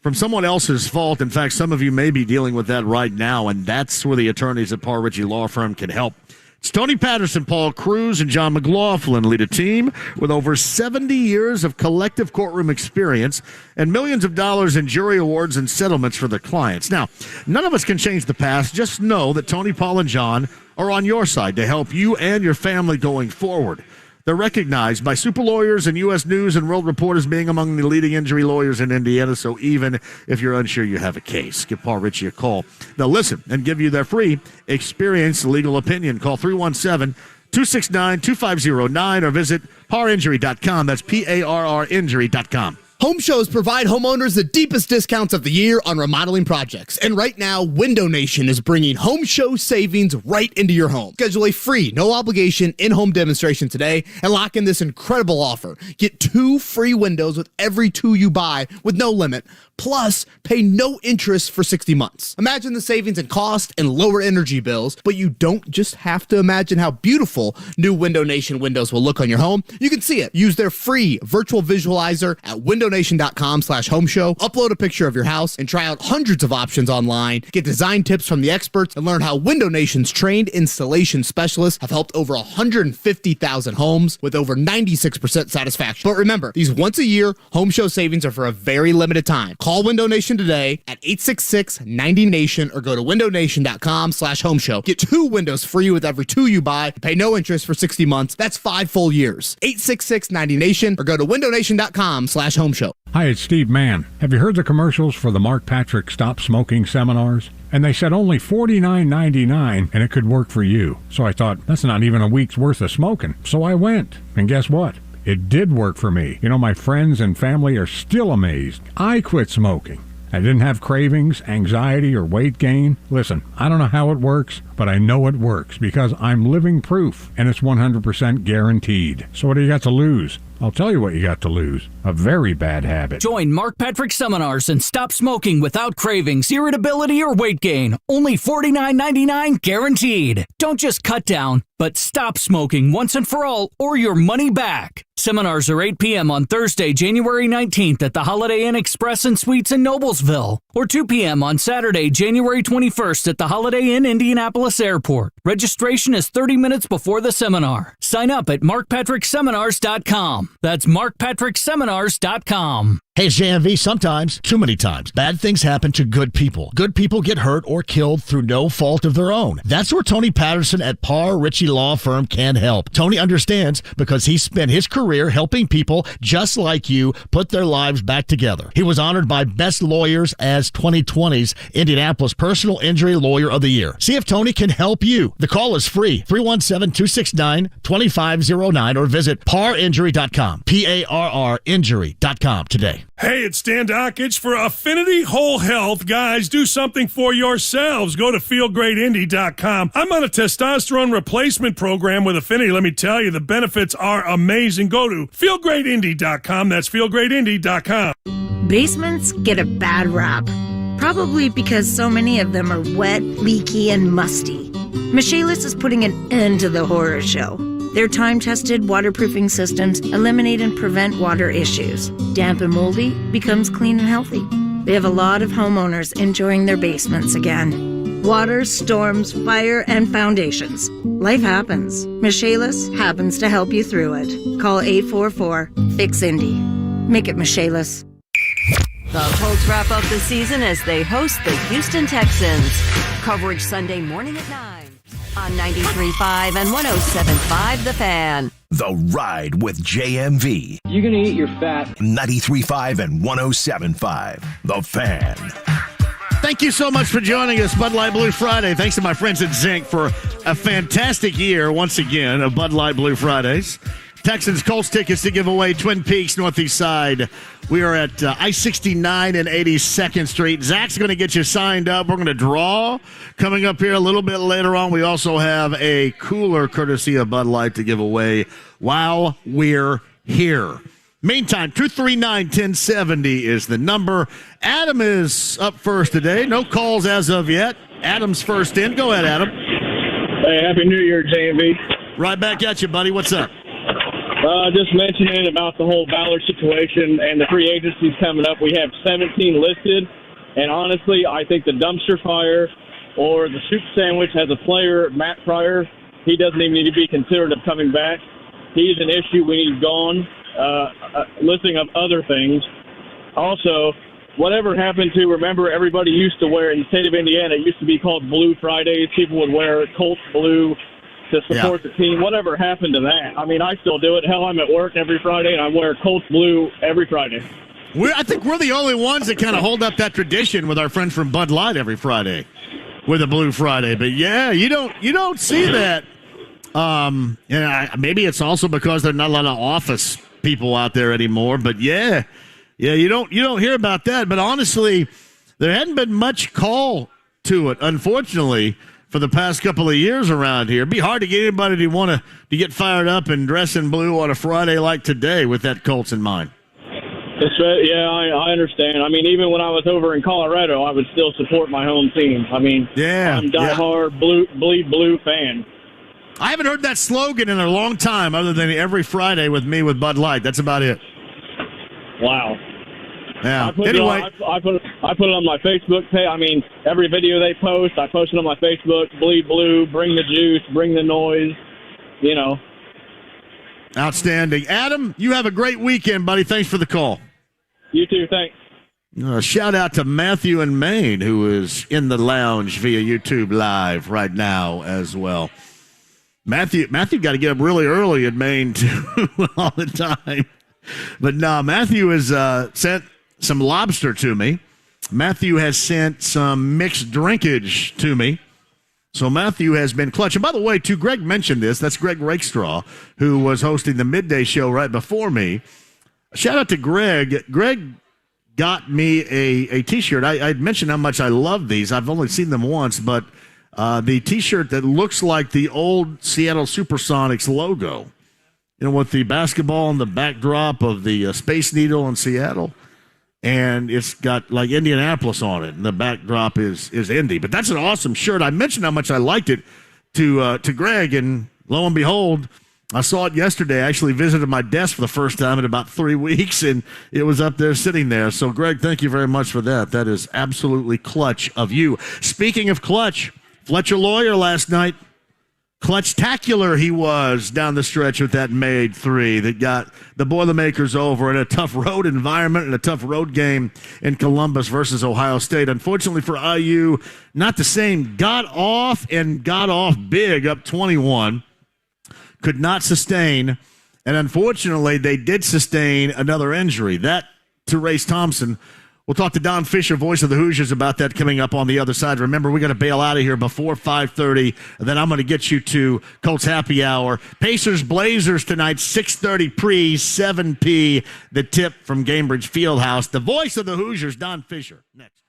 from someone else's fault. In fact, some of you may be dealing with that right now, and that's where the attorneys at Parr Ritchie Law Firm can help. It's Tony Patterson, Paul Cruz, and John McLaughlin lead a team with over 70 years of collective courtroom experience and millions of dollars in jury awards and settlements for their clients. Now, none of us can change the past. Just know that Tony, Paul, and John are on your side to help you and your family going forward. They're recognized by super lawyers and U.S. News and World Report as being among the leading injury lawyers in Indiana, so even if you're unsure you have a case, give Parr Ritchie a call. They'll listen and give you their free experienced legal opinion. Call 317-269-2509 or visit parrinjury.com. That's Parr injury.com. Home shows provide homeowners the deepest discounts of the year on remodeling projects. And right now, Window Nation is bringing home show savings right into your home. Schedule a free, no-obligation in-home demonstration today and lock in this incredible offer. Get 2 free windows with every 2 you buy with no limit. Plus, pay no interest for 60 months. Imagine the savings in cost and lower energy bills, but you don't just have to imagine how beautiful new Window Nation windows will look on your home. You can see it. Use their free virtual visualizer at windownation.com/home show. Upload a picture of your house and try out hundreds of options online. Get design tips from the experts and learn how Window Nation's trained installation specialists have helped over 150,000 homes with over 96% satisfaction. But remember, these once-a-year home show savings are for a very limited time. Call Window Nation today at 866-90NATION or go to windownation.com/home show. Get 2 windows free with every 2 you buy. Pay no interest for 60 months. That's 5 full years. 866-90NATION or go to windownation.com/home show. Hi, it's Steve Mann. Have you heard the commercials for the Mark Patrick Stop Smoking seminars? And they said only $49.99 and it could work for you. So I thought, that's not even a week's worth of smoking. So I went. And guess what? It did work for me. You know, my friends and family are still amazed. I quit smoking. I didn't have cravings, anxiety, or weight gain. Listen, I don't know how it works, but I know it works because I'm living proof, and it's 100% guaranteed. So what do you got to lose? I'll tell you what you got to lose. A very bad habit. Join Mark Patrick seminars and stop smoking without cravings, irritability, or weight gain. Only $49.99 guaranteed. Don't just cut down, but stop smoking once and for all or your money back. Seminars are 8 p.m. on Thursday, January 19th at the Holiday Inn Express and Suites in Noblesville. or 2 p.m. on Saturday, January 21st at the Holiday Inn Indianapolis Airport. Registration is 30 minutes before the seminar. Sign up at markpatrickseminars.com. That's markpatrickseminars.com. Hey, it's JMV. Sometimes, too many times, bad things happen to good people. Good people get hurt or killed through no fault of their own. That's where Tony Patterson at Parr Ritchie Law Firm can help. Tony understands because he spent his career helping people just like you put their lives back together. He was honored by Best Lawyers as 2020's Indianapolis Personal Injury Lawyer of the Year. See if Tony can help you. The call is free, 317-269-2509, or visit parrinjury.com, P-A-R-R injury.com today. Hey, it's Dan Dockich for Affinity Whole Health. Guys, do something for yourselves. Go to feelgreatindy.com. I'm on a testosterone replacement program with Affinity. Let me tell you, the benefits are amazing. Go to feelgreatindy.com. That's feelgreatindy.com. Basements get a bad rap, probably because so many of them are wet, leaky, and musty. Michaelis is putting an end to the horror show. Their time-tested waterproofing systems eliminate and prevent water issues. Damp and moldy becomes clean and healthy. They have a lot of homeowners enjoying their basements again. Water, storms, fire, and foundations. Life happens. Michaelis happens to help you through it. Call 844-FIX-INDY. Make it Michaelis. The Colts wrap up the season as they host the Houston Texans. Coverage Sunday morning at 9 on 93.5 and 107.5 The Fan. The Ride with JMV. You're going to eat your fat. 93.5 and 107.5 The Fan. Thank you so much for joining us, Bud Light Blue Friday. Thanks to my friends at Zinc for a fantastic year, once again, of Bud Light Blue Fridays. Texans Colts tickets to give away, Twin Peaks, Northeast Side. We are at I-69 and 82nd Street. Zach's going to get you signed up. We're going to draw coming up here a little bit later on. We also have a cooler courtesy of Bud Light to give away while we're here. Meantime, 239-1070 is the number. Adam is up first today. No calls as of yet. Adam's first in. Go ahead, Adam. Hey, Happy New Year, JMV. Right back at you, buddy. What's up? Just mentioning about the whole Ballard situation and the free agencies coming up. We have 17 listed, and honestly, I think the dumpster fire or the soup sandwich has a player, Matt Pryor. He doesn't even need to be considered of coming back. He's an issue when he's gone. Listing of other things. Also, whatever happened to, remember, everybody used to wear, in the state of Indiana, it used to be called Blue Fridays. People would wear Colts blue to support the team. Whatever happened to that? I mean, I still do it. Hell, I'm at work every Friday, and I wear Colts blue every Friday. I think we're the only ones that kind of hold up that tradition with our friends from Bud Light every Friday with a Blue Friday. But yeah, you don't see that. Maybe it's also because there's not a lot of office people out there anymore. But yeah, you don't hear about that. But honestly, there hadn't been much call to it, unfortunately, for the past couple of years around here. It'd be hard to get anybody to want to get fired up and dress in blue on a Friday like today with that Colts in mind. Yeah, I understand. I mean, even when I was over in Colorado, I would still support my home team. I mean, I'm a diehard bleed blue fan. I haven't heard that slogan in a long time other than every Friday with me with Bud Light. That's about it. Wow. Yeah. I put it on my Facebook page. I mean, every video they post, I post it on my Facebook. Bleed blue, bring the juice, bring the noise, you know. Outstanding. Adam, you have a great weekend, buddy. Thanks for the call. You too. Thanks. Shout out to Matthew in Maine, who is in the lounge via YouTube Live right now as well. Matthew got to get up really early in Maine, too, all the time. But no, Matthew has sent some lobster to me. Matthew has sent some mixed drinkage to me. So Matthew has been clutch. And by the way, too, Greg mentioned this. That's Greg Rakestraw, who was hosting the midday show right before me. Shout out to Greg. Greg got me a T-shirt. I mentioned how much I love these. I've only seen them once, but the T-shirt that looks like the old Seattle Supersonics logo, you know, with the basketball on the backdrop of the Space Needle in Seattle. And it's got like Indianapolis on it, and the backdrop is Indy. But that's an awesome shirt. I mentioned how much I liked it to Greg, and lo and behold, I saw it yesterday. I actually visited my desk for the first time in about 3 weeks, and it was up there sitting there. So, Greg, thank you very much for that. That is absolutely clutch of you. Speaking of clutch, Fletcher Lawyer last night, clutch-tacular he was down the stretch with that made three that got the Boilermakers over in a tough road environment and a tough road game in Columbus versus Ohio State. Unfortunately for IU, not the same. Got off big, up 21. Could not sustain, and unfortunately, they did sustain another injury. That to Race Thompson. We'll talk to Don Fischer, voice of the Hoosiers, about that coming up on the other side. Remember, we got to bail out of here before 5:30, and then I'm going to get you to Colts Happy Hour. Pacers Blazers tonight, 6:30 pre, 7 p. The tip from Gainbridge Fieldhouse. The voice of the Hoosiers, Don Fischer. Next.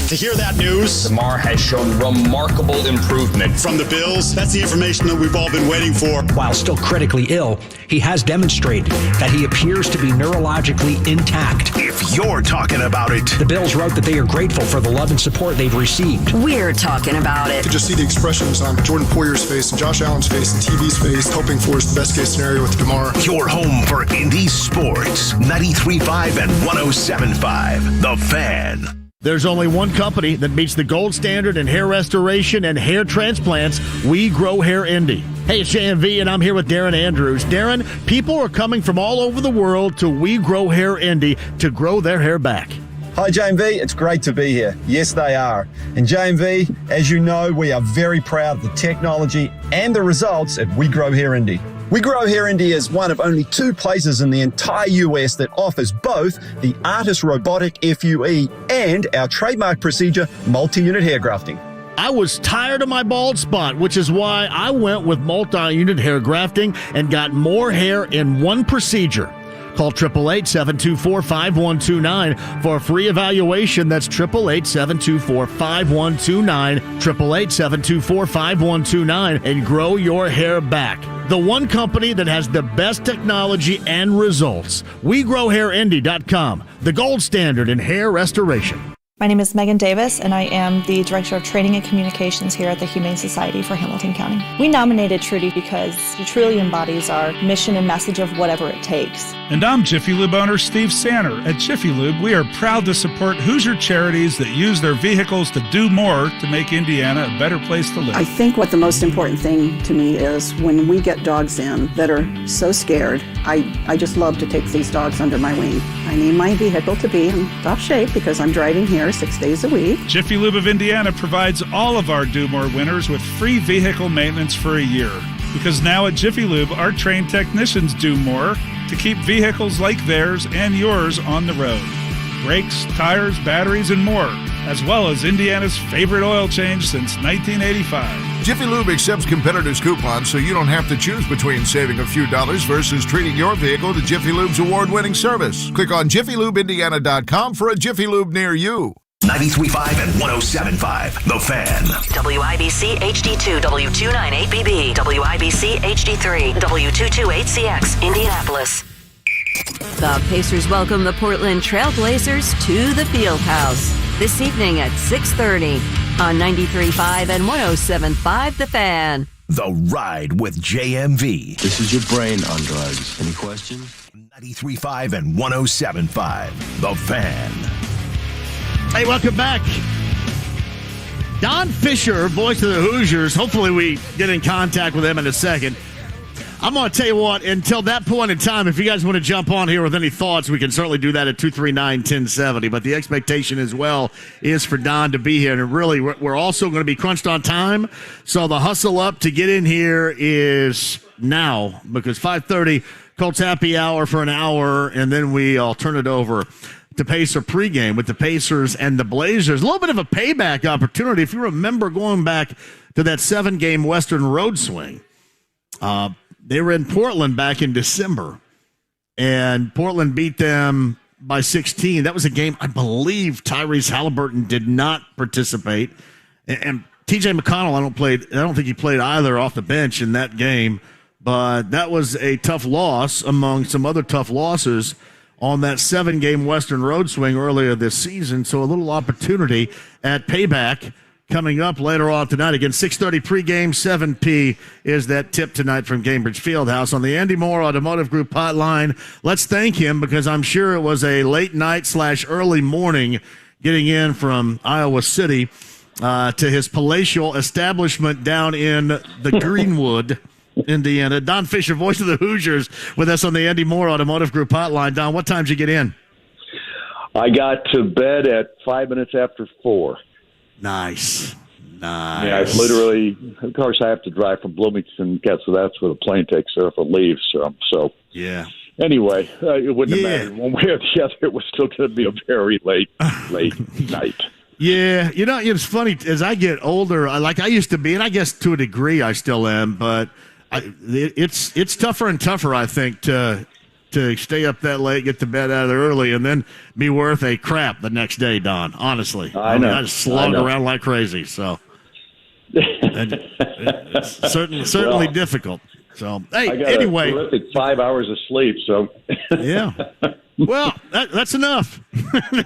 To hear that news, Damar has shown remarkable improvement. From the Bills, that's the information that we've all been waiting for. While still critically ill, he has demonstrated that he appears to be neurologically intact. If you're talking about it, the Bills wrote that they are grateful for the love and support they've received. We're talking about it. To just see the expressions on Jordan Poyer's face and Josh Allen's face and TV's face, hoping for is the best case scenario with Damar. Your home for Indy sports, 93.5 and 107.5, The Fan. There's only one company that meets the gold standard in hair restoration and hair transplants. We Grow Hair Indy. Hey, it's JMV, and I'm here with Darren Andrews. Darren, people are coming from all over the world to We Grow Hair Indy to grow their hair back. Hi, JMV. It's great to be here. Yes, they are. And JMV, as you know, we are very proud of the technology and the results at We Grow Hair Indy. We Grow Hair Indy is one of only 2 places in the entire US that offers both the Artist Robotic FUE and our trademark procedure, multi-unit hair grafting. I was tired of my bald spot, which is why I went with multi-unit hair grafting and got more hair in one procedure. Call 888-724-5129 for a free evaluation. That's 888-724-5129, 888-724-5129, and grow your hair back. The one company that has the best technology and results. WeGrowHairIndy.com, the gold standard in hair restoration. My name is Megan Davis, and I am the Director of Training and Communications here at the Humane Society for Hamilton County. We nominated Trudy because she truly embodies our mission and message of whatever it takes. And I'm Jiffy Lube owner Steve Sanner. At Jiffy Lube, we are proud to support Hoosier charities that use their vehicles to do more to make Indiana a better place to live. I think what the most important thing to me is when we get dogs in that are so scared, I just love to take these dogs under my wing. I need my vehicle to be in top shape because I'm driving here 6 days a week. Jiffy Lube of Indiana provides all of our Do More winners with free vehicle maintenance for a year. Because now at Jiffy Lube, our trained technicians do more to keep vehicles like theirs and yours on the road. Brakes, tires, batteries, and more, as well as Indiana's favorite oil change since 1985. Jiffy Lube accepts competitors' coupons, so you don't have to choose between saving a few dollars versus treating your vehicle to Jiffy Lube's award-winning service. Click on JiffyLubeIndiana.com for a Jiffy Lube near you. 93.5 and 107.5, The Fan. WIBC HD2, W298BB, WIBC HD3, W228CX, Indianapolis. The Pacers welcome the Portland Trailblazers to the Fieldhouse this evening at 6:30 on 93.5 and 107.5, The Fan. The Ride with JMV. This is your brain on drugs. Any questions? 93.5 and 107.5, The Fan. Hey, welcome back. Don Fischer, voice of the Hoosiers. Hopefully we get in contact with him in a second. I'm going to tell you what, until that point in time, if you guys want to jump on here with any thoughts, we can certainly do that at 239-1070. But the expectation as well is for Don to be here. And really, we're also going to be crunched on time. So the hustle up to get in here is now, because 5:30, Colts Happy Hour for an hour, and then I'll turn it over to Pacer pregame with the Pacers and the Blazers. A little bit of a payback opportunity. If you remember going back to that 7-game Western Road swing, they were in Portland back in December, and Portland beat them by 16. That was a game I believe Tyrese Halliburton did not participate, and TJ McConnell I don't think he played either off the bench in that game, but that was a tough loss among some other tough losses on that 7-game Western Road swing earlier this season. So a little opportunity at payback coming up later on tonight. Again, 6:30 pregame, 7 p is that tip tonight from Cambridge Fieldhouse on the Andy Moore Automotive Group hotline. Let's thank him because I'm sure it was a late night / early morning getting in from Iowa City to his palatial establishment down in the Greenwood, Indiana. Don Fischer, voice of the Hoosiers, with us on the Andy Moore Automotive Group hotline. Don, what time did you get in? I got to bed at 5 minutes after 4. Nice. Yeah, I literally, of course, I have to drive from Bloomington, so that's where the plane takes off and leaves. So yeah. Anyway, it wouldn't have mattered one way or the other. It was still going to be a very late night. Yeah, it's funny. As I get older, like I used to be, and I guess to a degree I still am, but it's tougher and tougher, I think, to stay up that late, get to bed out of there early, and then be worth a crap the next day, Don. Honestly. I know. I just slog around like crazy, so it's certainly difficult. So, hey, I got anyway. a terrific 5 hours of sleep, so. Yeah. Well, that's enough.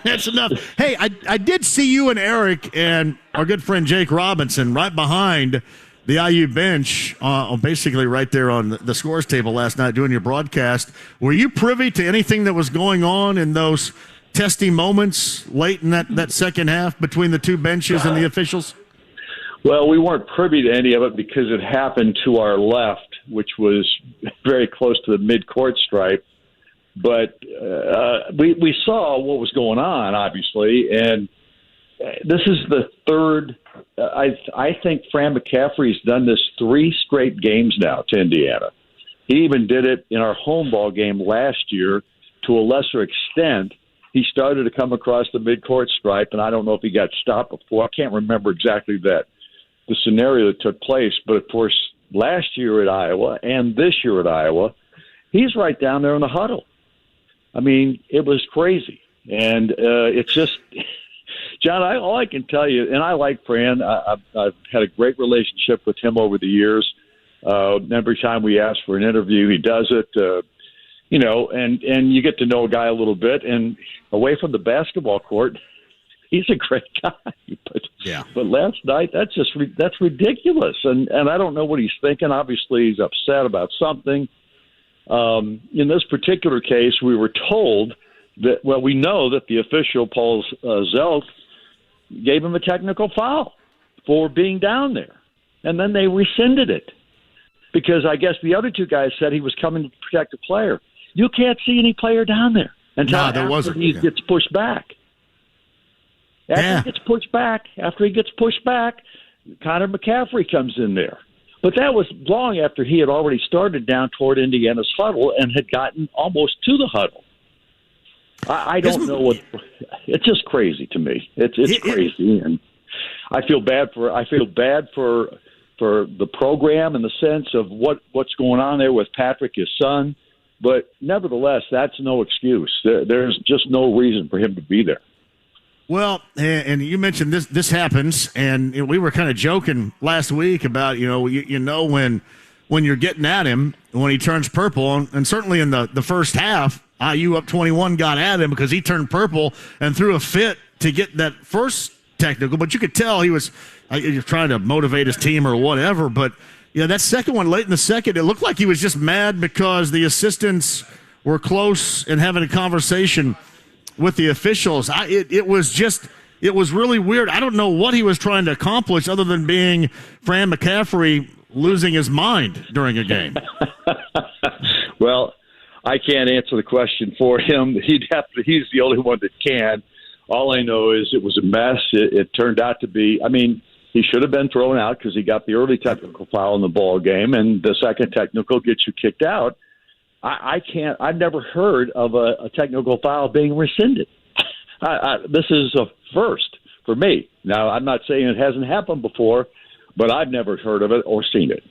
That's enough. Hey, I did see you and Eric and our good friend Jake Robinson right behind the IU bench, basically right there on the scores table last night doing your broadcast. Were you privy to anything that was going on in those testy moments late in that second half between the two benches and the officials? Well, we weren't privy to any of it because it happened to our left, which was very close to the mid-court stripe. But we saw what was going on, obviously, and this is the third. I think Fran McCaffrey's done this 3 straight games now to Indiana. He even did it in our home ball game last year to a lesser extent. He started to come across the midcourt stripe, and I don't know if he got stopped before. I can't remember exactly the scenario that took place. But, of course, last year at Iowa and this year at Iowa, he's right down there in the huddle. I mean, it was crazy. And it's just – John, all I can tell you, and I like Fran. I've had a great relationship with him over the years. Every time we ask for an interview, he does it. And you get to know a guy a little bit. And away from the basketball court, he's a great guy. But last night, that's ridiculous. And I don't know what he's thinking. Obviously, he's upset about something. In this particular case, we were told that, well, we know that the official, Paul Zelk, gave him a technical foul for being down there. And then they rescinded it because I guess the other two guys said he was coming to protect the player. You can't see any player down there until after he gets pushed back. After he gets pushed back, Connor McCaffrey comes in there. But that was long after he had already started down toward Indiana's huddle and had gotten almost to the huddle. I don't know what. It's just crazy to me. It's crazy, and I feel bad for the program in the sense of what's going on there with Patrick, his son. But nevertheless, that's no excuse. There's just no reason for him to be there. Well, and you mentioned this happens, and we were kind of joking last week about when you're getting at him when he turns purple, and certainly in the first half, IU up 21 got at him because he turned purple and threw a fit to get that first technical. But you could tell he was trying to motivate his team or whatever. But that second one late in the second, it looked like he was just mad because the assistants were close and having a conversation with the officials. It was really weird. I don't know what he was trying to accomplish other than being Fran McCaffrey losing his mind during a game. Well, I can't answer the question for him. He's the only one that can. All I know is it was a mess. It turned out to be, he should have been thrown out because he got the early technical foul in the ball game, and the second technical gets you kicked out. I've never heard of a technical foul being rescinded. This is a first for me. Now, I'm not saying it hasn't happened before, but I've never heard of it or seen it.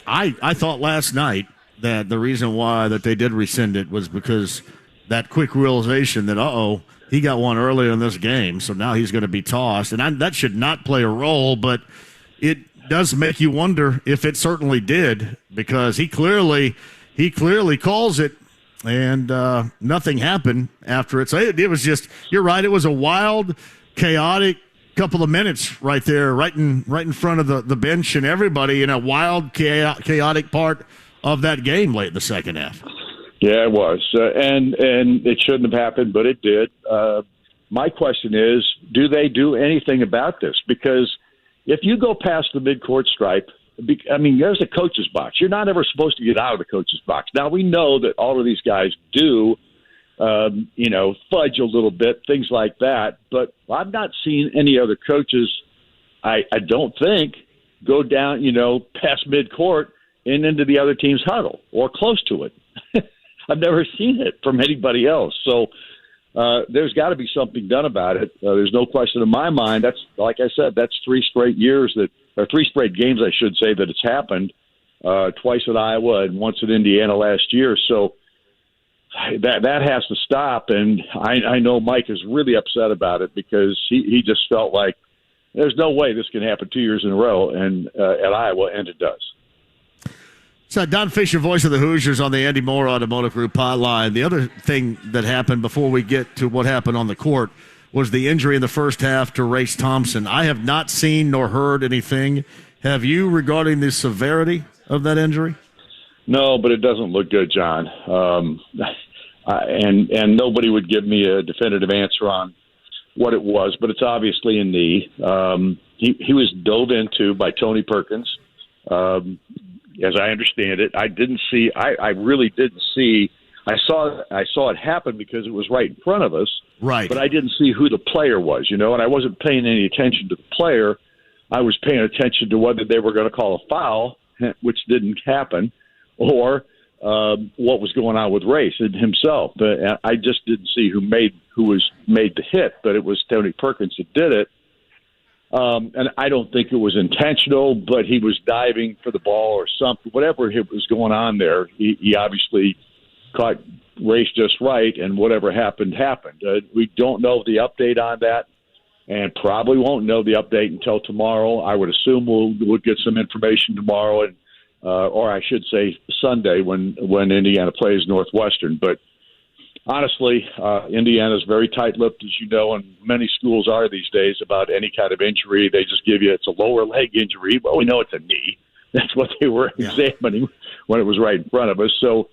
I thought last night that the reason why that they did rescind it was because that quick realization that, he got one earlier in this game, so now he's going to be tossed. And that should not play a role, but it does make you wonder if it certainly did, because he clearly calls it, and nothing happened after it. So it was just, you're right, it was a wild, chaotic couple of minutes right there, right in front of the bench and everybody in a wild, chaotic part of that game late in the second half. Yeah, it was. And it shouldn't have happened, but it did. My question is, do they do anything about this? Because if you go past the midcourt stripe, I mean, there's a coach's box. You're not ever supposed to get out of the coach's box. Now, we know that all of these guys do, fudge a little bit, things like that. But I've not seen any other coaches, I don't think, go down, past midcourt and into the other team's huddle or close to it. I've never seen it from anybody else. So there's got to be something done about it. There's no question in my mind. That's, like I said, that's 3 straight games, I should say, that it's happened, twice at Iowa and once at Indiana last year. So that has to stop. And I know Mike is really upset about it because he just felt like there's no way this can happen 2 years in a row and at Iowa, and it does. So Don Fischer, voice of the Hoosiers, on the Andy Moore Automotive Group hotline. The other thing that happened before we get to what happened on the court was the injury in the first half to Race Thompson. I have not seen nor heard anything. Have you, regarding the severity of that injury? No, but it doesn't look good, John. And nobody would give me a definitive answer on what it was, but it's obviously a knee. He was dove into by Tony Perkins. As I understand it, I really didn't see. I saw it happen because it was right in front of us. Right. But I didn't see who the player was, and I wasn't paying any attention to the player. I was paying attention to whether they were going to call a foul, which didn't happen, or what was going on with Race himself. But I just didn't see who made the hit, but it was Tony Perkins that did it. And I don't think it was intentional, but he was diving for the ball or something. Whatever was going on there, he obviously caught Race just right, and whatever happened. We don't know the update on that, and probably won't know the update until tomorrow. I would assume we'll get some information tomorrow, and or I should say Sunday when Indiana plays Northwestern. But honestly, Indiana's very tight-lipped, as you know, and many schools are these days about any kind of injury. They just give you it's a lower leg injury. Well, we know it's a knee. That's what they were examining when it was right in front of us. So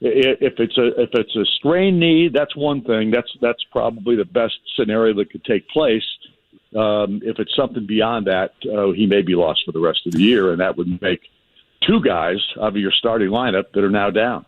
if it's a strained knee, that's one thing. That's probably the best scenario that could take place. If it's something beyond that, he may be lost for the rest of the year, and that would make 2 guys out of your starting lineup that are now down.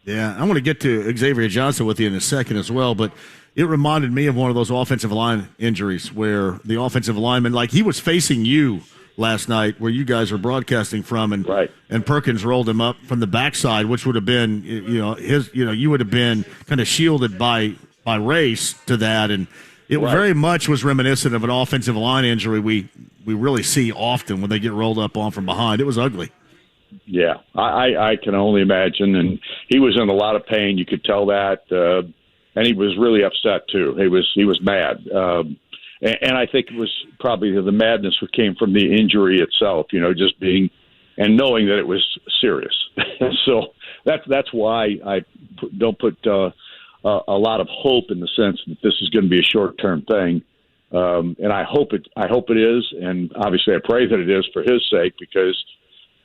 Yeah, I want to get to Xavier Johnson with you in a second as well, but it reminded me of one of those offensive line injuries where the offensive lineman, like he was facing you last night where you guys were broadcasting from, and and Perkins rolled him up from the backside, which would have been, you would have been kind of shielded by Race to that, and it very much was reminiscent of an offensive line injury we really see often when they get rolled up on from behind. It was ugly. Yeah, I can only imagine, and he was in a lot of pain. You could tell that, and he was really upset too. He was mad, and I think it was probably the madness that came from the injury itself. Just being and knowing that it was serious. So that's why I don't put a lot of hope in the sense that this is going to be a short-term thing. And I hope it is, and obviously I pray that it is for his sake, because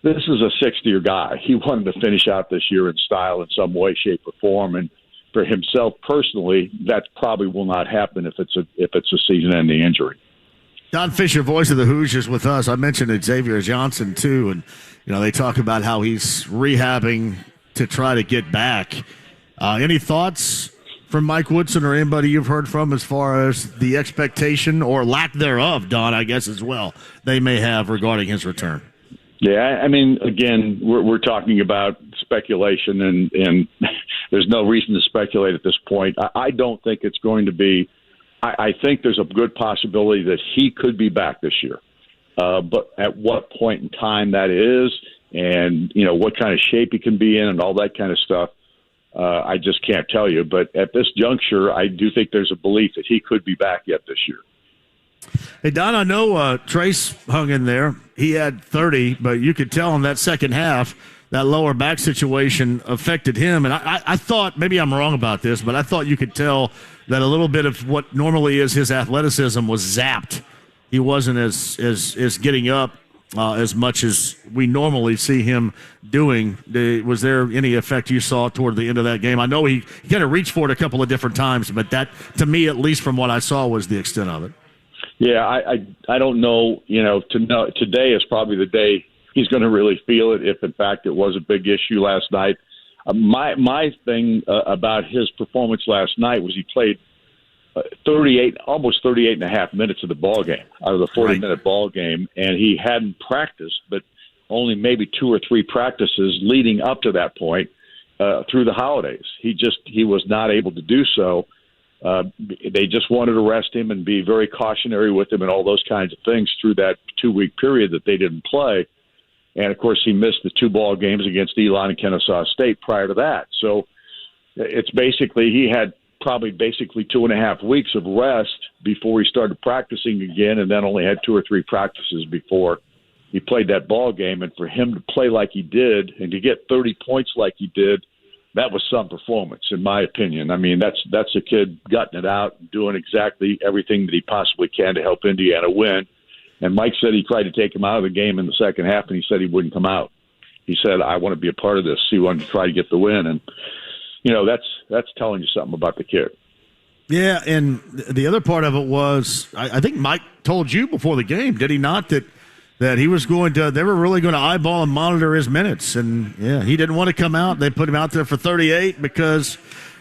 this is a sixth-year guy. He wanted to finish out this year in style in some way, shape, or form. And for himself personally, that probably will not happen if it's a season-ending injury. Don Fischer, voice of the Hoosiers, with us. I mentioned Xavier Johnson too, and they talk about how he's rehabbing to try to get back. Any thoughts from Mike Woodson or anybody you've heard from as far as the expectation or lack thereof, Don, I guess as well, they may have regarding his return? Yeah, I mean, again, we're talking about speculation, and there's no reason to speculate at this point. I don't think it's going to be – I think there's a good possibility that he could be back this year. But at what point in time that is, and, what kind of shape he can be in and all that kind of stuff, I just can't tell you. But at this juncture, I do think there's a belief that he could be back yet this year. Hey, Don, I know Trace hung in there. He had 30, but you could tell in that second half that lower back situation affected him. And I thought, maybe I'm wrong about this, but I thought you could tell that a little bit of what normally is his athleticism was zapped he wasn't as getting up as much as we normally see him doing. Was there any effect you saw toward the end of that game? I know he kind of reached for it a couple of different times, but that, to me, at least from what I saw, was the extent of it. Yeah, I don't know. Today is probably the day he's going to really feel it, if in fact it was a big issue last night. My thing about his performance last night was he played almost 38 and a half minutes of the ball game, out of the 40-minute ball game, and he hadn't practiced, but only maybe 2 or 3 practices leading up to that point through the holidays. He was not able to do so. They just wanted to rest him and be very cautionary with him and all those kinds of things through that 2-week period that they didn't play. And, of course, he missed the 2 ball games against Elon and Kennesaw State prior to that. So it's basically he had probably 2.5 weeks of rest before he started practicing again, and then only had 2 or 3 practices before he played that ball game. And for him to play like he did and to get 30 points like he did, that was some performance, in my opinion. I mean, that's a kid gutting it out and doing exactly everything that he possibly can to help Indiana win. And Mike said he tried to take him out of the game in the second half, and he said he wouldn't come out. He said, I want to be a part of this. He wanted to try to get the win. And, that's telling you something about the kid. Yeah, and the other part of it was, I think Mike told you before the game, did he not, that he was they were really going to eyeball and monitor his minutes. And, yeah, he didn't want to come out. They put him out there for 38 because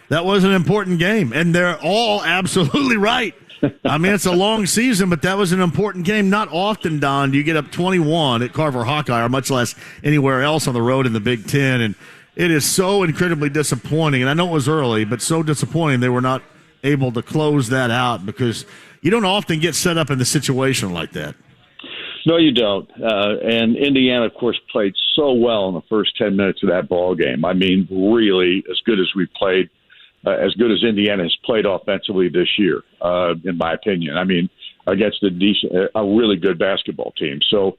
that was an important game. And they're all absolutely right. I mean, it's a long season, but that was an important game. Not often, Don, do you get up 21 at Carver Hawkeye, or much less anywhere else on the road in the Big Ten. And it is so incredibly disappointing. And I know it was early, but so disappointing they were not able to close that out, because you don't often get set up in the situation like that. No, you don't. And Indiana, of course, played so well in the first 10 minutes of that ball game. I mean, really as good as we played. As good as Indiana has played offensively this year, in my opinion. I mean, against a really good basketball team. So,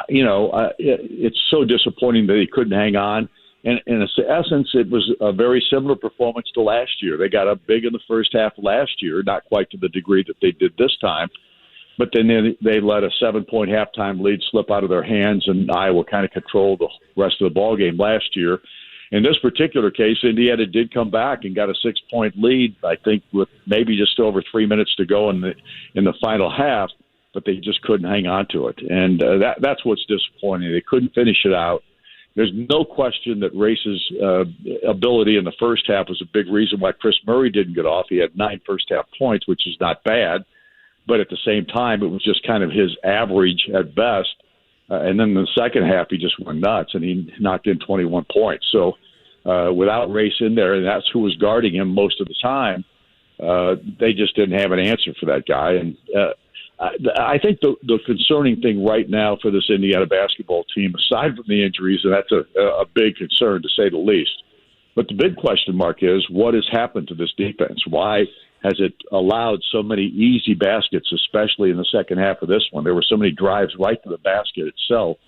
it's so disappointing that he couldn't hang on. And in essence, it was a very similar performance to last year. They got up big in the first half last year, not quite to the degree that they did this time. But then they let a 7-point halftime lead slip out of their hands, and Iowa kind of controlled the rest of the ball game last year. In this particular case, Indiana did come back and got a 6-point lead, I think, with maybe just over 3 minutes to go in the final half, but they just couldn't hang on to it. And that's what's disappointing. They couldn't finish it out. There's no question that Race's ability in the first half was a big reason why Chris Murray didn't get off. He had 9 first-half points, which is not bad, but at the same time, it was just kind of his average at best. And then in the second half, he just went nuts, and he knocked in 21 points. So without Race in there, and that's who was guarding him most of the time, they just didn't have an answer for that guy. And I think the concerning thing right now for this Indiana basketball team, aside from the injuries, and that's a big concern to say the least, but the big question mark is what has happened to this defense? Why has it allowed so many easy baskets, especially in the second half of this one? There were so many drives right to the basket itself.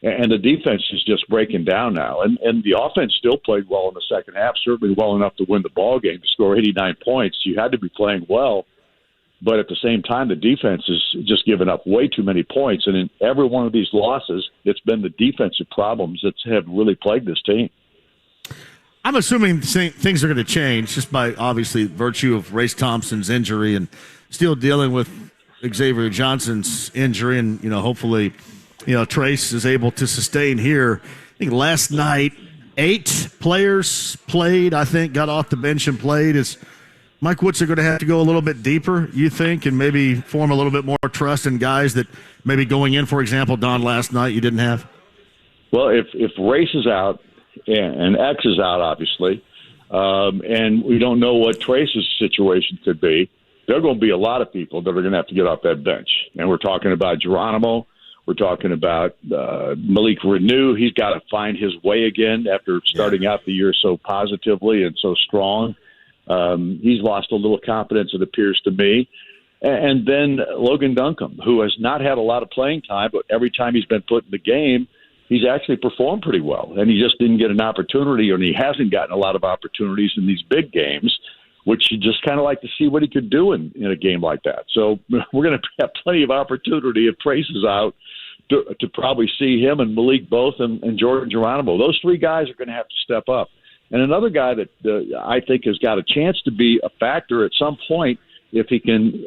And the defense is just breaking down now. And the offense still played well in the second half, certainly well enough to win the ball game, to score 89 points. You had to be playing well. But at the same time, the defense has just given up way too many points. And in every one of these losses, it's been the defensive problems that have really plagued this team. I'm assuming things are going to change just by, obviously, virtue of Race Thompson's injury and still dealing with Xavier Johnson's injury. And, hopefully, Trace is able to sustain here. I think last night, 8 players played, got off the bench and played. Is Mike Woodson going to have to go a little bit deeper, you think, and maybe form a little bit more trust in guys that maybe going in, for example, Don, last night you didn't have? Well, if Race is out, and X is out, obviously, and we don't know what Trace's situation could be, there are going to be a lot of people that are going to have to get off that bench. And we're talking about Geronimo. We're talking about Malik Renew. He's got to find his way again after starting out the year so positively and so strong. He's lost a little confidence, it appears to me. And then Logan Duncombe, who has not had a lot of playing time, but every time he's been put in the game, he's actually performed pretty well. And he just didn't get an opportunity, and he hasn't gotten a lot of opportunities in these big games which you just kind of like to see what he could do in a game like that. So we're going to have plenty of opportunity if Trace is out to probably see him and Malik both and Jordan Geronimo. Those three guys are going to have to step up. And another guy that I think has got a chance to be a factor at some point if he can,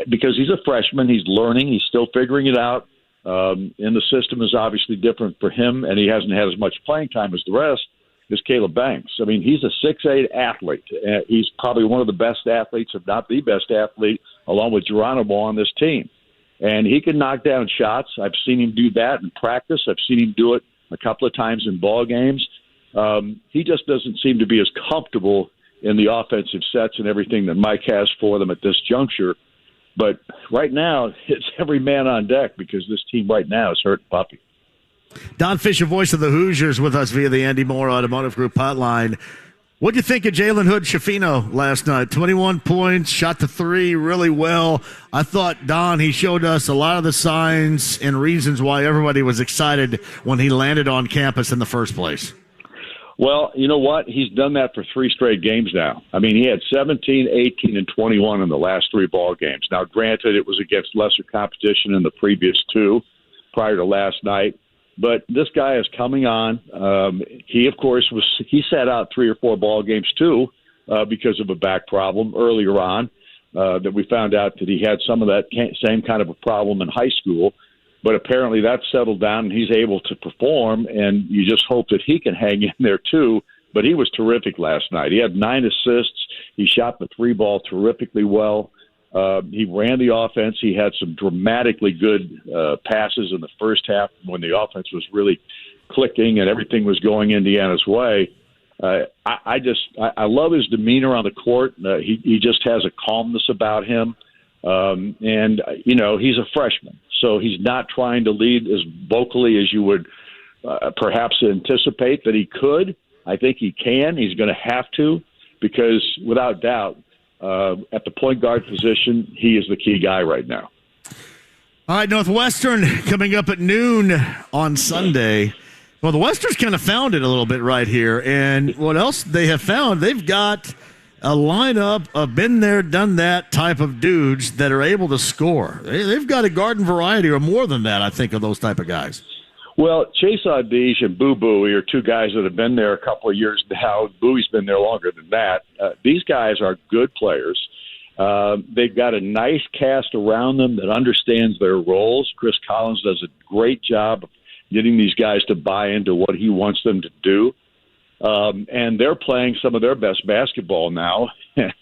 because he's a freshman, he's learning, he's still figuring it out. And the system is obviously different for him, and he hasn't had as much playing time as the rest, is Caleb Banks. I mean, he's a 6'8" athlete. He's probably one of the best athletes, if not the best athlete, along with Geronimo on this team. And he can knock down shots. I've seen him do that in practice. I've seen him do it a couple of times in ball games. He just doesn't seem to be as comfortable in the offensive sets and everything that Mike has for them at this juncture. But right now, it's every man on deck because this team right now is hurting puppy. Don Fischer, voice of the Hoosiers, with us via the Andy Moore Automotive Group hotline. What do you think of Jalen Hood-Schifino last night? 21 points, shot the three really well. I thought, Don, he showed us a lot of the signs and reasons why everybody was excited when he landed on campus in the first place. Well, you know what? He's done that for 3 straight games now. I mean, he had 17, 18, and 21 in the last 3 ball games. Now, granted, it was against lesser competition in the previous 2 prior to last night. But this guy is coming on. He, of course, he sat out 3 or 4 ball games, too, because of a back problem earlier on that we found out that he had some of that same kind of a problem in high school. But apparently that's settled down, and he's able to perform, and you just hope that he can hang in there, too. But he was terrific last night. He had 9 assists. He shot the 3 ball terrifically well. He ran the offense. He had some dramatically good passes in the first half when the offense was really clicking and everything was going Indiana's way. I love his demeanor on the court. He just has a calmness about him. And, you know, he's a freshman, so he's not trying to lead as vocally as you would perhaps anticipate that he could. I think he can. He's going to have to, because without doubt, at the point guard position, he is the key guy right now. All right, Northwestern coming up at noon on Sunday. Well, the Westerns kind of found it a little bit right here. And what else they have found, they've got a lineup of been there, done that type of dudes that are able to score. They've got a garden variety or more than that, I think, of those type of guys. Well, Chase Audige and Boo Buie are 2 guys that have been there a couple of years now. Bowie's been there longer than that. These guys are good players. They've got a nice cast around them that understands their roles. Chris Collins does a great job of getting these guys to buy into what he wants them to do. And they're playing some of their best basketball now.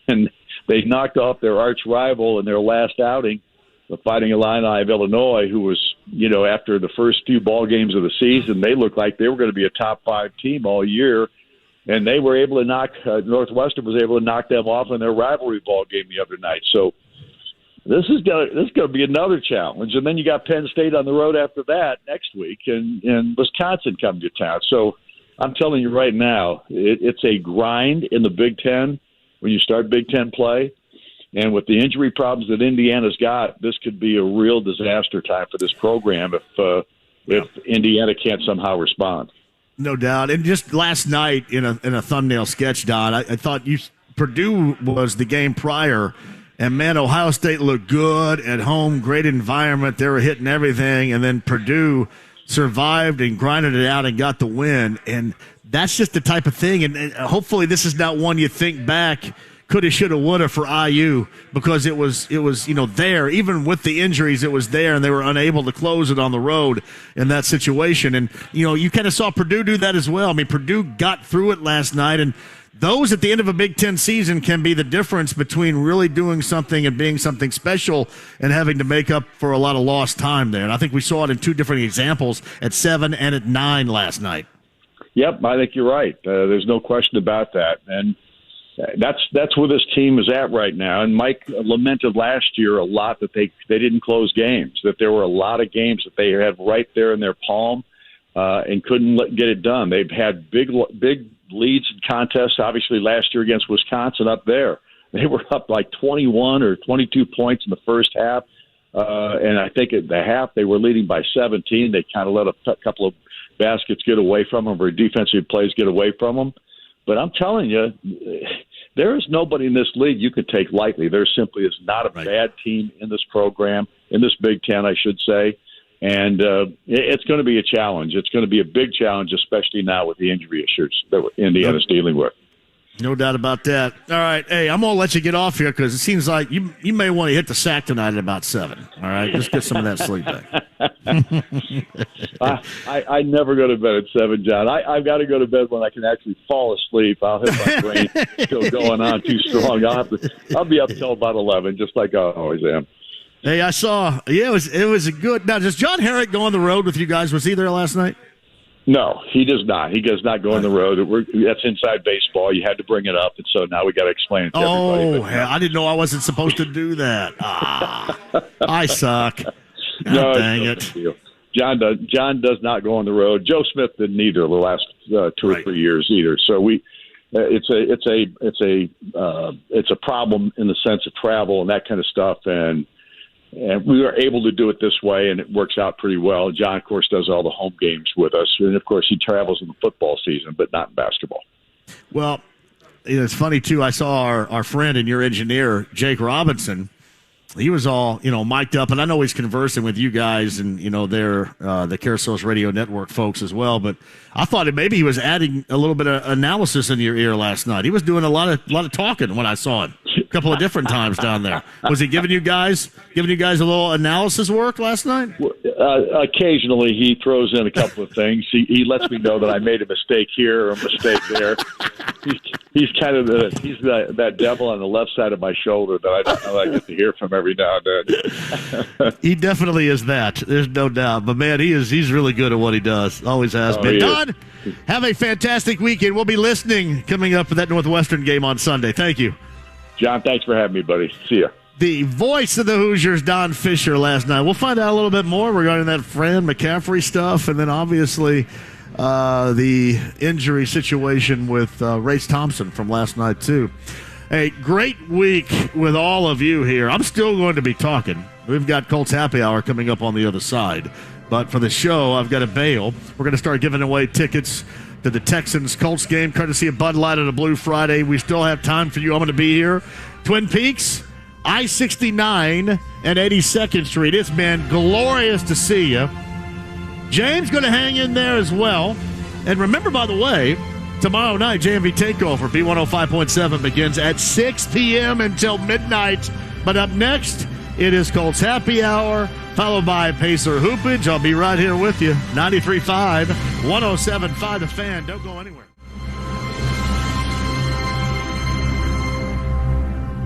And they knocked off their arch rival in their last outing, the Fighting Illini of Illinois, who was, you know, after the first few ball games of the season, they looked like they were going to be a top 5 team all year. And they were able to knock, Northwestern was able to knock them off in their rivalry ball game the other night. So this is going to be another challenge. And then you got Penn State on the road after that next week, and Wisconsin coming to town. So I'm telling you right now, it's a grind in the Big Ten when you start Big Ten play. And with the injury problems that Indiana's got, this could be a real disaster time for this program if Indiana can't somehow respond. No doubt. And just last night in a thumbnail sketch, Don, I thought Purdue was the game prior, and, man, Ohio State looked good at home, great environment. They were hitting everything, and then Purdue survived and grinded it out and got the win. And that's just the type of thing. And hopefully this is not one you think back, coulda, shoulda, woulda for IU, because it was there. Even with the injuries, it was there, and they were unable to close it on the road in that situation. And, you kind of saw Purdue do that as well. I mean, Purdue got through it last night, and those at the end of a Big Ten season can be the difference between really doing something and being something special and having to make up for a lot of lost time there. And I think we saw it in 2 different examples, at 7 and at 9 last night. Yep, I think you're right. There's no question about that. And that's where this team is at right now. And Mike lamented last year a lot that they didn't close games, that there were a lot of games that they had right there in their palm and couldn't get it done. They've had big leads in contests, obviously last year against Wisconsin up there. They were up like 21 or 22 points in the first half. And I think at the half they were leading by 17. They kind of let a couple of baskets get away from them, or defensive plays get away from them. But I'm telling you, there is nobody in this league you could take lightly. There simply is not a bad team in this program, in this Big Ten, I should say. And it's going to be a challenge. It's going to be a big challenge, especially now with the injury issues that Indiana's dealing with. No doubt about that. All right. Hey, I'm going to let you get off here because it seems like you may want to hit the sack tonight at about 7. All right? Just get some of that sleep back. I never go to bed at 7, John. I've got to go to bed when I can actually fall asleep. I'll have my brain still going on too strong. I'll be up till about 11, just like I always am. Hey, I saw. Yeah, it was a good. Now, does John Herrick go on the road with you guys? Was he there last night? No, he does not. He does not go on the road. That's inside baseball. You had to bring it up, and so now we got to explain it to everybody. Oh, I didn't know I wasn't supposed to do that. I suck. No, dang it. John does not go on the road. Joe Smith didn't either the last 2 or 3 years either. So it's a problem in the sense of travel and that kind of stuff, and we were able to do it this way, and it works out pretty well. John, of course, does all the home games with us, and of course he travels in the football season, but not in basketball. Well, it's funny too. I saw our friend and your engineer, Jake Robinson. He was all, mic'd up, and I know he's conversing with you guys and, they're the Carousels Radio Network folks as well, but I thought maybe he was adding a little bit of analysis in your ear last night. He was doing a lot of talking when I saw him a couple of different times down there. Was he giving you guys a little analysis work last night? Occasionally he throws in a couple of things. He lets me know that I made a mistake here or a mistake there. He's kind of that devil on the left side of my shoulder that I get to hear from every now and then. He definitely is that. There's no doubt. But, man, he's really good at what he does. Always has been. Don, have a fantastic weekend. We'll be listening coming up for that Northwestern game on Sunday. Thank you. John, thanks for having me, buddy. See ya. The voice of the Hoosiers, Don Fischer, last night. We'll find out a little bit more regarding that Fran McCaffrey stuff, and then obviously the injury situation with Race Thompson from last night, too. Hey, great week with all of you here. I'm still going to be talking. We've got Colts Happy Hour coming up on the other side. But for the show, I've got to bail. We're going to start giving away tickets to the Texans-Colts game, courtesy of Bud Light on a Blue Friday. We still have time for you. I'm going to be here. Twin Peaks, I-69 and 82nd Street. It's been glorious to see you. James going to hang in there as well. And remember, by the way, tomorrow night, JMV Takeover, B105.7 begins at 6 p.m. until midnight. But up next, it is Colts Happy Hour, followed by Pacer Hoopage. I'll be right here with you. 93.5, 107.5 The Fan. Don't go anywhere.